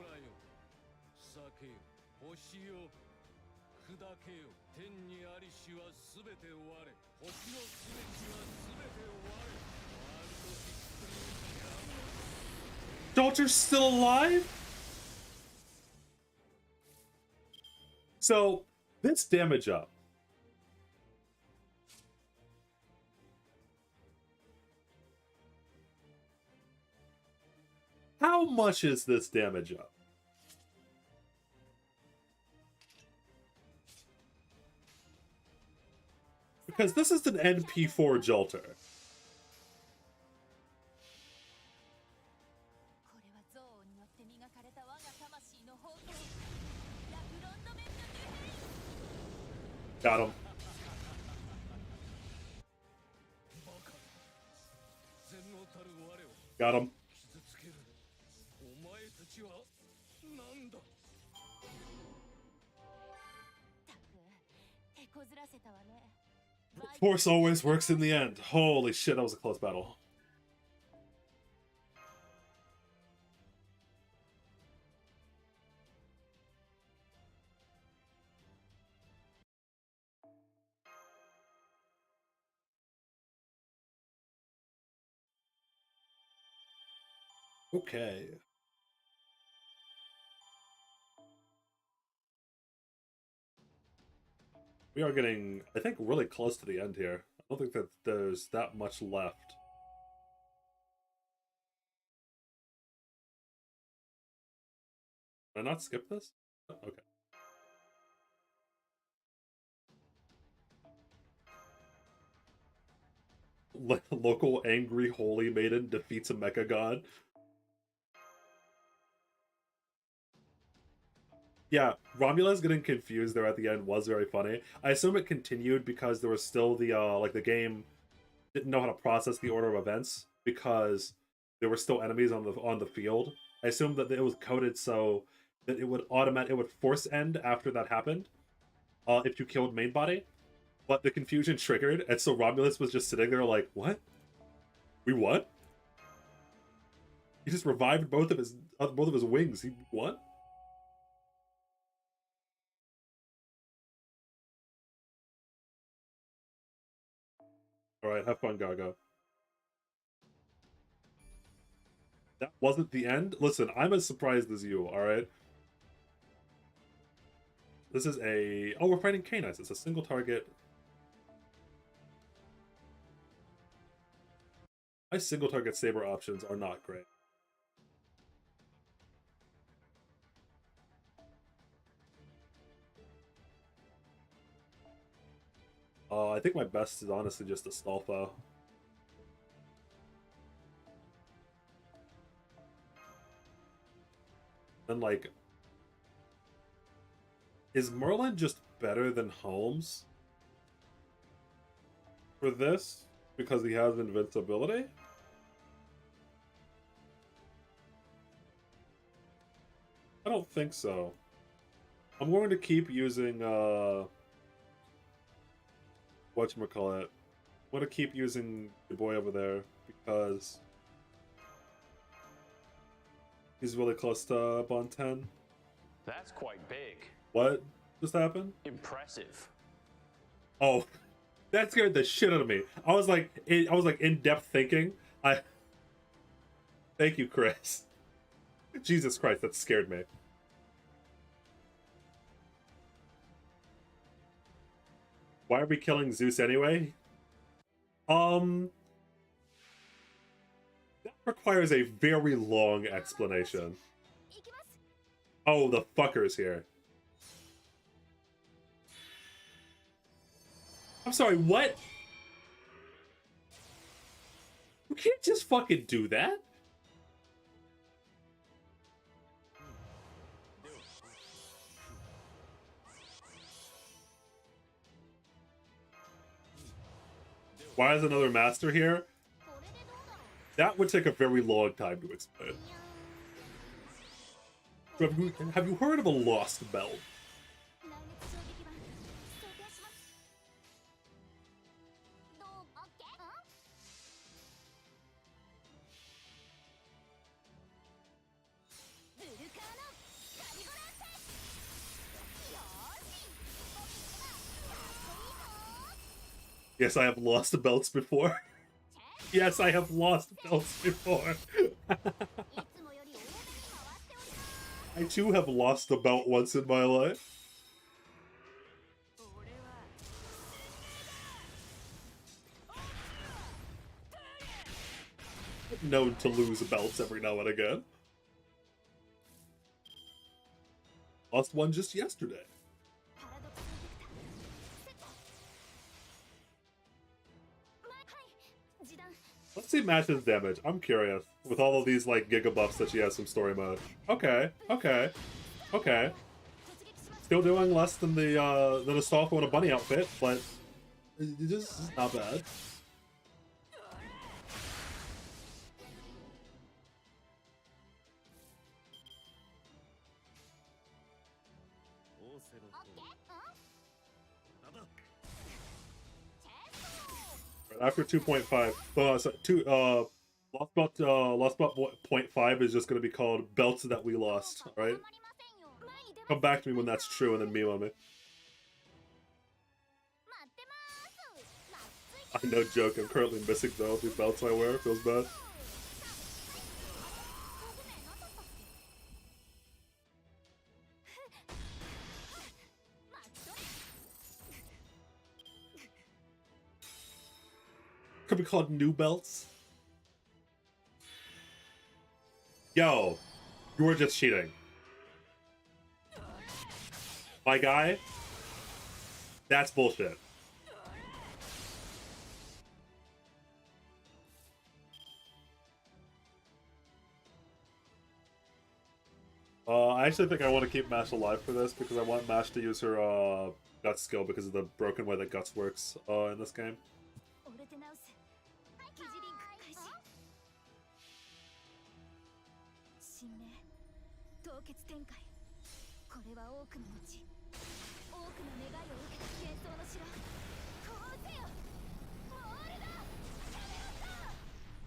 Speaker 1: Jolter's still alive? So, this damage up. How much is this damage up? Because this is an NP4 Jolter. Got him. Got him. Force always works in the end. Holy shit, that was a close battle. Okay. We are getting, I think, really close to the end here. I don't think that there's that much left. Did I not skip this? Okay. Local angry holy maiden defeats a mecha god. Yeah, Romulus getting confused there at the end was very funny. I assume it continued because there was still the like the game didn't know how to process the order of events because there were still enemies on the field. I assume that it was coded so that it would force end after that happened if you killed main body. But the confusion triggered, and so Romulus was just sitting there like, what? We what? He just revived both of his wings. He what? Alright, have fun, Gaga. That wasn't the end? Listen, I'm as surprised as you, alright? This is a... Oh, we're fighting Canis. It's a single target. My single target saber options are not great. I think my best is honestly just Astolfo. And like, is Merlin just better than Holmes for this because he has invincibility? I don't think so. I'm going to keep using whatchamacallit. I'm going to keep using the boy over there because he's really close to Bond 10.
Speaker 4: That's quite big.
Speaker 1: What just happened?
Speaker 4: Impressive.
Speaker 1: Oh, that scared the shit out of me. I was like in-depth thinking. Thank you, Chris. Jesus Christ, that scared me. Why are we killing Zeus anyway? That requires a very long explanation. Oh, the fucker's here. I'm sorry, what? You can't just fucking do that. Why is another master here? That would take a very long time to explain. Have you heard of a lost belt? Yes, I have lost belts before. Yes, I have lost belts before. I too have lost a belt once in my life. I'm known to lose belts every now and again. Lost one just yesterday. Let's see Mash's damage. I'm curious. With all of these, like, giga buffs that she has from story mode. Okay, okay, okay. Still doing less than the Astolfo in a bunny outfit, but this is not bad. After 2.5, Lost Belt 0.5 is just going to be called Belts That We Lost, alright? Come back to me when that's true and then meme on me. I no joke, I'm currently missing though. These belts I wear, feels bad. Could be called new belts. Yo, you were just cheating. My guy, that's bullshit. I actually think I want to keep Mash alive for this because I want Mash to use her Guts skill because of the broken way that Guts works in this game.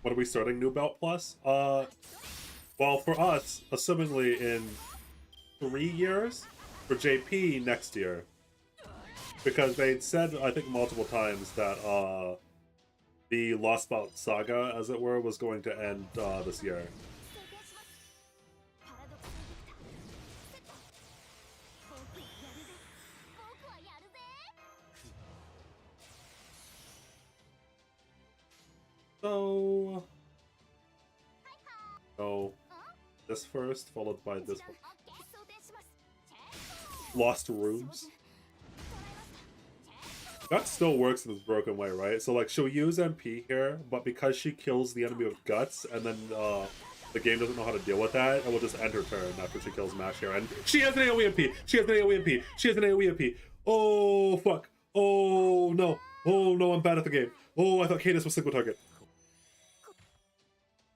Speaker 1: What are we starting New Belt Plus? Well, for us, assumingly in 3 years, for JP next year. Because they'd said, I think multiple times, that the Lost Belt saga, as it were, was going to end this year. So... Oh, this first, followed by this one. Lost Rooms. That still works in this broken way, right? So like she'll use MP here, but because she kills the enemy with guts, and then the game doesn't know how to deal with that, it will just end her turn after she kills Mash here. And she has an AoE MP! She has an AoE MP! She has an AoE MP! Oh fuck! Oh no! Oh no, I'm bad at the game. Oh, I thought Cadis was single target.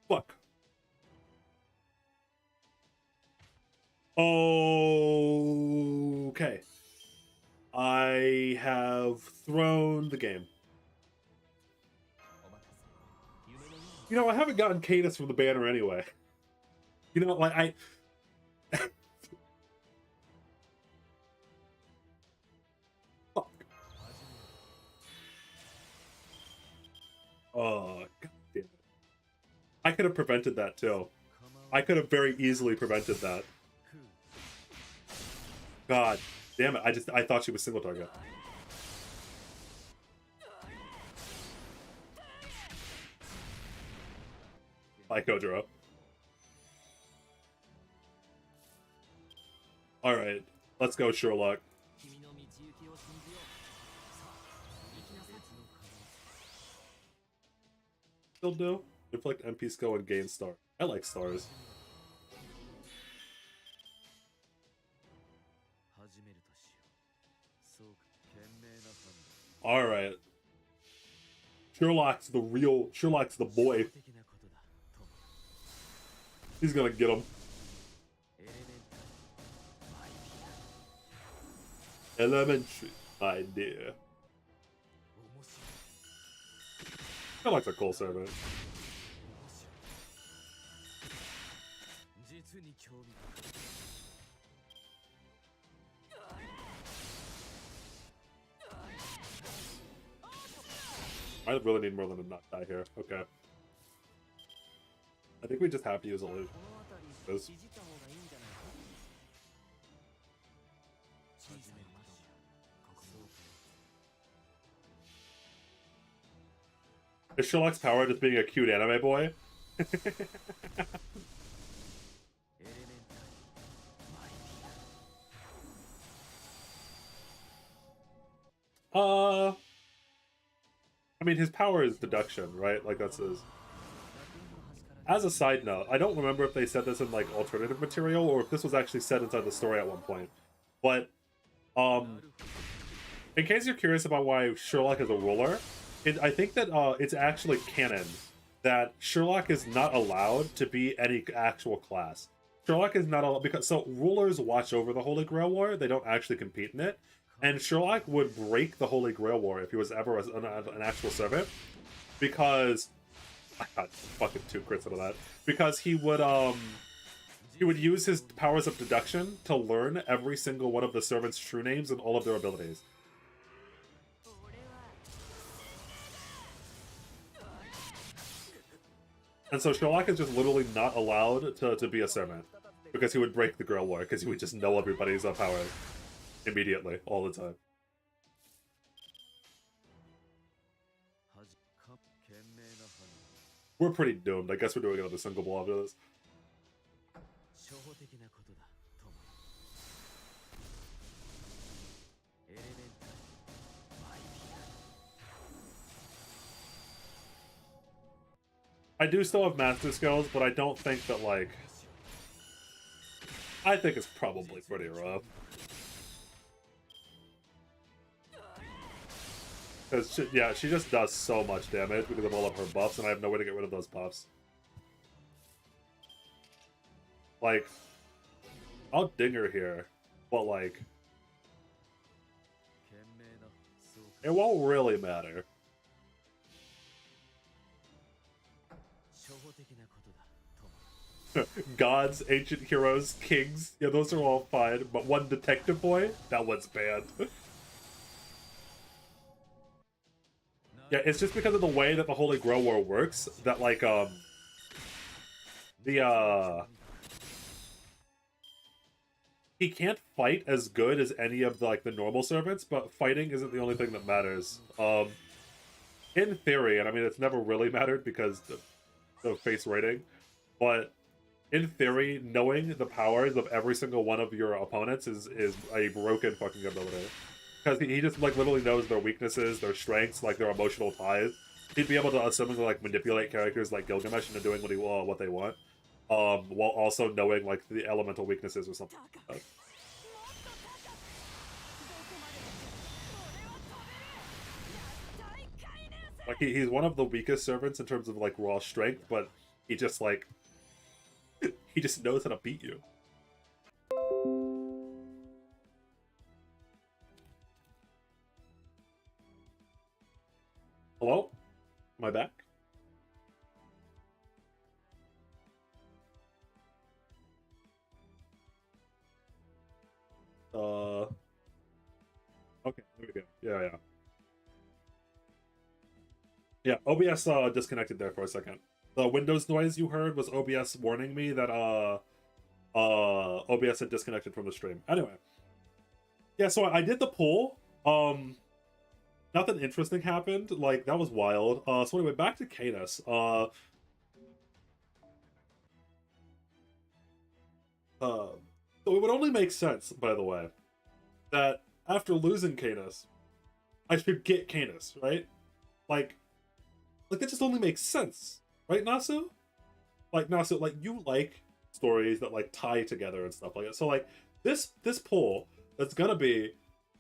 Speaker 1: Fuck. Okay. I have thrown the game. You know, I haven't gotten Cadis from the banner anyway. You know, like, I... Fuck. Oh, god damn it. I could have prevented that, too. I could have very easily prevented that. God damn it, I thought she was single target. Bye, Kojiro. Alright, let's go, Sherlock. Still do? Inflict MP skill and gain star. I like stars. Alright. Sherlock's the boy. He's gonna get him. Elementary, my dear. Sherlock's a cool servant. I really need more than a nut die here. Okay. I think we just have to use illusion. Is Sherlock's power just being a cute anime boy? I mean, his power is deduction, right? Like, that's his... As a side note, I don't remember if they said this in, like, alternative material, or if this was actually said inside the story at one point. But, in case you're curious about why Sherlock is a ruler, I think that, it's actually canon that Sherlock is not allowed to be any actual class. Sherlock is not allowed, because, so, rulers watch over the Holy Grail War, they don't actually compete in it. And Sherlock would break the Holy Grail War if he was ever an actual servant, because I got fucking 2 crits out of that. Because he would use his powers of deduction to learn every single one of the servants' true names and all of their abilities. And so Sherlock is just literally not allowed to be a servant, because he would break the Grail War, because he would just know everybody's powers immediately, all the time. We're pretty doomed. I guess we're doing another single ball after this. I do still have master skills, but I don't think that, like... I think it's probably pretty rough. Because, yeah, she just does so much damage because of all of her buffs, and I have no way to get rid of those buffs. Like, I'll ding her here, but, like, it won't really matter. Gods, ancient heroes, kings, yeah, those are all fine, but one detective boy? That one's banned. Yeah, it's just because of the way that the Holy Grail War works that, like, he can't fight as good as any of the, like, the normal servants, but fighting isn't the only thing that matters. In theory, and I mean, it's never really mattered because the face rating, but in theory, knowing the powers of every single one of your opponents is a broken fucking ability. because he just like literally knows their weaknesses, their strengths, like their emotional ties. He'd be able to assumingly like manipulate characters like Gilgamesh into doing what they want, while also knowing like the elemental weaknesses or something like that. Like he's one of the weakest servants in terms of like raw strength, but he just like he just knows how to beat you. Hello? Am I back? Okay, there we go. Yeah. Yeah, OBS disconnected there for a second. The Windows noise you heard was OBS warning me that OBS had disconnected from the stream. Anyway. Yeah, so I did the poll. Nothing interesting happened. Like, that was wild. So anyway, back to Canis. So it would only make sense, by the way, that after losing Canis, I should get Canis, right? Like that just only makes sense, right, Nasu? Like Nasu, like you like stories that like tie together and stuff like that. So like this poll that's gonna be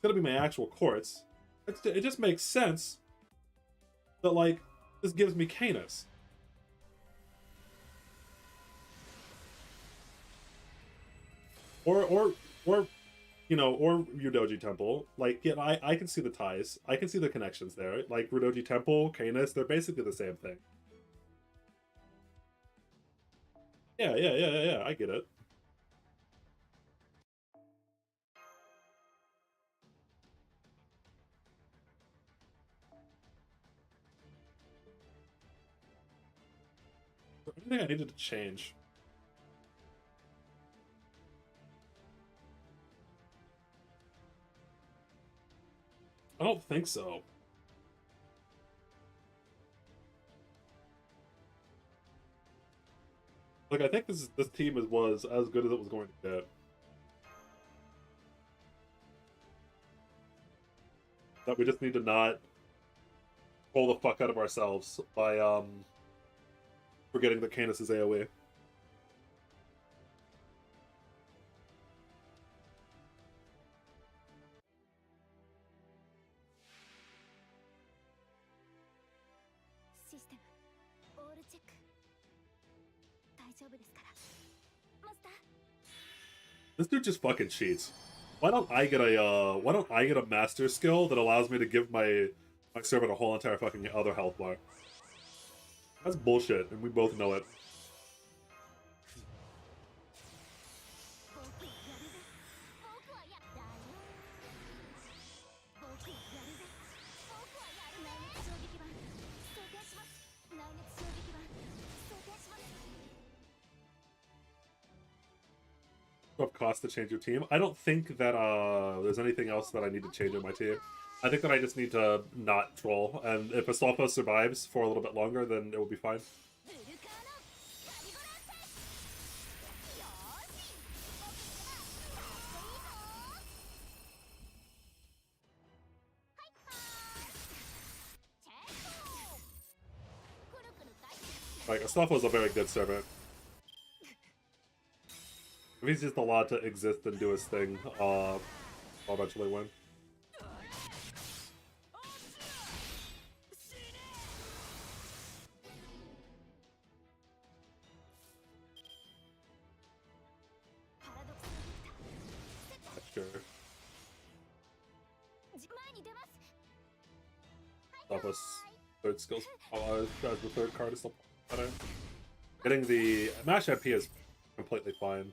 Speaker 1: my actual courts. It just makes sense that like this gives me Canis. Or you know, or Ryudoji Temple. Like, yeah, I can see the ties. I can see the connections there. Like Ryudoji Temple, Canis, they're basically the same thing. Yeah. I get it. Anything I needed to change? I don't think so. Like, I think this team was as good as it was going to get. That we just need to not pull the fuck out of ourselves by forgetting that Canis is AoE.
Speaker 3: System all check. 大丈夫ですから。マスター。
Speaker 1: This dude just fucking cheats. Why don't I get a master skill that allows me to give my servant a whole entire fucking other health bar? That's bullshit, and we both know it. Of cost to change your team. I don't think that there's anything else that I need to change in my team. I think that I just need to not troll, and if Astolfo survives for a little bit longer, then it will be fine. Like, Astolfo's a very good servant. If he's just allowed to exist and do his thing, I'll eventually win. Sure. Stop third skills. As the third card is still better. Getting the Mash MP is completely fine.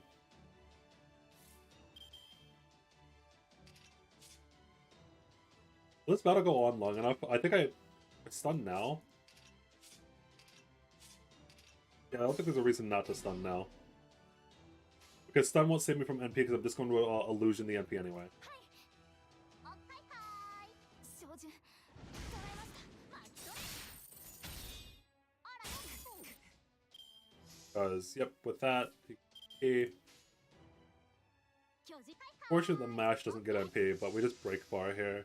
Speaker 1: Will this battle go on long enough? I think it's stunned now. Yeah, I don't think there's a reason not to stun now. Because stun won't save me from NP because I'm just going to illusion the NP anyway. Because, yep, with that, PK. Fortunately, the mash doesn't get MP, but we just break bar here.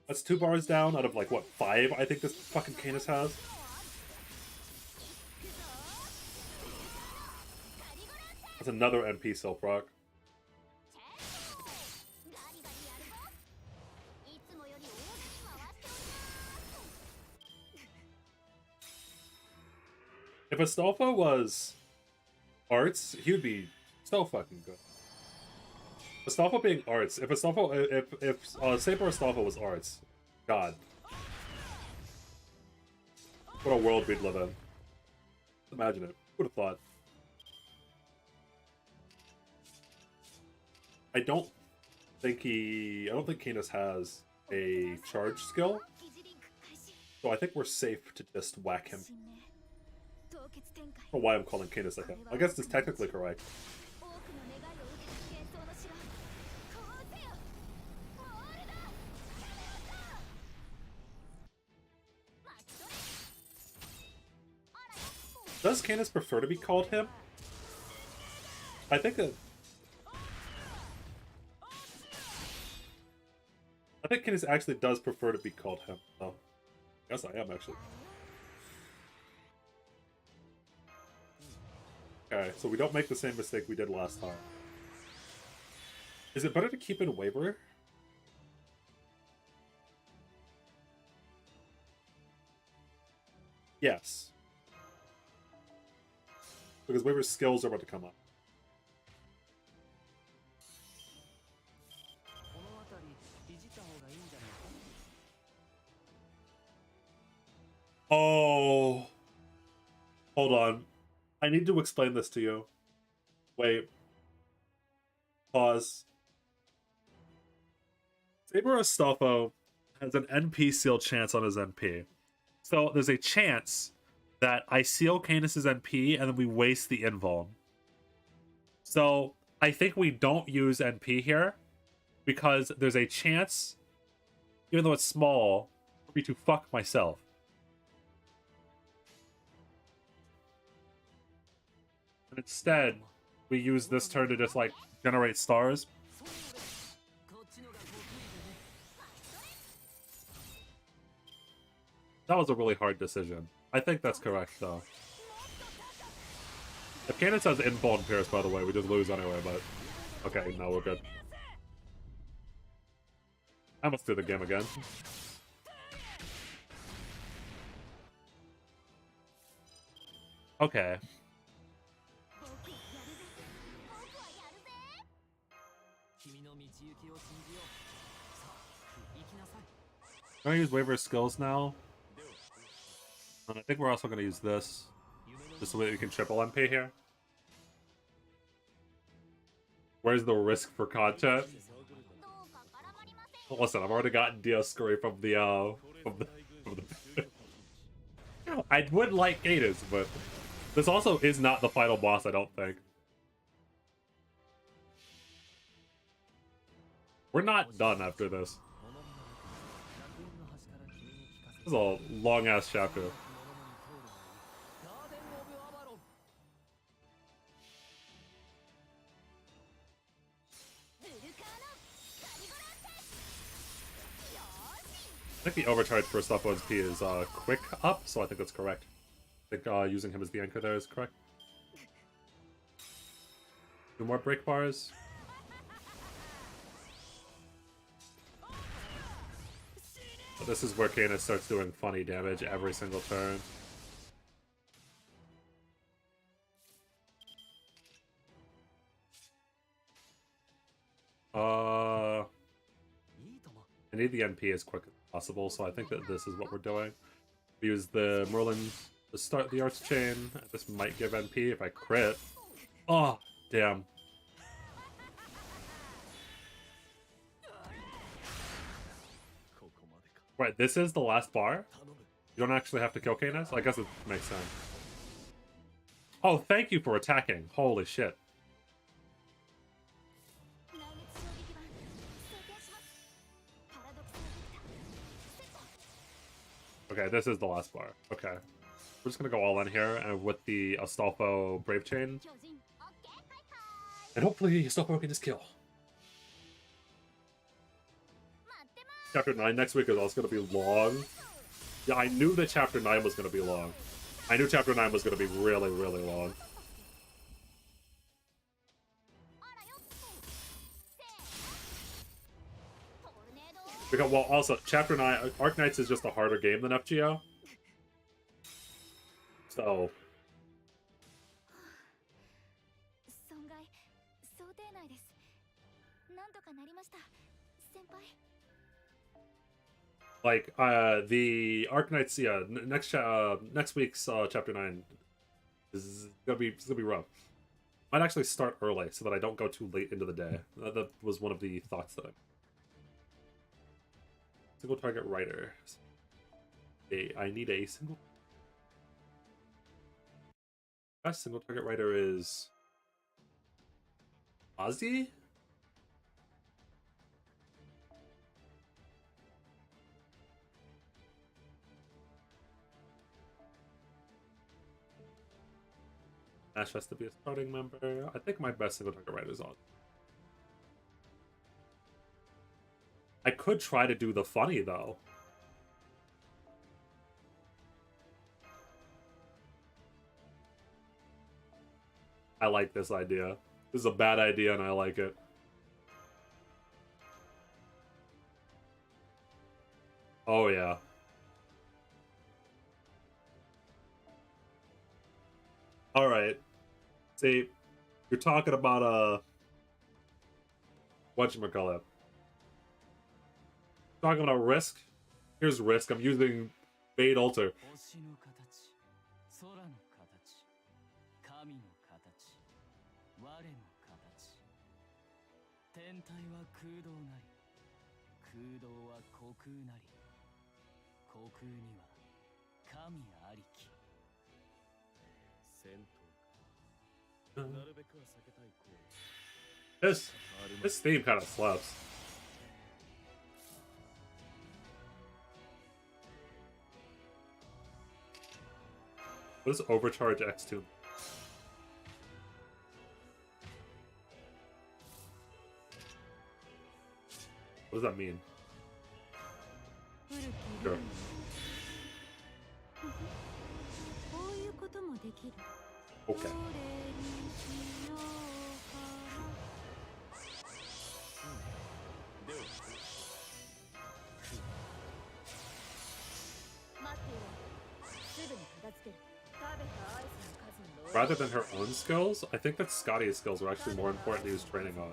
Speaker 1: That's 2 bars down out of like, what, 5 I think this fucking Canis has? That's another MP Silk Rock. If Astolfo was arts, he would be so fucking good. Astolfo being arts. If Astolfo, if Saber Astolfo was arts, God, what a world we'd live in. Imagine it. Who would have thought? I don't think Canis has a charge skill, so I think we're safe to just whack him. I don't know why I'm calling Canis like that. I guess it's technically correct. Does Canis prefer to be called him? I think Canis actually does prefer to be called him. Oh, I guess I am actually. Okay, so we don't make the same mistake we did last time. Is it better to keep in Waver? Yes. Because Waver's skills are about to come up. Oh. Hold on. I need to explain this to you. Wait. Pause. Saber Astolfo has an NP seal chance on his NP. So there's a chance that I seal Canis's NP and then we waste the invuln. So I think we don't use NP here because there's a chance, even though it's small, for me to fuck myself. And instead, we use this turn to just like generate stars. That was a really hard decision. I think that's correct, though. If Canis has Invuln and Pierce, by the way, we just lose anyway, but... Okay, no, we're good. I must do the game again. Okay. I'm gonna use Waver skills now. And I think we're also gonna use this. Just so that we can triple MP here. Where's the risk for content? Listen, I've already gotten Dioscuri from the I would like Cadence, but this also is not the final boss, I don't think. We're not done after this. This is a long-ass chapter. I think the overcharge for Astolfo's P is quick up, so I think that's correct. I think using him as the anchor there is correct. 2 more break bars. So this is where Canis starts doing funny damage every single turn. I need the NP as quick as possible, so I think that this is what we're doing. We use the Merlin to start the Arts Chain. This might give NP if I crit. Oh, damn. Right, this is the last bar? You don't actually have to kill Canis? I guess it makes sense. Oh, thank you for attacking. Holy shit. Okay, this is the last bar. Okay. We're just gonna go all in here, and with the Astolfo Brave Chain, And hopefully Stockport can just kill. Chapter 9 next week is also going to be long. Yeah, I knew that Chapter 9 was going to be long. I knew Chapter 9 was going to be really, really long. Because, well, also, Chapter 9, Arknights is just a harder game than FGO. So... Like, the Arknights, yeah, next week's Chapter 9 is gonna be rough. Might actually start early so that I don't go too late into the day. That was one of the thoughts that I... Single target writer. I need a single... Best single target writer is... Ozzy? Ash has to be a starting member. I think my best single target writer is Ozzy. I could try to do the funny, though. I like this idea. This is a bad idea, and I like it. Oh, yeah. Alright. See, you're talking about, whatchamacallit. Talking about Risk? Here's Risk. I'm using Bait Alter. This theme kind of slaps. What is Overcharge X2? What does that mean? Sure. Okay. Rather than her own skills, I think that Scotty's skills are actually more important to use training on.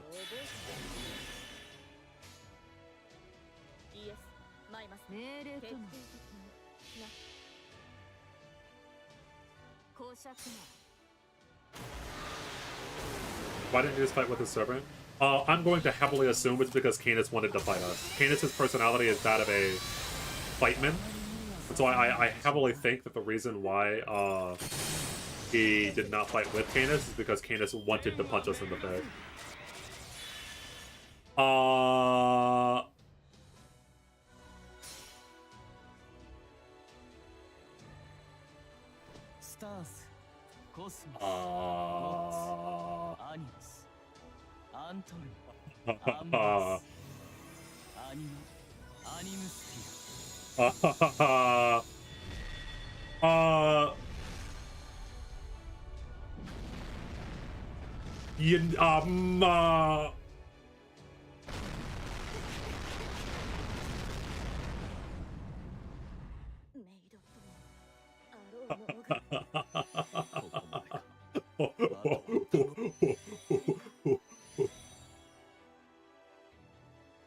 Speaker 1: Why didn't you just fight with his servant? I'm going to heavily assume it's because Canis wanted to fight us. Canis' personality is that of a fightman. And so I heavily think that the reason why he did not fight with Canis is because Canis wanted to punch us in the face.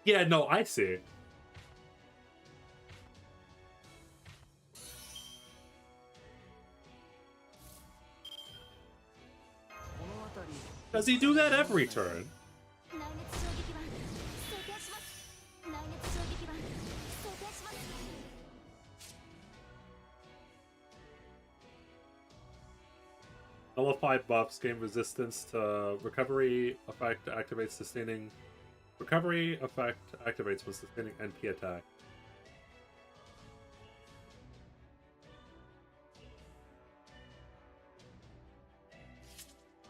Speaker 1: Yeah, no, I see. Does he do that every turn? Nullified buffs gain resistance to recovery effect activates sustaining. Recovery effect activates when sustaining NP attack.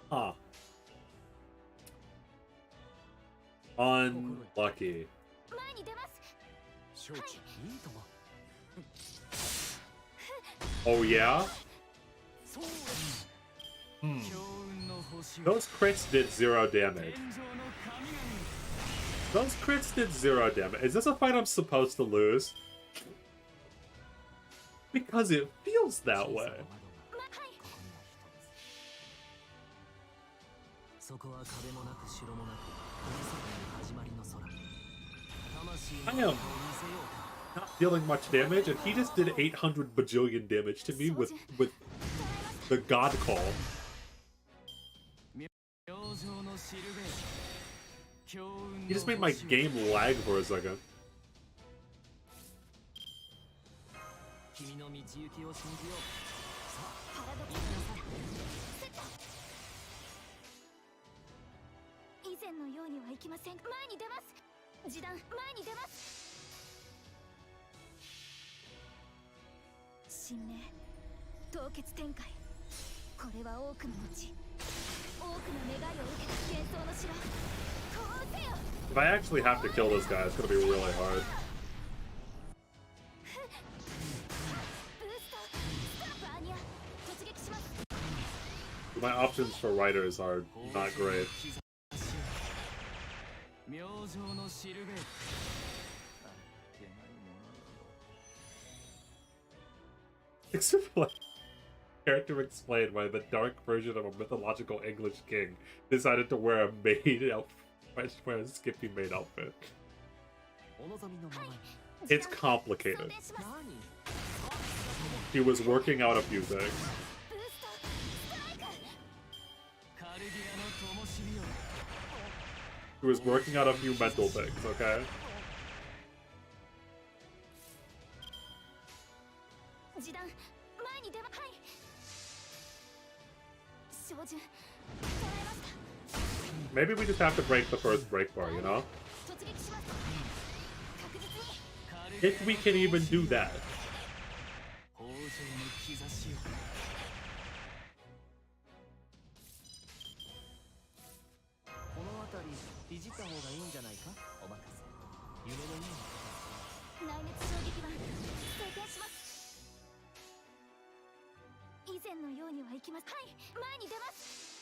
Speaker 1: Huh. Unlucky.
Speaker 3: 前に出ます。
Speaker 2: 承知いいとも
Speaker 1: Oh yeah?
Speaker 2: そう
Speaker 1: Hmm.
Speaker 2: 強運の星を
Speaker 1: Those crits did 0 damage.
Speaker 2: 天上の神々
Speaker 1: Those crits did 0 damage. Is this a fight I'm supposed to lose? Because it feels that way.
Speaker 2: そこは壁もなく城もなく始まりの空
Speaker 1: I am not dealing much damage, and he just did 800 bajillion damage to me with the God Call. He just made my game lag for a second.
Speaker 2: 君の道行きを信じようさあ
Speaker 3: パラドクスセット。以前のようにはいきません。前に出ます。示弾前に出ます。神明凍結展開。これは多くの後多くの願いを受けた幻想の城。こうせよ。
Speaker 1: If I actually have to kill this guy, it's gonna be really hard.
Speaker 3: ブーストスタープアニア突撃します。
Speaker 1: My options for writers are not great.
Speaker 2: 明星のシルベートあっけないものよ
Speaker 1: Except for like, character explained why the dark version of a mythological English king decided to wear a maid outfit, wear a Skippy maid outfit.
Speaker 2: お望みのままに
Speaker 1: It's complicated.
Speaker 3: 想定します。
Speaker 2: 何
Speaker 1: He was working out a few things.
Speaker 3: ブーストストライク。
Speaker 2: カルディアの灯火よ
Speaker 1: He was working out a few mental things, okay?
Speaker 3: 示弾前に出まはい。照準捉えました。
Speaker 1: Maybe we just have to break the first break bar, you know?
Speaker 3: 突撃します。確実に。
Speaker 2: カルディ
Speaker 1: If we can even do that.
Speaker 2: 豊穣の兆しよこの辺りいじった方がいいんじゃないかお任せ夢のような
Speaker 3: 内熱衝撃板装填します。以前のようにはいきます。はい前に出ます。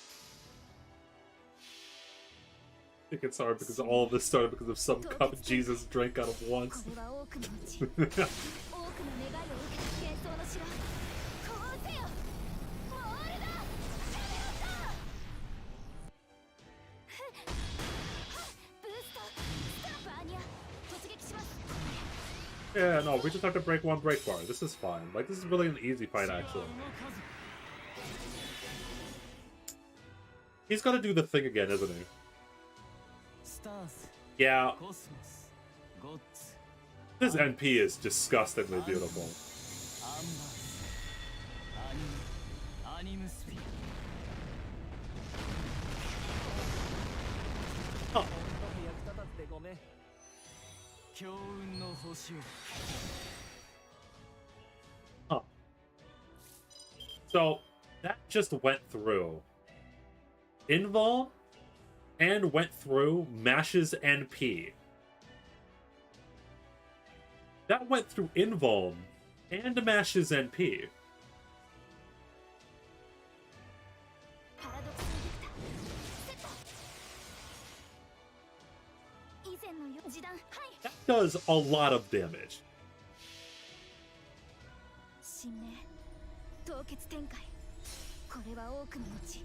Speaker 1: I think it's hard because all of this started because of some cup Jesus drank out of
Speaker 3: こ
Speaker 1: once.
Speaker 3: れは多くのうち多くの願いを受けた幻想の城。こうせよ。モールだ。ブーストスタープアニア突撃します。
Speaker 1: Yeah, no, we just have to break one break bar. This is fine. Like, this is really an easy fight, actually. He's got to do the thing again, isn't he?
Speaker 2: スターズ
Speaker 1: Yeah,
Speaker 2: コスモスゴッツ
Speaker 1: this NP is disgustingly beautiful.
Speaker 2: アンバースアニムスフィア
Speaker 1: Huh.
Speaker 2: 役立たずでごめん強運の星を
Speaker 1: Huh. So, that just went through Invul and went through Mash's NP. That went through Invul and Mash's NP.
Speaker 3: パラドクスビクターセット。以前のよ示弾はい。
Speaker 1: That does a lot of damage.
Speaker 3: 神明凍結展開。これは多くの後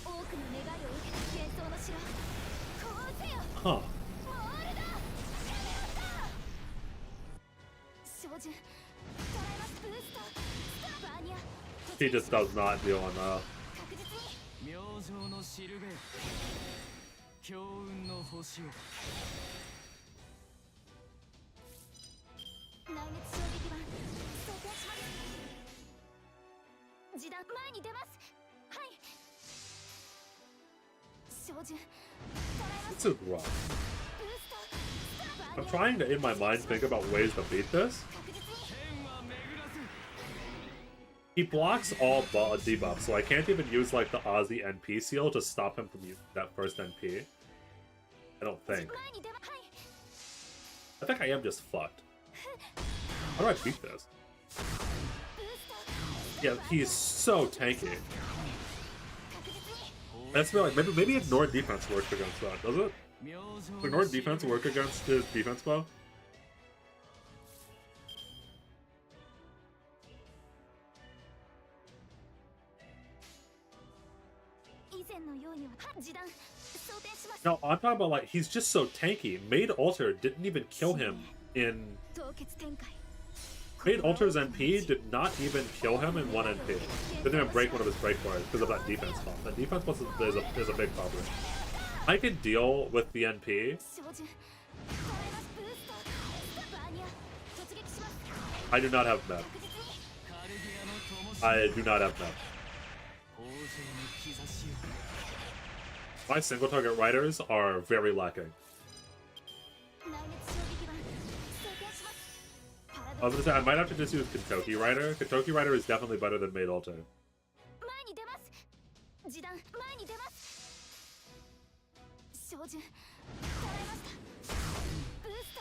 Speaker 3: 多くの願いを受けた幻想の城。こうせよ。
Speaker 1: Huh.
Speaker 3: モールだ。照準捉えます。ブーストスタープアニア
Speaker 1: He just does not deal enough.
Speaker 3: 確実に。
Speaker 2: 明星のシルベート強運の星を
Speaker 3: 内熱衝撃板装填します。示弾前に出ます。はい。照準捉えます。
Speaker 1: This is rough.
Speaker 3: ブーストスタープア
Speaker 1: I'm
Speaker 3: ニア
Speaker 1: trying to, in my mind, think about ways to beat this.
Speaker 3: 確実に。
Speaker 2: 天は巡らず
Speaker 1: He blocks all debuffs, so I can't even use like the Aussie NP seal to stop him from using that first NP. I don't think.
Speaker 3: 前に出まはい
Speaker 1: I think I am just fucked. How do I beat this? Yeah, he's so tanky.
Speaker 3: 確実に
Speaker 1: That's like maybe ignore defense works against that, does it?
Speaker 2: 明星
Speaker 1: Does ignore defense work against his defense bow?
Speaker 3: 以前のようには示談装填します
Speaker 1: No, I'm talking about like he's just so tanky. Made Alter didn't even kill him in
Speaker 3: 凍結展開
Speaker 1: Made Alter's NP did not even kill him in 1 NP. Didn't even break one of his break bars because of that defense buff. That defense buff is a big problem. I can deal with the NP.
Speaker 3: 照準使えますブースターバーニャ突撃します
Speaker 1: I do not have map.
Speaker 3: 確実に
Speaker 2: カルディアの灯火
Speaker 1: I do not have map.
Speaker 2: 豊穣の兆しを
Speaker 1: My single target riders are very lacking.
Speaker 3: 内熱衝撃板装填します
Speaker 1: I was gonna say I might have to just use Kentucky Rider. Kentucky Rider is definitely better than Made Alter.
Speaker 3: 前に出ます示談前に出ます照準使われましたブースタ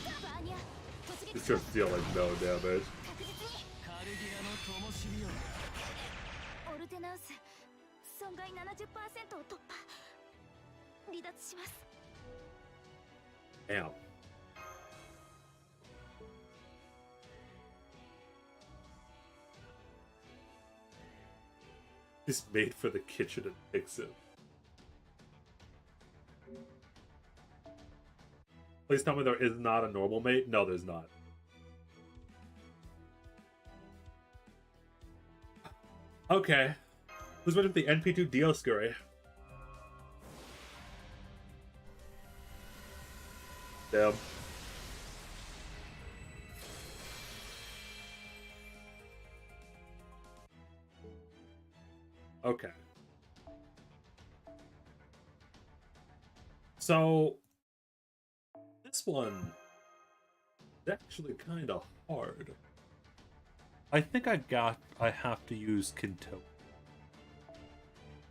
Speaker 3: ーバーニャ突撃
Speaker 1: It's
Speaker 3: します
Speaker 1: just deal like no damage.
Speaker 3: 確実に
Speaker 2: カルディアの灯火よ
Speaker 3: オルテナンス損害 70% を突破離脱します
Speaker 1: Damn. He's made for the kitchen and fix it. Please tell me there is not a normal mate. No, there's not. Okay. Who's ready for the NP2 Dio Scurry? Damn. Okay. So this one is actually kind of hard. I think I have to use Kinto.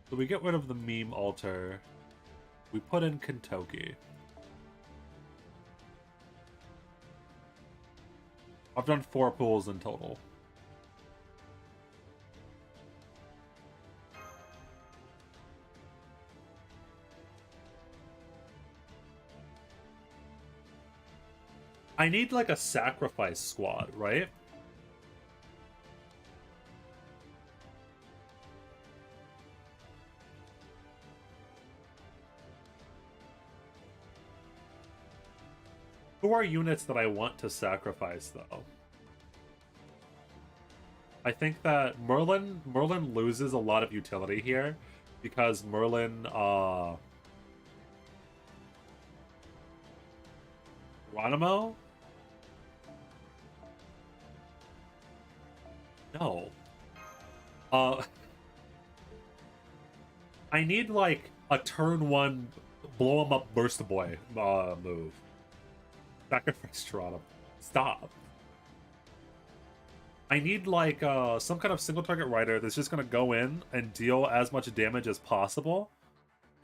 Speaker 1: So we get rid of the meme altar. We put in Kentucky. I've done 4 pools in total. I need like a sacrifice squad, right? Who are units that I want to sacrifice, though? I think that Merlin loses a lot of utility here because Merlin, Geronimo? No. I need like a turn 1 blow him up burst boy move. Sacrifice Geronimo. Stop. I need like some kind of single target rider that's just gonna go in and deal as much damage as possible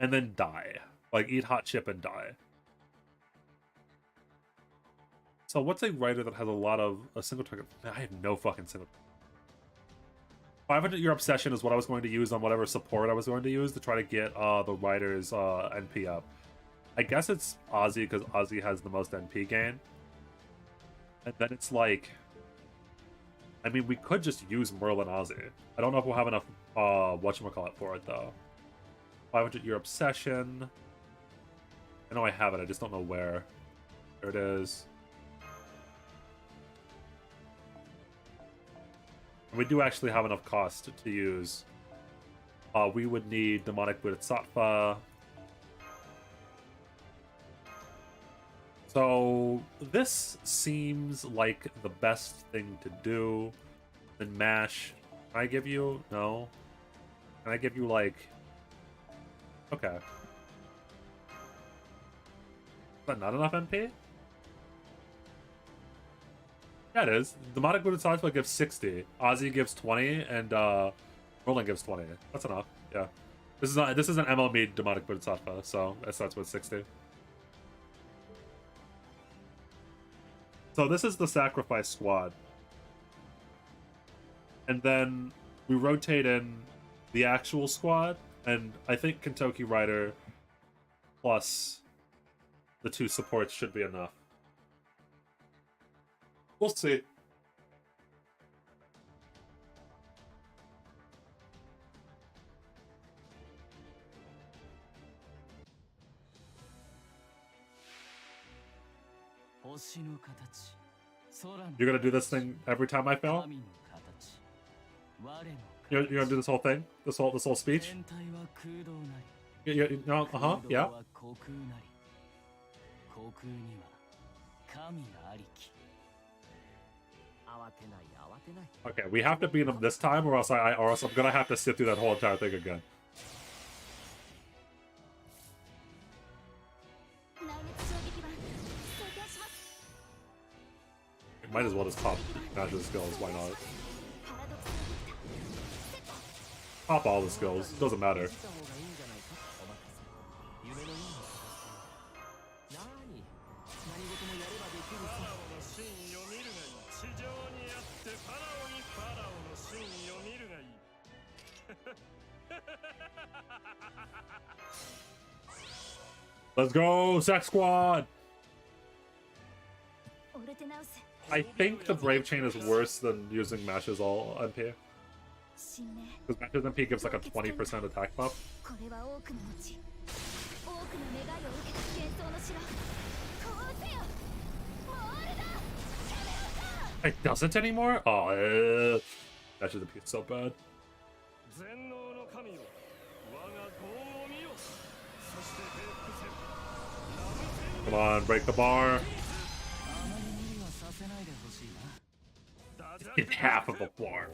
Speaker 1: and then die. Like eat hot chip and die. So what's a rider that has a lot of a single target? I have no fucking single. 500 Year Obsession is what I was going to use on whatever support I was going to use to try to get the riders NP up. I guess it's Ozzy because Ozzy has the most NP gain. And then it's like, I mean, we could just use Merlin Ozzy. I don't know if we'll have enough whatchamacallit for it though. 500 Year Obsession. I know I have it, I just don't know where. There it is. And we do actually have enough cost to use. We would need Demonic Bodhisattva. So this seems like the best thing to do. Then mash. Can I give you? No. Can I give you like? Okay. Is that not enough MP? Yeah, it is. Demonic Bodhisattva gives 60. Ozzy gives 20, and Merlin gives 20. That's enough. Yeah. This is an MLB Demonic Bodhisattva, so that starts with 60. So this is the sacrifice squad. And then we rotate in the actual squad, and I think Kentucky Rider plus the 2 supports should be enough. We'll see. You're gonna do this thing every time I fail? You're gonna do this whole thing? This whole speech? No, yeah. Okay, we have to beat him this time, or else I'm gonna have to sit through that whole entire thing again. Might as well just pop Mash's skills, why not? Pop all the skills, doesn't matter. Let's go, Sack Squad! I think the Brave Chain is worse than using Mash's all MP. Because Mash's MP gives like a 20% attack buff. It doesn't anymore? Oh, Mash's MP is so bad. Come on, break the bar. It's half of a bar.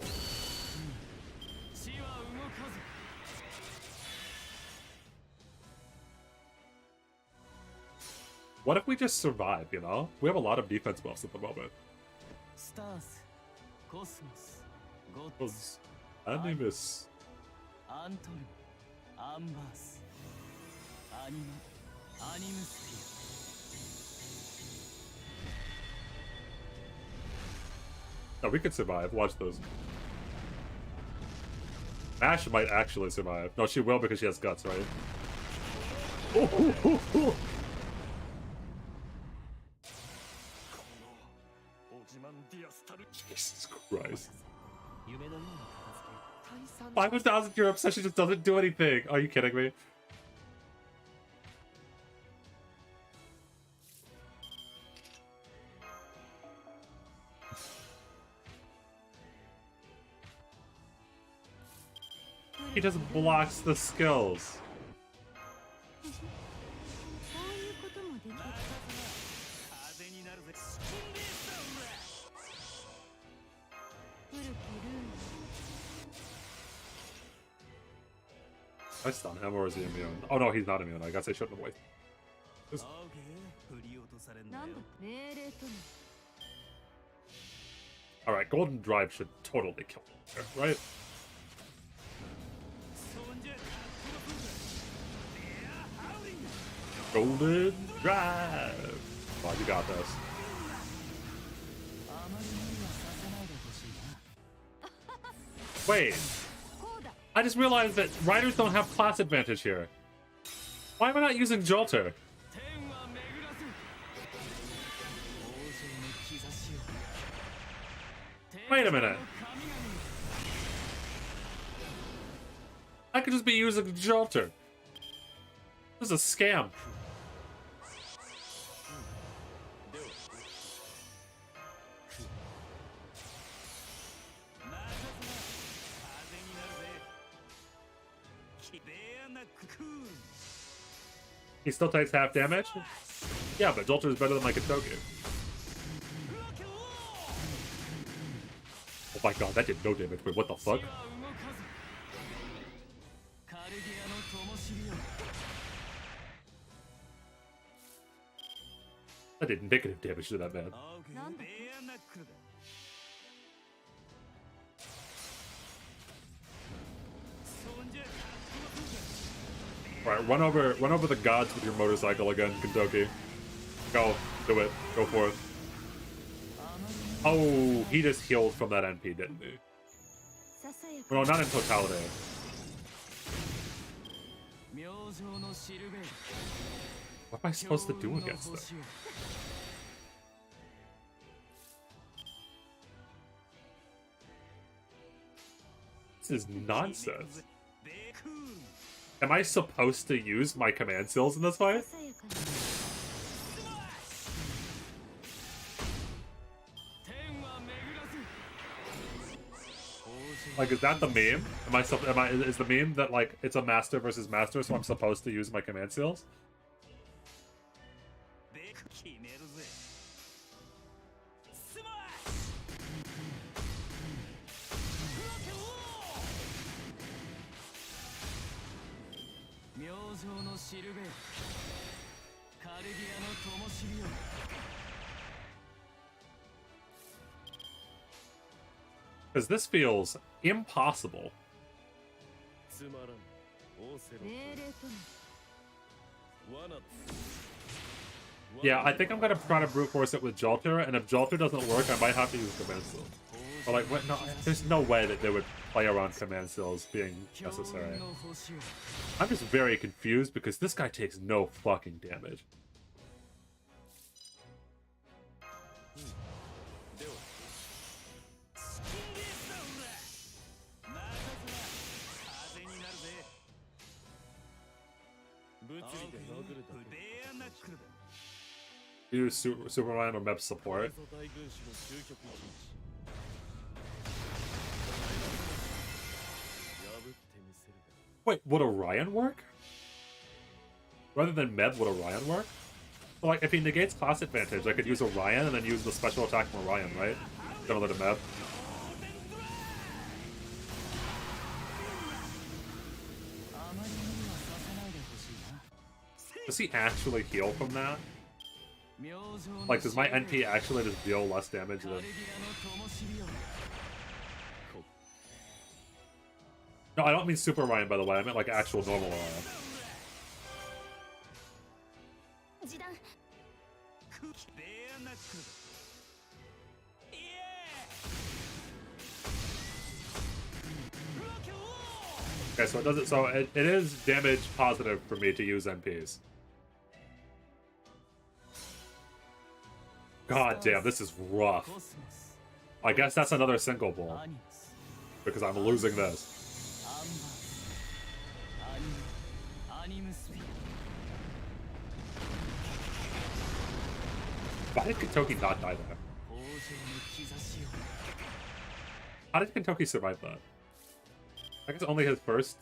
Speaker 1: What if we just survive, you know? We have a lot of defense buffs at the moment. Animus. No, we could survive. Watch those. Ash might actually survive. No, she will because she has guts, right? Oh. Jesus Christ. 5,000 Euro obsession just doesn't do anything. Are you kidding me? He just blocks the skills. I stun him, or is he immune? Oh no, he's not immune. I guess I shouldn't have waited. Just... Alright, Golden Drive should totally kill him, right? Golden Drive! Oh, you got this. Wait. I just realized that riders don't have class advantage here. Why am I not using Jolter? Wait a minute. I could just be using Jolter. This is a scam. He still takes half damage? Yeah, but Jolter is better than my Kentucky. Oh my god, that did no damage. Wait, what the fuck? That did negative damage to that man. Alright, run over the gods with your motorcycle again, Kentucky. Go, do it. Go for it. Oh, he just healed from that NP, didn't he?
Speaker 3: ささやか
Speaker 1: No, not in totality.
Speaker 2: 明星のしるべ
Speaker 1: What am I supposed to do against this? This is nonsense. Am I supposed to use my command skills in this
Speaker 3: さ
Speaker 1: fight?
Speaker 3: さやかな
Speaker 2: 天は巡らず
Speaker 1: Like, is that the meme? Is the meme that, like, it's a master versus master, so I'm supposed to use my command skills?
Speaker 2: 決めるぜスマッシュ明星のしるべカルディアの灯火よ
Speaker 1: Because this feels impossible.
Speaker 2: つまらんオーセロ
Speaker 3: 命令とも
Speaker 2: 罠
Speaker 1: Yeah, I think I'm gonna try to brute force it with Jolter, and if Jolter doesn't work, I might have to use command skills. But like, what? No, there's no way that they would play around command skills being necessary.
Speaker 2: の星よ
Speaker 1: I'm just very confused because this guy takes no fucking damage.
Speaker 2: ではスキンゲースだほら任せな風になるぜ物理で殴るだけベアナックルだ
Speaker 1: Use Superman or Mep support.
Speaker 2: 大軍師の究極一日破ってみせるが
Speaker 1: Wait, would Orion work? Rather than Meb, would Orion work? So, like, if he negates class advantage, I could use Orion and then use the special attack from Orion, right? Similar to Meb.
Speaker 2: あまり無理はさせないでほしいな
Speaker 1: Does he actually heal from that?
Speaker 2: 明星の
Speaker 1: Like, does my NP actually just deal less damage
Speaker 2: カル
Speaker 1: than...
Speaker 2: ディアの灯火よ
Speaker 1: No, I don't mean Super Orion, by the way. I meant, like, actual normal Orion.
Speaker 3: 示弾
Speaker 2: ベアナックルだイエー
Speaker 1: Okay, so it doesn't... So it is damage positive for me to use NPs. God damn, this is rough.
Speaker 2: コスモス
Speaker 1: I guess that's another single ball,
Speaker 2: アニムス
Speaker 1: because I'm losing this.
Speaker 2: アンバーアニムアニムスピ
Speaker 1: Why did Kentucky not die there?
Speaker 2: 豊穣の兆しよ
Speaker 1: How did Kentucky survive that? I guess only his first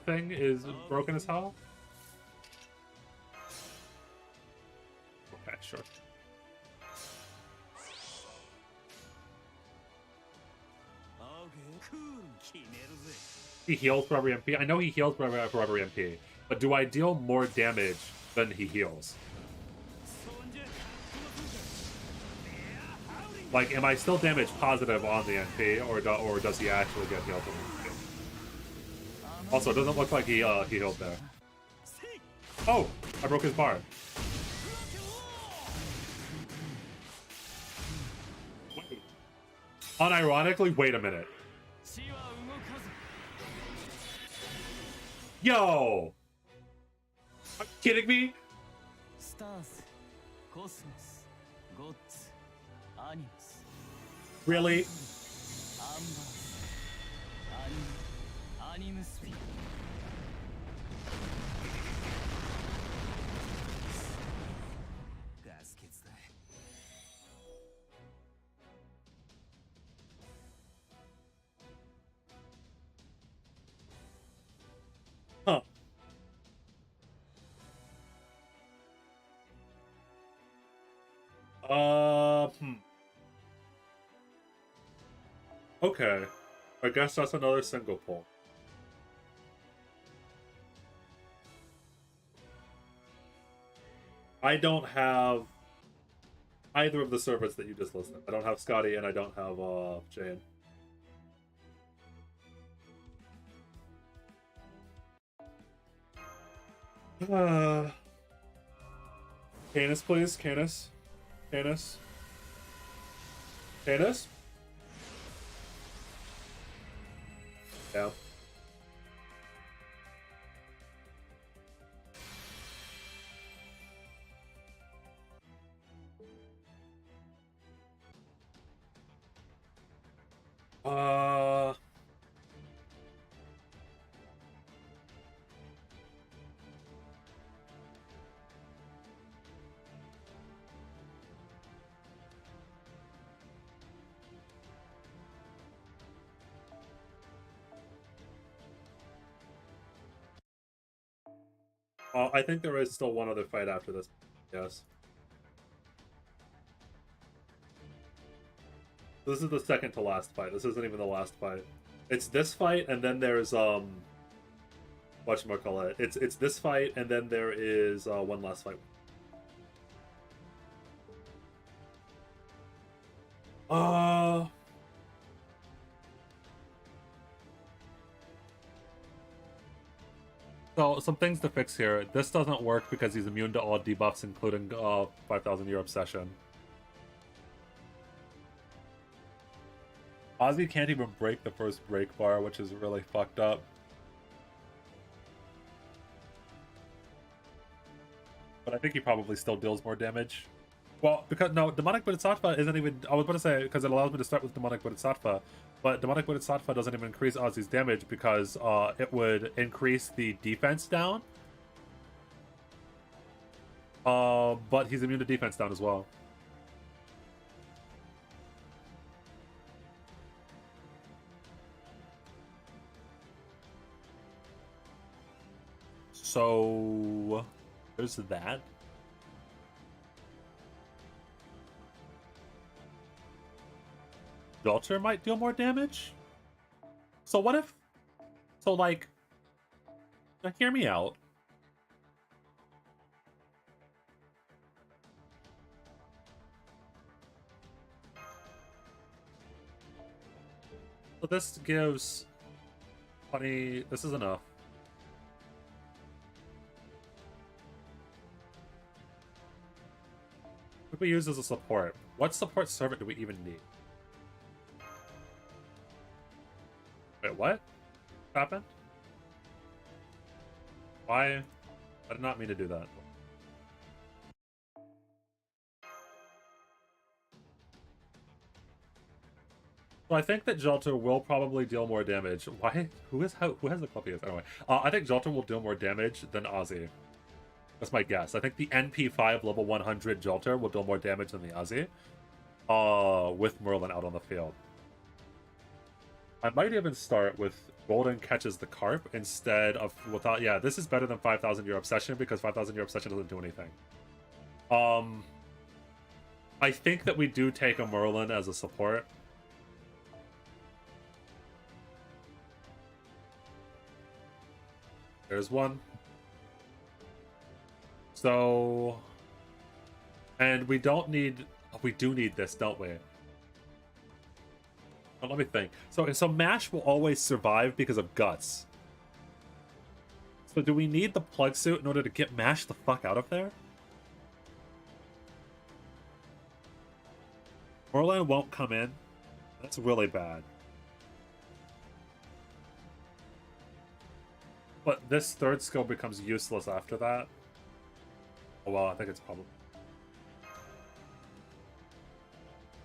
Speaker 1: thing is broken as hell? Okay, sure. He heals for every MP? I know he heals for every MP, but do I deal more damage than he heals? Like, am I still damage positive on the NP, or does he actually get healed from the NP? Also, it doesn't look like he healed there. Oh! I broke his bar. Wait. Unironically, wait a minute.
Speaker 2: 死は動かず
Speaker 1: Yo! Are you kidding me?
Speaker 2: スターズコスモスゴッツアニムス
Speaker 1: Really?
Speaker 2: アンバースアニムアニムスピガス欠だ
Speaker 1: Huh. Okay. I guess that's another single pull. I don't have either of the servants that you just listed. I don't have Scotty and I don't have Jane. Canis, please. Canis. Canis. Canis? Yeah. Uh... I think there is still one other fight after this. Yes. This is the second to last fight. This isn't even the last fight. It's this fight, and then there's whatchamacallit. It's this fight, and then there is one last fight. So, some things to fix here. This doesn't work because he's immune to all debuffs, including 5,000 year obsession. Ozzy can't even break the first break bar, which is really fucked up. But I think he probably still deals more damage. Well, because, no, Demonic Bodhisattva isn't even... I was about to say, because it allows me to start with Demonic Bodhisattva, but Demonic Bodhisattva doesn't even increase Ozzy's damage because it would increase the defense down. But he's immune to defense down as well. So... there's that. Belcher might deal more damage? So what if... So, like... Now hear me out. So this gives... 20... This is enough. What we use as a support? What support servant do we even need? Wait, what happened? Why? I did not mean to do that. So I think that Jolter will probably deal more damage. Why? Who has the Clubbiest? Anyway, I think Jolter will deal more damage than Ozzy. That's my guess. I think the NP5 level 100 Jolter will deal more damage than the Ozzy. With Merlin out on the field. I might even start with Golden Catches the Carp instead of without... Yeah, this is better than 5,000 Year Obsession because 5,000 Year Obsession doesn't do anything. I think that we do take a Merlin as a support. There's one. So... And we don't need... We do need this, don't we? Oh, let me think. So Mash will always survive because of Guts. So do we need the plug suit in order to get Mash the fuck out of there? Merlin won't come in. That's really bad. But this third skill becomes useless after that. Oh well, I think it's probably...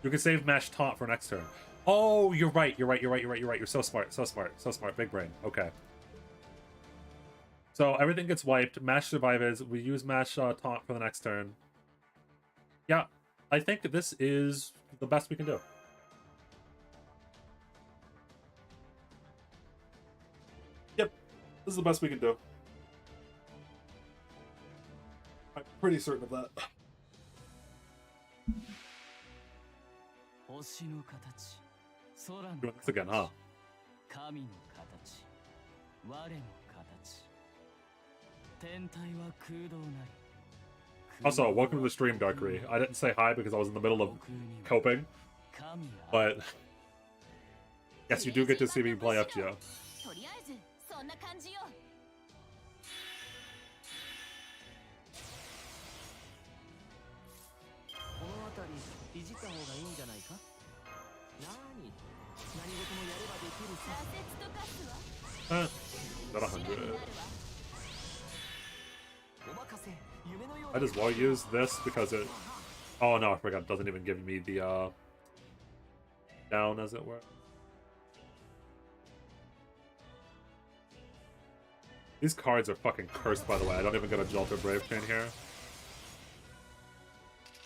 Speaker 1: You can save Mash Taunt for next turn. Oh, you're right. You're so smart. Big brain. Okay. So everything gets wiped. Mash survives. We use Mash Taunt for the next turn. Yeah, I think this is the best we can do. Yep, this is the best we can do. I'm pretty certain of that. Doing this again, huh? Also, welcome to the stream, Darkery. I didn't say hi because I was in the middle of coping, but yes, you do get to see me play FGO.
Speaker 2: 何事もやればできるさ。
Speaker 3: 挫折とかすわ
Speaker 1: Not 100.
Speaker 2: お任せ。夢のよう
Speaker 1: I
Speaker 2: な
Speaker 1: just want to use this because it... Oh no, I forgot. It doesn't even give me the, down, as it were. These cards are fucking cursed, by the way. I don't even get a Jolter Brave Chain here.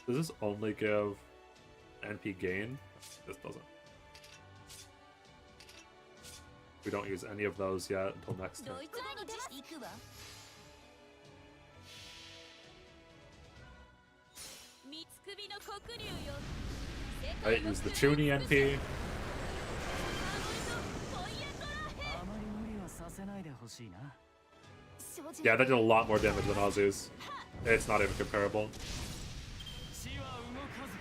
Speaker 1: Does this only give NP gain? This doesn't. We don't use any of those yet until next turn.
Speaker 3: ドイツ語の知識行くわ三つ首の黒竜よ
Speaker 1: I use the Chuny NP.
Speaker 2: あまり無理はさせないでほしいな。
Speaker 1: Yeah, that did a lot more damage than Azu's. It's not even comparable.
Speaker 2: 死は動かず。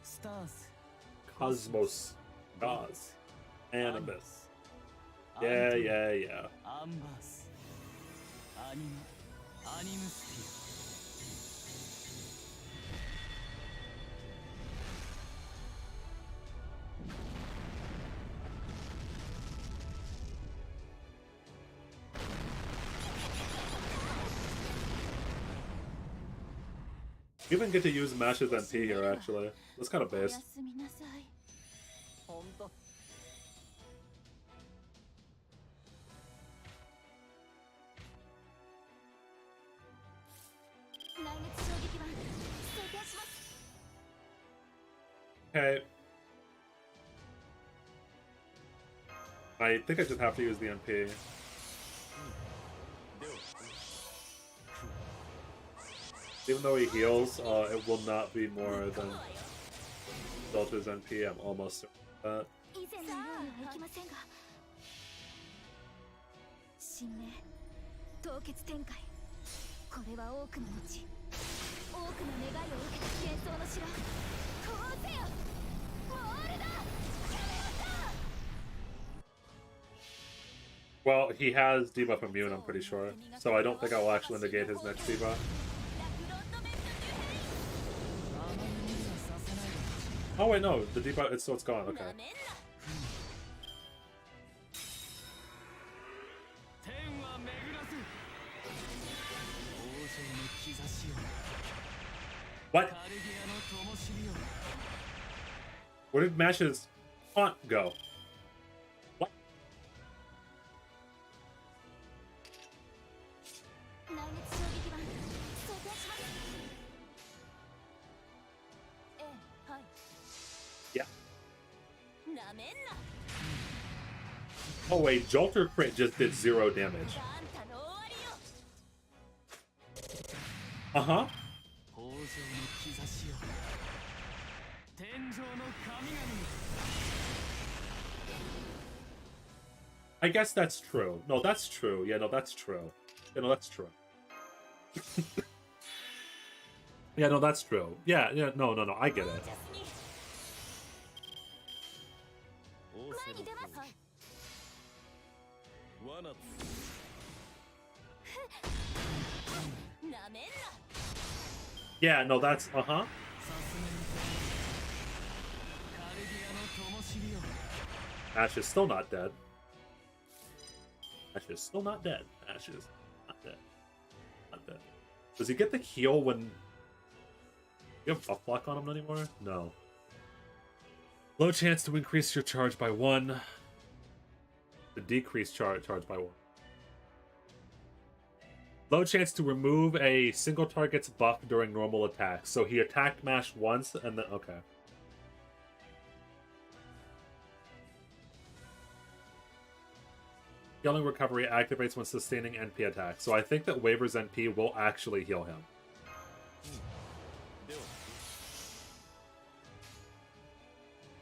Speaker 2: スタンス。
Speaker 1: Cosmos. Gauze. Animus. Yeah, yeah, yeah.
Speaker 2: アンバース。アニマ。アニムスフィア。
Speaker 1: You even get to use Mash's NP here, actually. That's kind of
Speaker 3: おや
Speaker 1: base.
Speaker 3: すみなさい
Speaker 2: 本当。
Speaker 3: 来月衝撃版装填します
Speaker 1: Okay. I think I just have to use the NP. Even though he heals, it will not be more than Delta's NP. I'm almost certain of that.
Speaker 3: 以前のようにはいきませんが神明凍結展開これは多くの後多くの願いを受けた幻想の城こうせよモールだ
Speaker 1: Well, he has debuff immune, I'm pretty sure. So I don't think I will actually negate his next debuff.
Speaker 2: あまり無理はさせないでほしい。
Speaker 1: Oh wait, no, the debuff, so it's gone, okay.
Speaker 3: なめんな
Speaker 2: 天は巡らず。王城の兆しを。
Speaker 1: What?
Speaker 2: カルギアの灯火を。
Speaker 1: Where did Mash's taunt go? What?
Speaker 3: 来月衝撃版装填しますええはい
Speaker 1: Yeah.
Speaker 3: なめんな
Speaker 1: Oh wait, Jolter crit just did 0 damage.
Speaker 3: あんたの終わりよ
Speaker 1: Uh-huh.
Speaker 2: 豊穣の兆しを。天上の神々。
Speaker 1: I guess that's true. No, that's true. Yeah, no, that's true. Yeah, no, that's true. Yeah, no, that's true. Yeah, yeah, no, I get it.
Speaker 3: ジャスに
Speaker 2: オーセロ
Speaker 3: 前に出ます
Speaker 2: と罠。
Speaker 3: なめんな
Speaker 1: Yeah, no, that's, uh-huh.
Speaker 2: さすがにカルギアの灯火を。
Speaker 1: Ash is still not dead. Ash is still not dead. Ash is not dead. Not dead. Does he get the heal when... You have buff block on him anymore? No. Low chance to increase your charge by 1. To decrease charge by 1. Low chance to remove a single target's buff during normal attacks. So he attacked Mash once and then... Okay. Healing recovery activates when sustaining NP attacks. So I think that Waver's NP will actually heal him.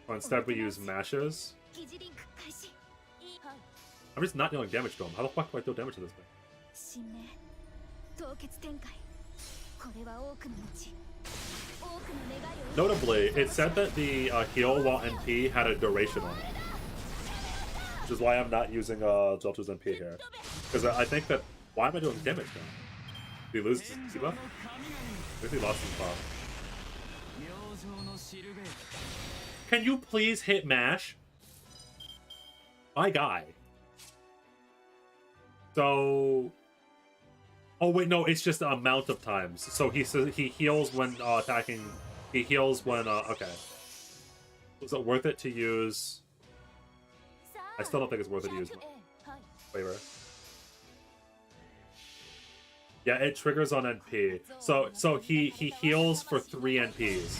Speaker 1: Or instead we use Mashes.
Speaker 3: 疑似リンク開始はい
Speaker 1: I'm just not dealing damage to him. How the fuck do I deal damage to this thing?
Speaker 3: 神明凍結展開これは多くの後多くの願いを
Speaker 1: Notably, it said that the heal while NP had a duration on it. Which is why I'm not using Jolter's NP here. Because I think that Why am I doing damage now? Did he lose his debuff? I think he lost his buff. Can you please hit mash? My guy. So... Oh wait, no, it's just the amount of times. So he says he heals when attacking. He heals when okay. Was it worth it to use? I still don't think it's worth it to use Waver. Yeah, it triggers on NP. So he heals for 3 NPs.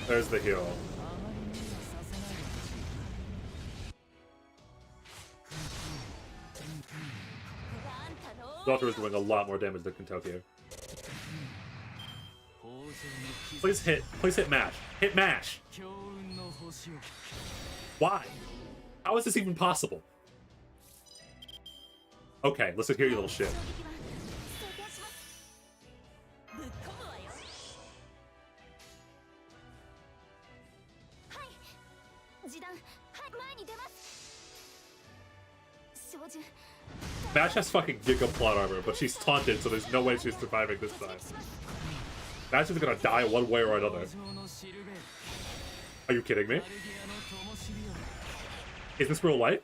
Speaker 1: There's the heal. Doctor is doing a lot more damage than Kentucky. Please hit mash. Hit mash. Why? How is this even possible? Okay, listen here, you little shit. Mash has fucking Giga plot armor, but she's taunted, so there's no way she's surviving this time. Mash is gonna die one way or another. Are you kidding me? Is this real life?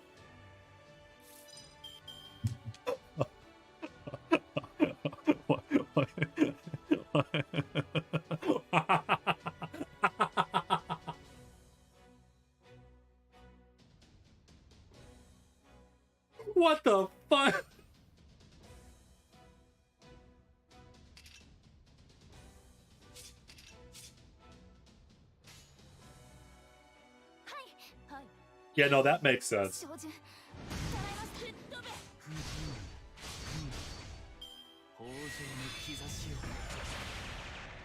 Speaker 1: What the fuck? Yeah, no, that makes sense.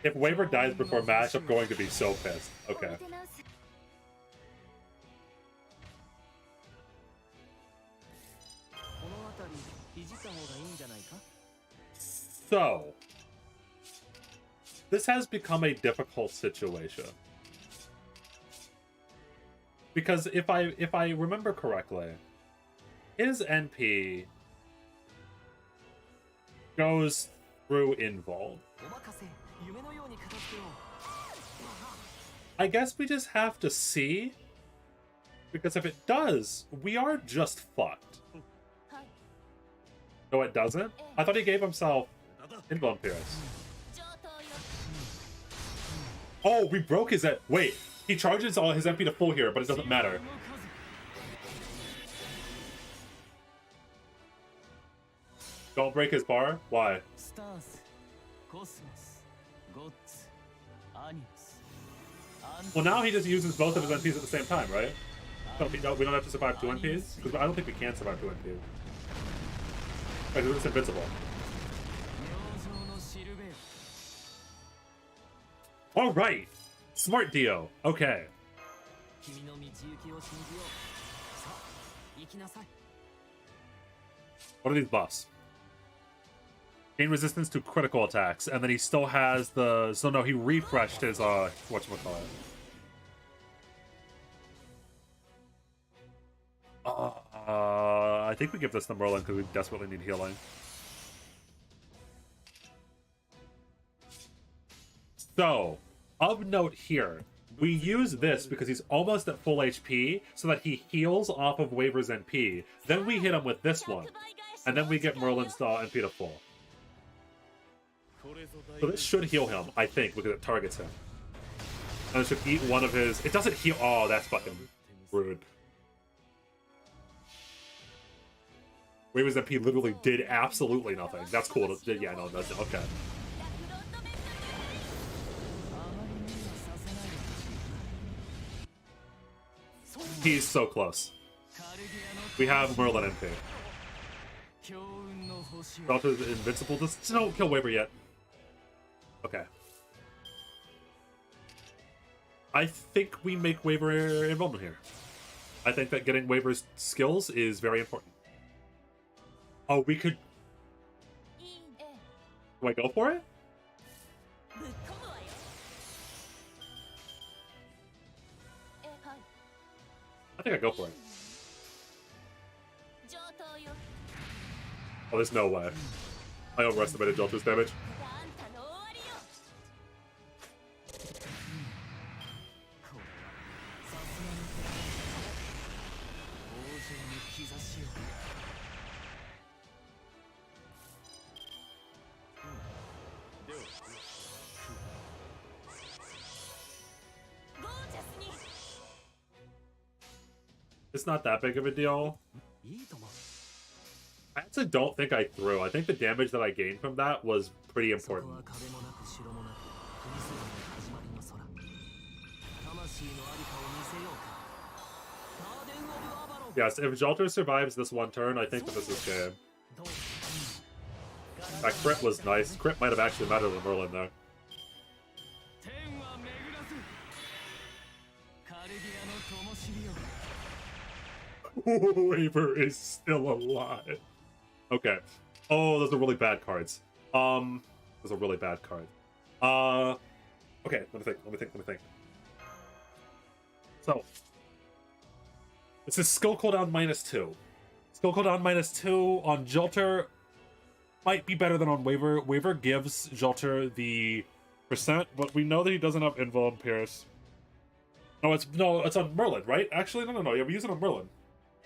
Speaker 1: If Waver dies before Mash, I'm going to be so pissed. Okay. So, this has become a difficult situation. Because if I remember correctly, his NP goes through Invul. I guess we just have to see, because if it does, we are just fucked. No, it doesn't? I thought he gave himself Invul Pierce. Oh, we broke his... Wait, he charges all his MP to full here, but it doesn't matter. Don't break his bar? Why? Well, now he just uses both of his NPs at the same time, right? No, we don't have to survive 2 NPs? Because I don't think we can survive 2 NPs. Wait, it's invincible. Alright! Smart Dio. Okay. What are these buffs? Gain resistance to critical attacks, and then he still has the... So no, he refreshed his, whatchamacallit. I think we give this to Merlin because we desperately need healing. So, of note here, we use this because he's almost at full HP, so that he heals off of Waver's NP. Then we hit him with this one, and then we get Merlin's NP to full. So this should heal him, I think, because it targets him. And it should eat one of his... It doesn't heal... Oh, that's fucking rude. Waver's NP literally did absolutely nothing. That's cool. Yeah, no, that's... Okay. He's so close. We have Merlin NP. Delta's invincible. Just don't kill Waver yet. Okay. I think we make Waver invulnerable here. I think that getting Waver's skills is very important. Oh, we could... Do I go for it? I think I go for it. Oh, there's no way. I overestimated Jolter's damage.
Speaker 3: あんたの終わりよ。
Speaker 2: これはさすがの手だ。王者の兆しよ。では
Speaker 3: ゴージャスに。
Speaker 1: It's not that big of a deal.
Speaker 2: いいとも。
Speaker 1: I actually don't think I threw. I think the damage that I gained from that was pretty
Speaker 2: そこ
Speaker 1: important.
Speaker 2: は壁もなく城もなく国空の始まりの空。魂のありかを見せようか。ガーデン・オブ・アバロン。
Speaker 1: Yes, if Jolter survives this one turn, I think that this is game.
Speaker 2: どう
Speaker 1: That crit was nice. Crit might have actually mattered with Merlin there.
Speaker 2: 天は巡らずカルディアの灯火よ。
Speaker 1: Waver is still alive. Okay. Oh, those are really bad cards. Those are really bad cards. Okay, let me think. So, this is skill cooldown -2. Skill cooldown -2 on Jolter might be better than on Waver. Waver gives Jolter the percent, but we know that he doesn't have Invul and Pierce. No, it's on Merlin, right? Actually, no. Yeah, we use it on Merlin.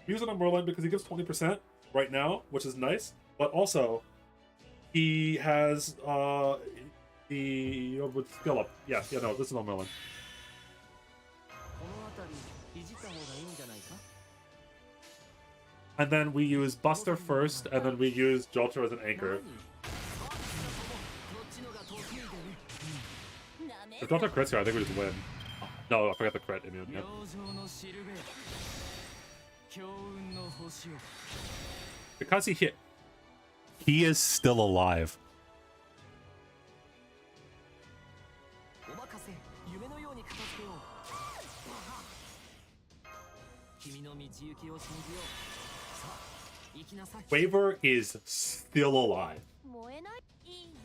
Speaker 1: We use it on Merlin because he gives 20% right now, which is nice. But also, he has the with skill up. Yeah, no, this is on Merlin.
Speaker 2: この辺りいじった方がいいんじゃないか。
Speaker 1: And then we use Buster first, and then we use Jolter as an anchor.
Speaker 2: どっちのが得意でね。
Speaker 3: なめ
Speaker 1: If Jolter crits here, I think we just win. No, I forgot the crit immune. Yep.
Speaker 2: 明星のシルベ強運の星よ。
Speaker 1: Because he hit. He is still alive.
Speaker 2: お任せ、夢のように片付けよう。君の道行きを信じよう。さあ、行きなさい。
Speaker 1: Waver is still alive.
Speaker 3: 燃えない。いいの。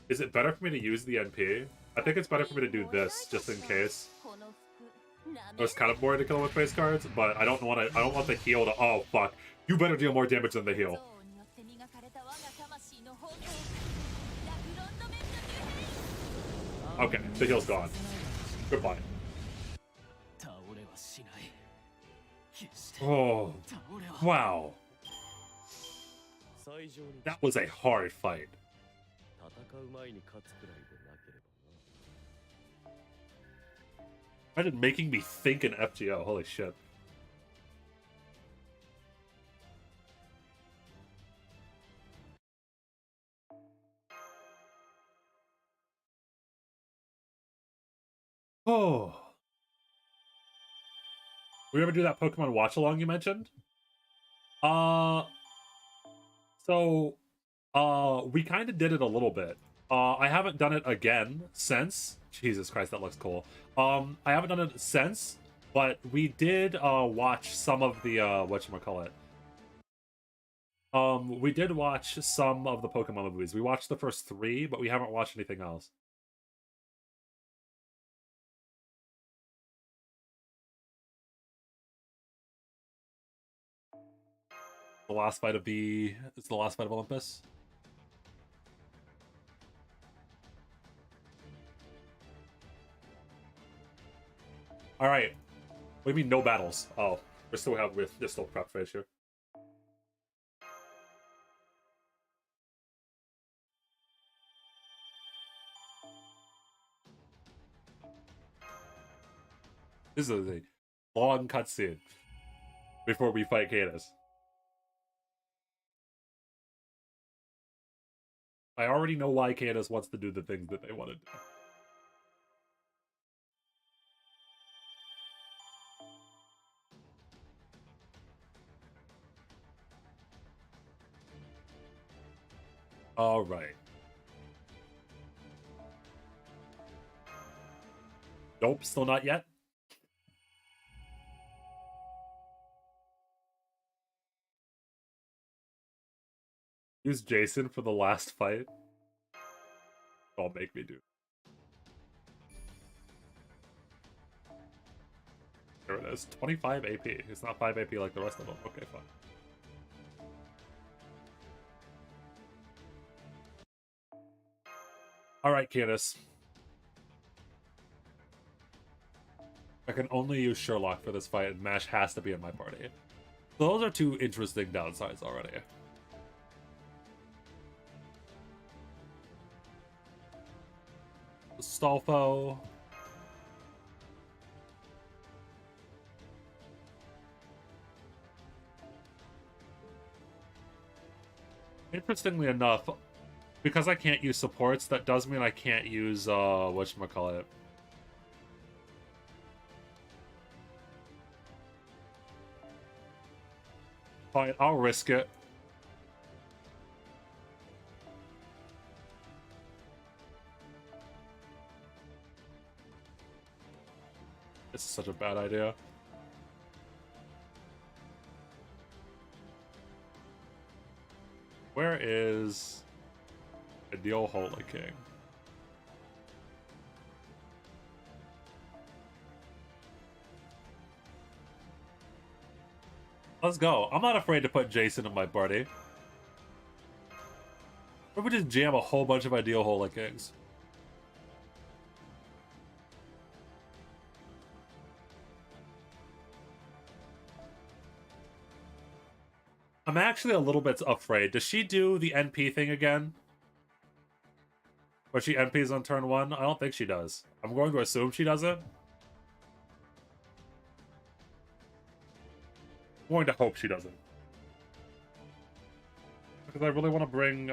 Speaker 1: Is it better for me to use the NP? I think it's better for me to do this just in case.
Speaker 3: この服。な
Speaker 1: I
Speaker 3: め
Speaker 1: was kind of bored to kill him with face cards, but I don't want the heal to. Oh fuck! You better deal more damage than the heal.
Speaker 3: 憎悪によって磨かれた我が魂の炎。ラクロンドメットニューヘイ。
Speaker 1: Okay, the heal's gone. Goodbye.
Speaker 2: 倒れはしない。決して
Speaker 1: Oh
Speaker 2: 倒れは。
Speaker 1: wow,
Speaker 2: 最上に
Speaker 1: that was a hard fight.
Speaker 2: 戦う前に勝つくらいでなければな。
Speaker 1: Imagine making me think in FGO. Holy shit. Oh. We ever do that Pokemon watch along you mentioned? We kind of did it a little bit. I haven't done it again since. Jesus Christ, that looks cool. I haven't done it since, but we did watch some of the whatchamacallit. We did watch some of the Pokemon movies. We watched the first 3, but we haven't watched anything else. The last fight of it's the last fight of Olympus. All right. What do you mean no battles? Oh, we're still prep phase here. This is a long cutscene before we fight Cadus. I already know why Cadus wants to do the things that they want to do. All right. Nope, still not yet. Use Jason for the last fight. Don't make me do. There it is. 25 AP. It's not 5 AP like the rest of them. Okay, fine. Alright, Candace. I can only use Sherlock for this fight, and Mash has to be in my party. So those are two interesting downsides already. Stolfo. Interestingly enough, because I can't use supports, that does mean I can't use, whatchamacallit. Fine, I'll risk it. This is such a bad idea. Where is Ideal Holy King? Let's go. I'm not afraid to put Jason in my party. Or we just jam a whole bunch of Ideal Holy Kings. I'm actually a little bit afraid. Does she do the NP thing again? Where she NPs on turn 1? I don't think she does. I'm going to assume she doesn't. I'm going to hope she doesn't. Because I really want to bring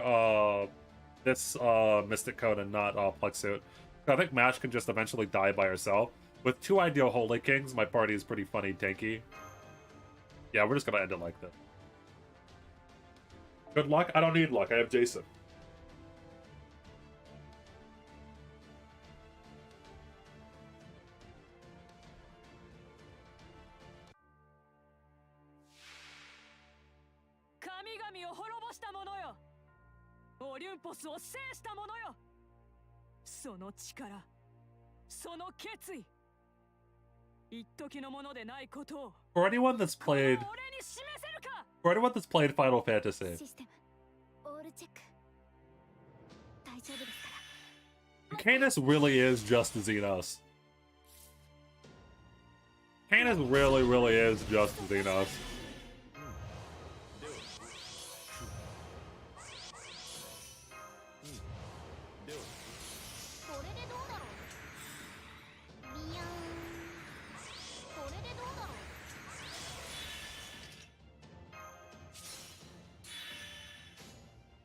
Speaker 1: this Mystic Code and not Plex Suit. I think Mash can just eventually die by herself. With 2 Ideal Holy Kings, my party is pretty funny tanky. Yeah, we're just going to end it like this. Good luck? I don't need luck. I have Jason. For anyone that's played Final Fantasy,
Speaker 3: システムオールチェック大丈夫ですから
Speaker 1: Canis really is just Xenos. Canis really is just Xenos.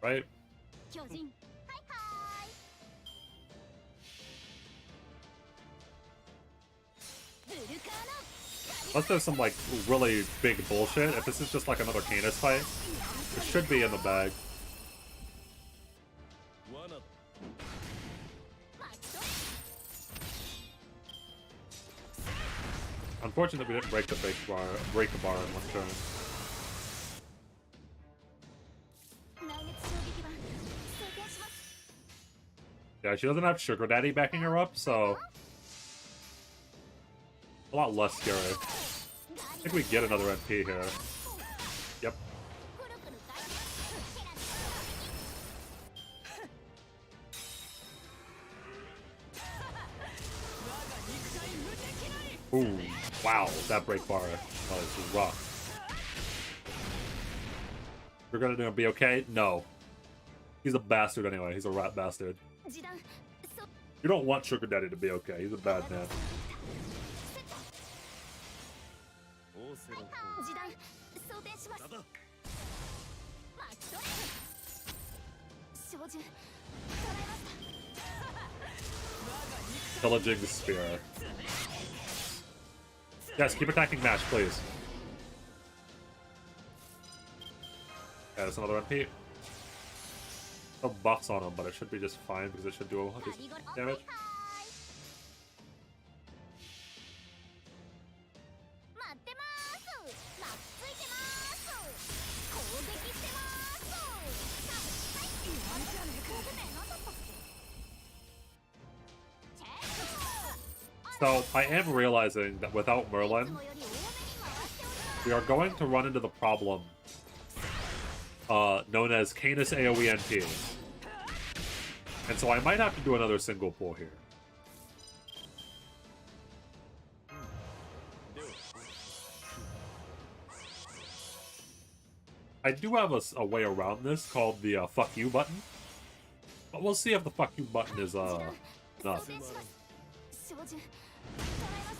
Speaker 1: Right?
Speaker 3: 巨人はいはーいブルカーノ
Speaker 1: Unless there's some, like, really big bullshit. If this is just, like, another Canis fight, it should be in the bag. Unfortunate we didn't break the bar in one turn.
Speaker 3: 来月衝撃版晴天します
Speaker 1: Yeah, she doesn't have Sugar Daddy backing her up, so a lot less scary. I think we get another MP here. Yep.
Speaker 3: くるくる回転テラス
Speaker 1: Ooh, wow, that break bar was rough. You're gonna be okay? No. He's a bastard anyway. He's a rat bastard.
Speaker 3: 時短そ
Speaker 1: You don't want Sugar Daddy to be okay. He's a bad man.
Speaker 3: 時短装填します巻き取れ照準捉えました
Speaker 1: Pillaging the spear. Yes, keep attacking Mash, please. Yeah, that's another MP. No buffs on him, but it should be just fine because it should do a decent damage.
Speaker 3: 待ってます巻きついてます攻撃してますはいあれ攻撃名なんだったっけチェック
Speaker 1: So, I am realizing that without
Speaker 3: い
Speaker 1: Merlin,
Speaker 3: つもより多めに回しております
Speaker 1: we are going to run into the problem known as Canis AoE NP. And so I might have to do another single pull here. I do have a way around this called the fuck you button. But we'll see if the fuck you button is enough.
Speaker 3: 装填します照準捉えまし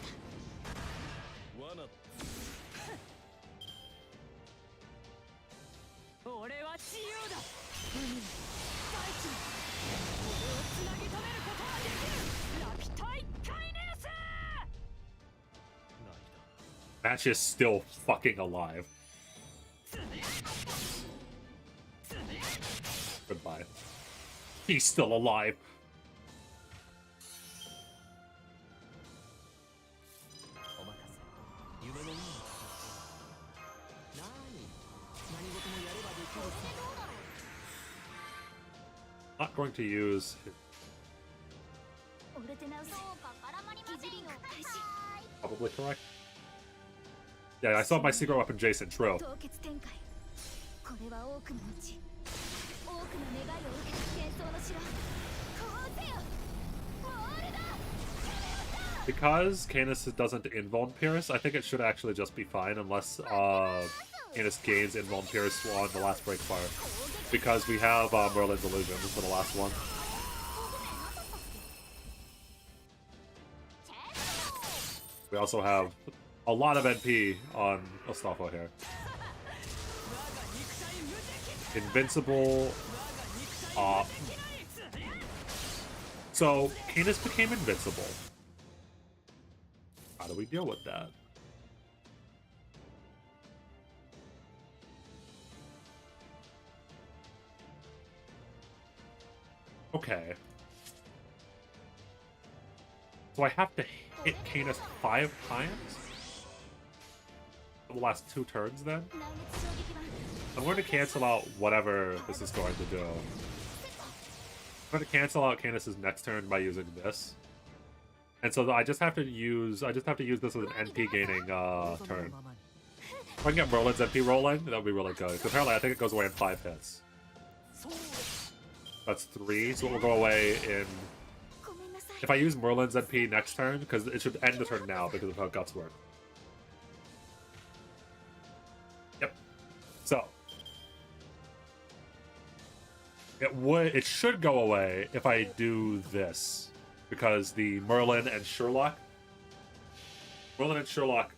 Speaker 3: た俺は自由だ海も大地も俺をつなぎ止めることができるラピュタイカイネウス
Speaker 1: Match is still fucking alive. Goodbye. He's still alive.
Speaker 2: お任せ夢のように何事もやればできるさ
Speaker 1: Not going to use.
Speaker 3: オルテナウスそうか絡まりませんよ開始
Speaker 1: Probably correct. Yeah, I saw my secret weapon, Jason. True.
Speaker 3: 凍結展開これは多くのうち多くの願いを受けた幻想の城こうせよモールだ
Speaker 1: Because Canis doesn't invuln Pierce, I think it should actually just be fine unless Canis gains invuln Pierce on the last break part. Because we have Merlin's Illusion for the last one. We also have a lot of NP on Astolfo here. Invincible. So, Canis became invincible. How do we deal with that? Okay. So I have to hit Canis 5 times? For the last 2 turns then? I'm going to cancel out whatever this is going to do. I'm going to cancel out Canis' next turn by using this. And so I just have to use this as an NP gaining turn. If I can get Merlin's NP rolling, that would be really good. Because apparently I think it goes away in 5 hits. That's 3, so it will go away in... If I use Merlin's NP next turn, because it should end the turn now because of how Guts work. Yep. So. It should go away if I do this. Because the Merlin and Sherlock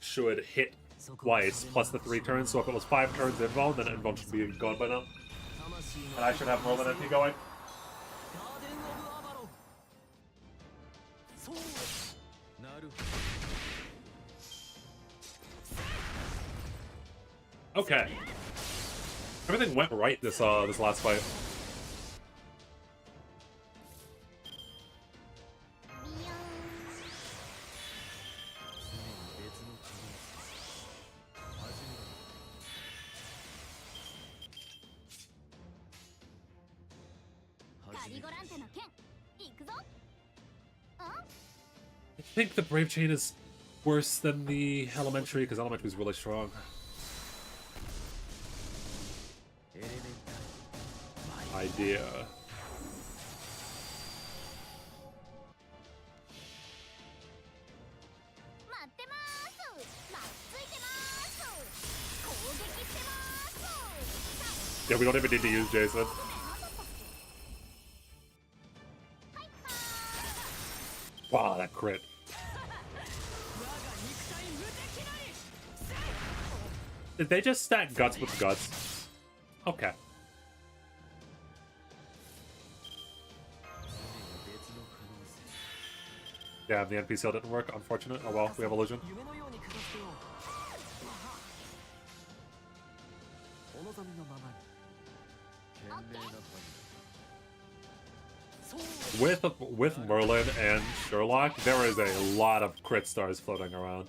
Speaker 1: should hit twice, plus the 3 turns, so if it was 5 turns invuln, then invuln should be gone by now. And I should have Merlin NP going. Okay. Everything went right this last fight. I think the Brave Chain is worse than the Elementary, because Elementary is really strong. Idea. Yeah, we don't even need to use Jason. Wow, that crit. Did they just stack Guts with Guts? Okay. Yeah, the NP seal didn't work. Unfortunate. Oh well, we have Illusion. With Merlin and Sherlock, there is a lot of crit stars floating around.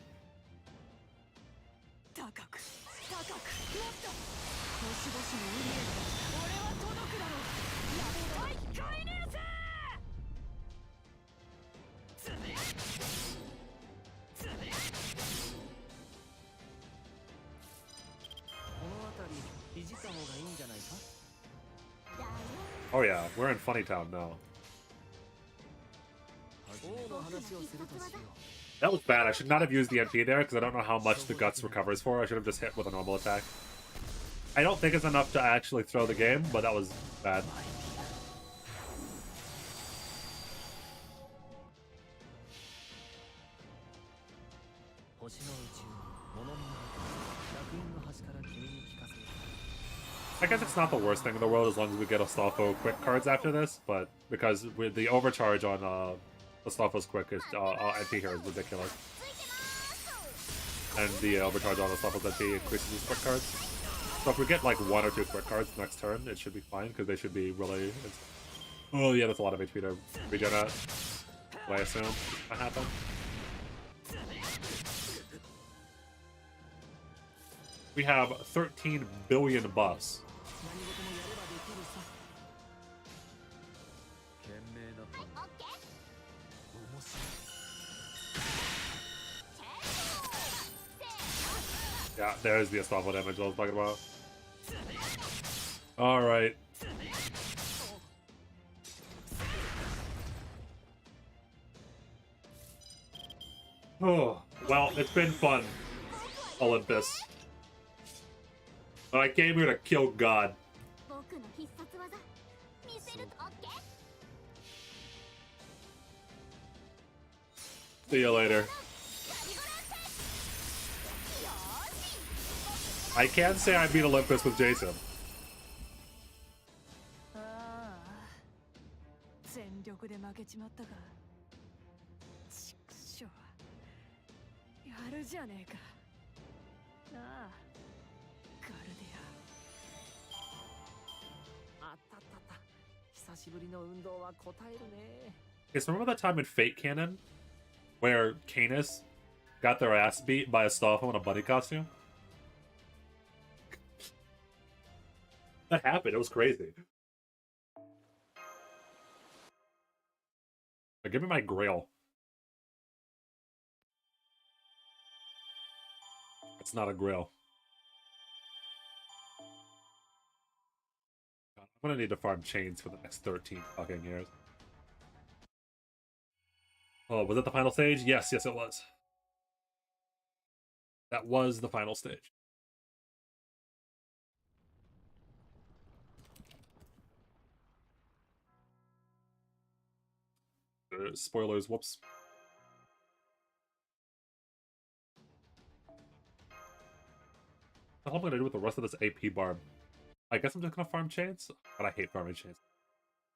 Speaker 1: Oh yeah, we're in Funny Town now.
Speaker 2: 話をするとしよう。
Speaker 1: That was bad. I should not have used the NP there because I don't know how much the Guts recovers for. I should have just hit with a normal attack. I don't think it's enough to actually throw the game, but that was bad. I guess it's not the worst thing in the world as long as we get Astolfo quick cards after this, but because with the overcharge on Astolfo's quick is NP here is ridiculous. And the overcharge on Astolfo's NP increases his quick cards. So if we get like 1 or 2 quick cards next turn, it should be fine because they should be really. Oh yeah, that's a lot of HP to regen at. I assume that happened. We have 13 billion buffs. Yeah, there's the Astolfo damage I was talking about. Alright. Oh, well, it's been fun, Olympus. But I came here to kill God. See you later. I can't say I beat Olympus with Jason. Yes, remember that time in Fate Canon where Canis got their ass beat by Astolfo in a bunny costume? That happened. It was crazy. Now, give me my Grail. It's not a Grail. God, I'm gonna need to farm chains for the next 13 fucking years. Oh, was it the final stage? Yes, yes it was. That was the final stage. Spoilers, whoops. What am I gonna do with the rest of this AP bar? I guess I'm just gonna farm chains, but I hate farming chains.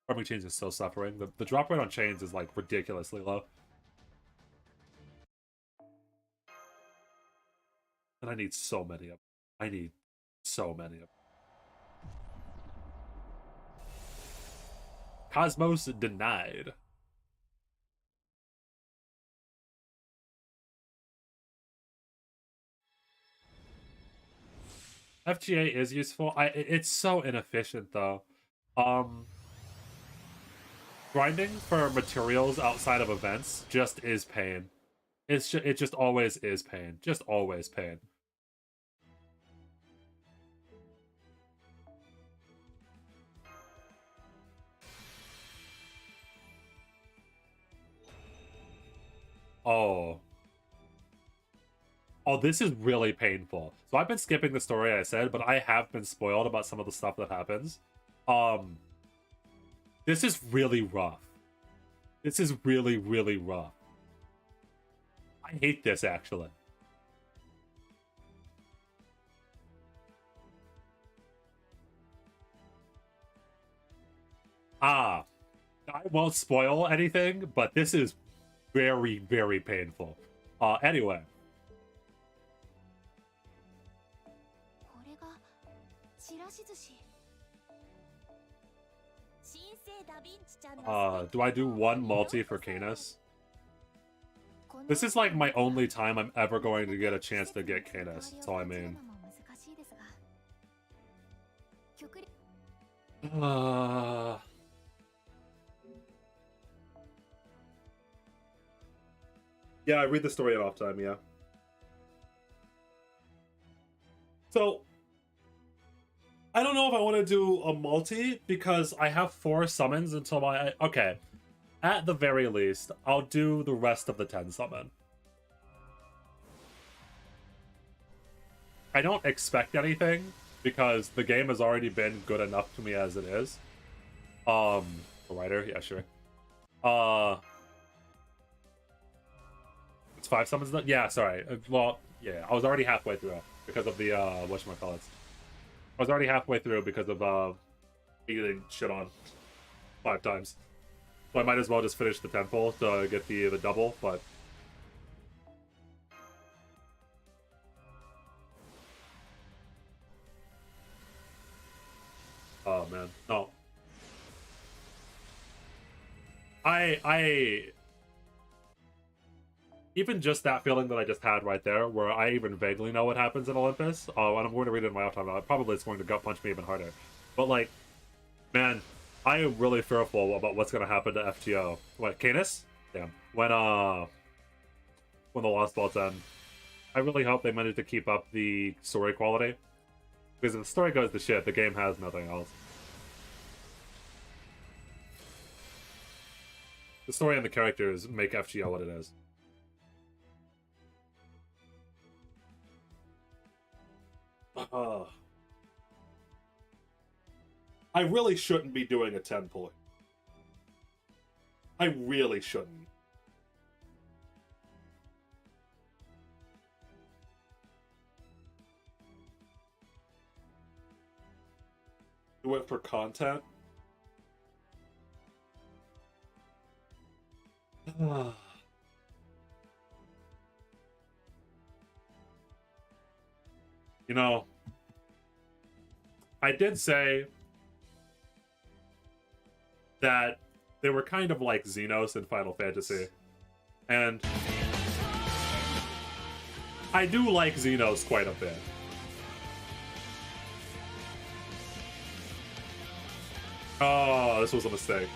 Speaker 1: Farming chains is so suffering. The drop rate on chains is like ridiculously low. And I need so many of them. I need so many of them. Cosmos denied. FGA is useful. It's so inefficient though. Grinding for materials outside of events just is pain. It just always is pain. Just always pain. Oh. Oh, this is really painful. So I've been skipping the story I said, but I have been spoiled about some of the stuff that happens. This is really rough. This is really, really rough. I hate this, actually. I won't spoil anything, but this is very, very painful. Anyway. Do I do one multi for Canis? This is like my only time I'm ever going to get a chance to get Canis. That's all I mean. Yeah, I read the story at off time, yeah. So, I don't know if I want to do a multi because I have 4 summons until my... Okay. At the very least, I'll do the rest of the 10 summon. I don't expect anything because the game has already been good enough to me as it is. A writer, yeah, sure. It's 5 summons. Yeah, sorry. Well, yeah, I was already halfway through because of the whatchamacallits. I was already halfway through because of getting shit on 5 times. So I might as well just finish the temple to get the double, but oh man, no. I even just that feeling that I just had right there, where I even vaguely know what happens in Olympus. Oh, and I'm going to read it in my off time. Probably it's going to gut punch me even harder. But like, man, I am really fearful about what's going to happen to FGO. What, Canis? Damn. When the Lost Vaults end. I really hope they manage to keep up the story quality. Because if the story goes to shit, the game has nothing else. The story and the characters make FGO what it is. I really shouldn't be doing a 10 point. I really shouldn't. Do it for content? You know, I did say that they were kind of like Xenos in Final Fantasy. And I do like Xenos quite a bit. Oh, this was a mistake.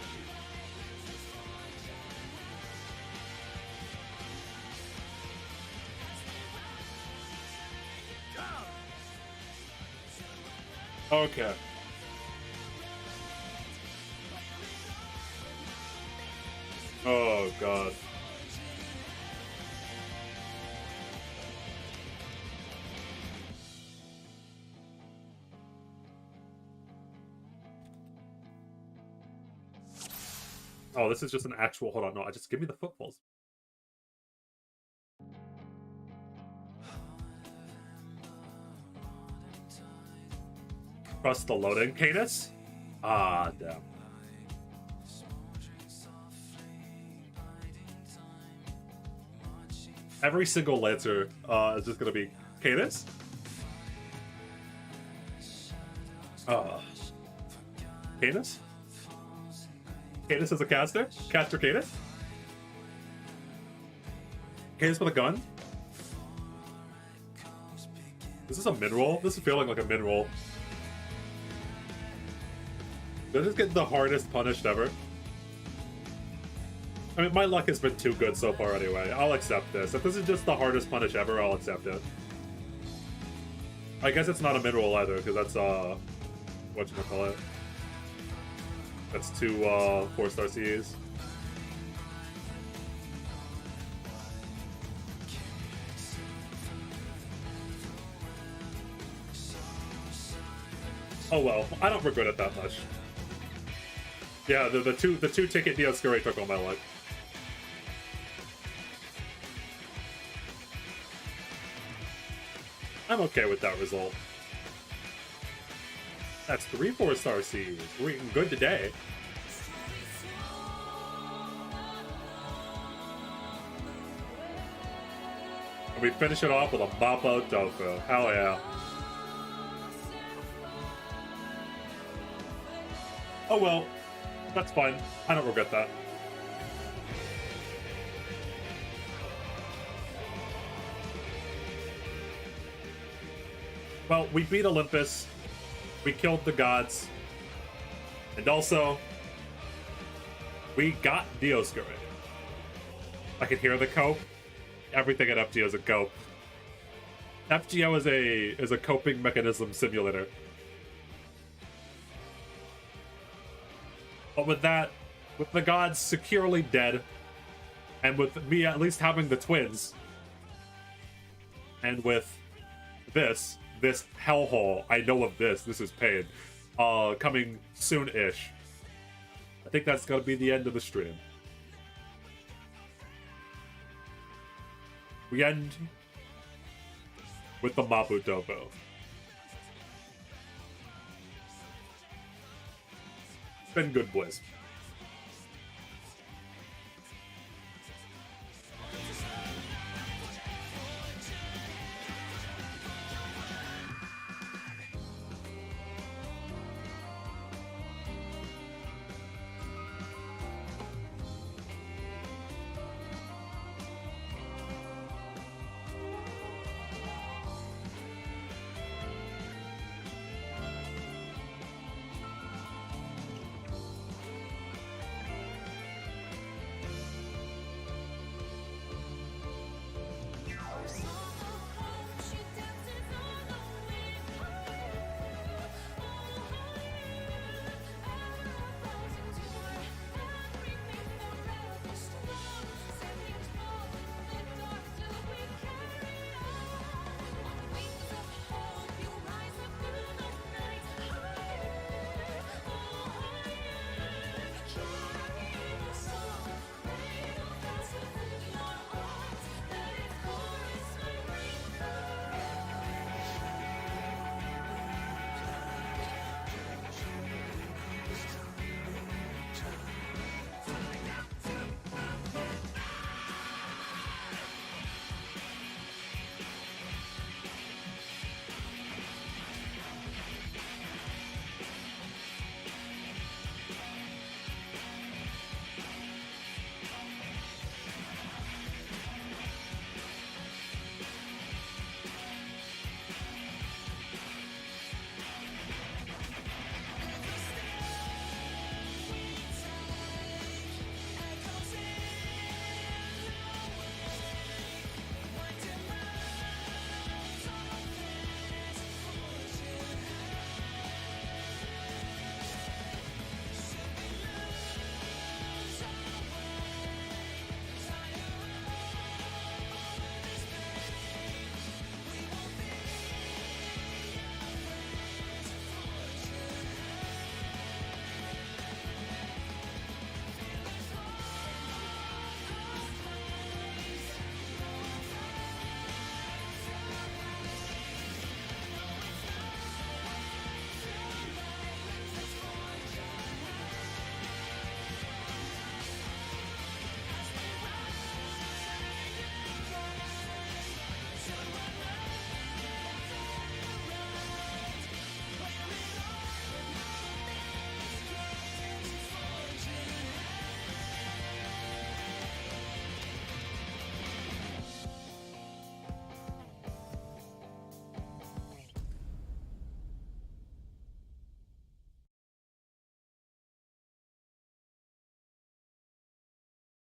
Speaker 1: Okay. Oh, God. Oh, this is just an actual... Hold on, no, just give me the footballs. Trust the loading. Canis? Ah, damn. Every single Lancer is just gonna be Canis? Canis? Canis is a caster? Caster Canis? Canis with a gun? Is this a min-roll? This is feeling like a min-roll. Did I just get the hardest punished ever? I mean, my luck has been too good so far anyway. I'll accept this. If this is just the hardest punish ever, I'll accept it. I guess it's not a mid-roll either, because that's, whatchamacallit. That's 2, 4-star CEs. Oh well, I don't regret it that much. Yeah, the two ticket Dioscuri took all my luck. I'm okay with that result. That's 3 4-star Cs. We're eating good today. And we finish it off with a Bappo Tofu. Hell yeah. Oh well, that's fine. I don't regret that. Well, we beat Olympus, we killed the gods, and also, we got Dioscuri. I can hear the cope. Everything at FGO is a cope. FGO is a coping mechanism simulator. But with that, with the gods securely dead, and with me at least having the twins, and with this hellhole, I know of this is pain, coming soon-ish. I think that's gonna be the end of the stream. We end with the Mabu Dobo. It's been good, boys.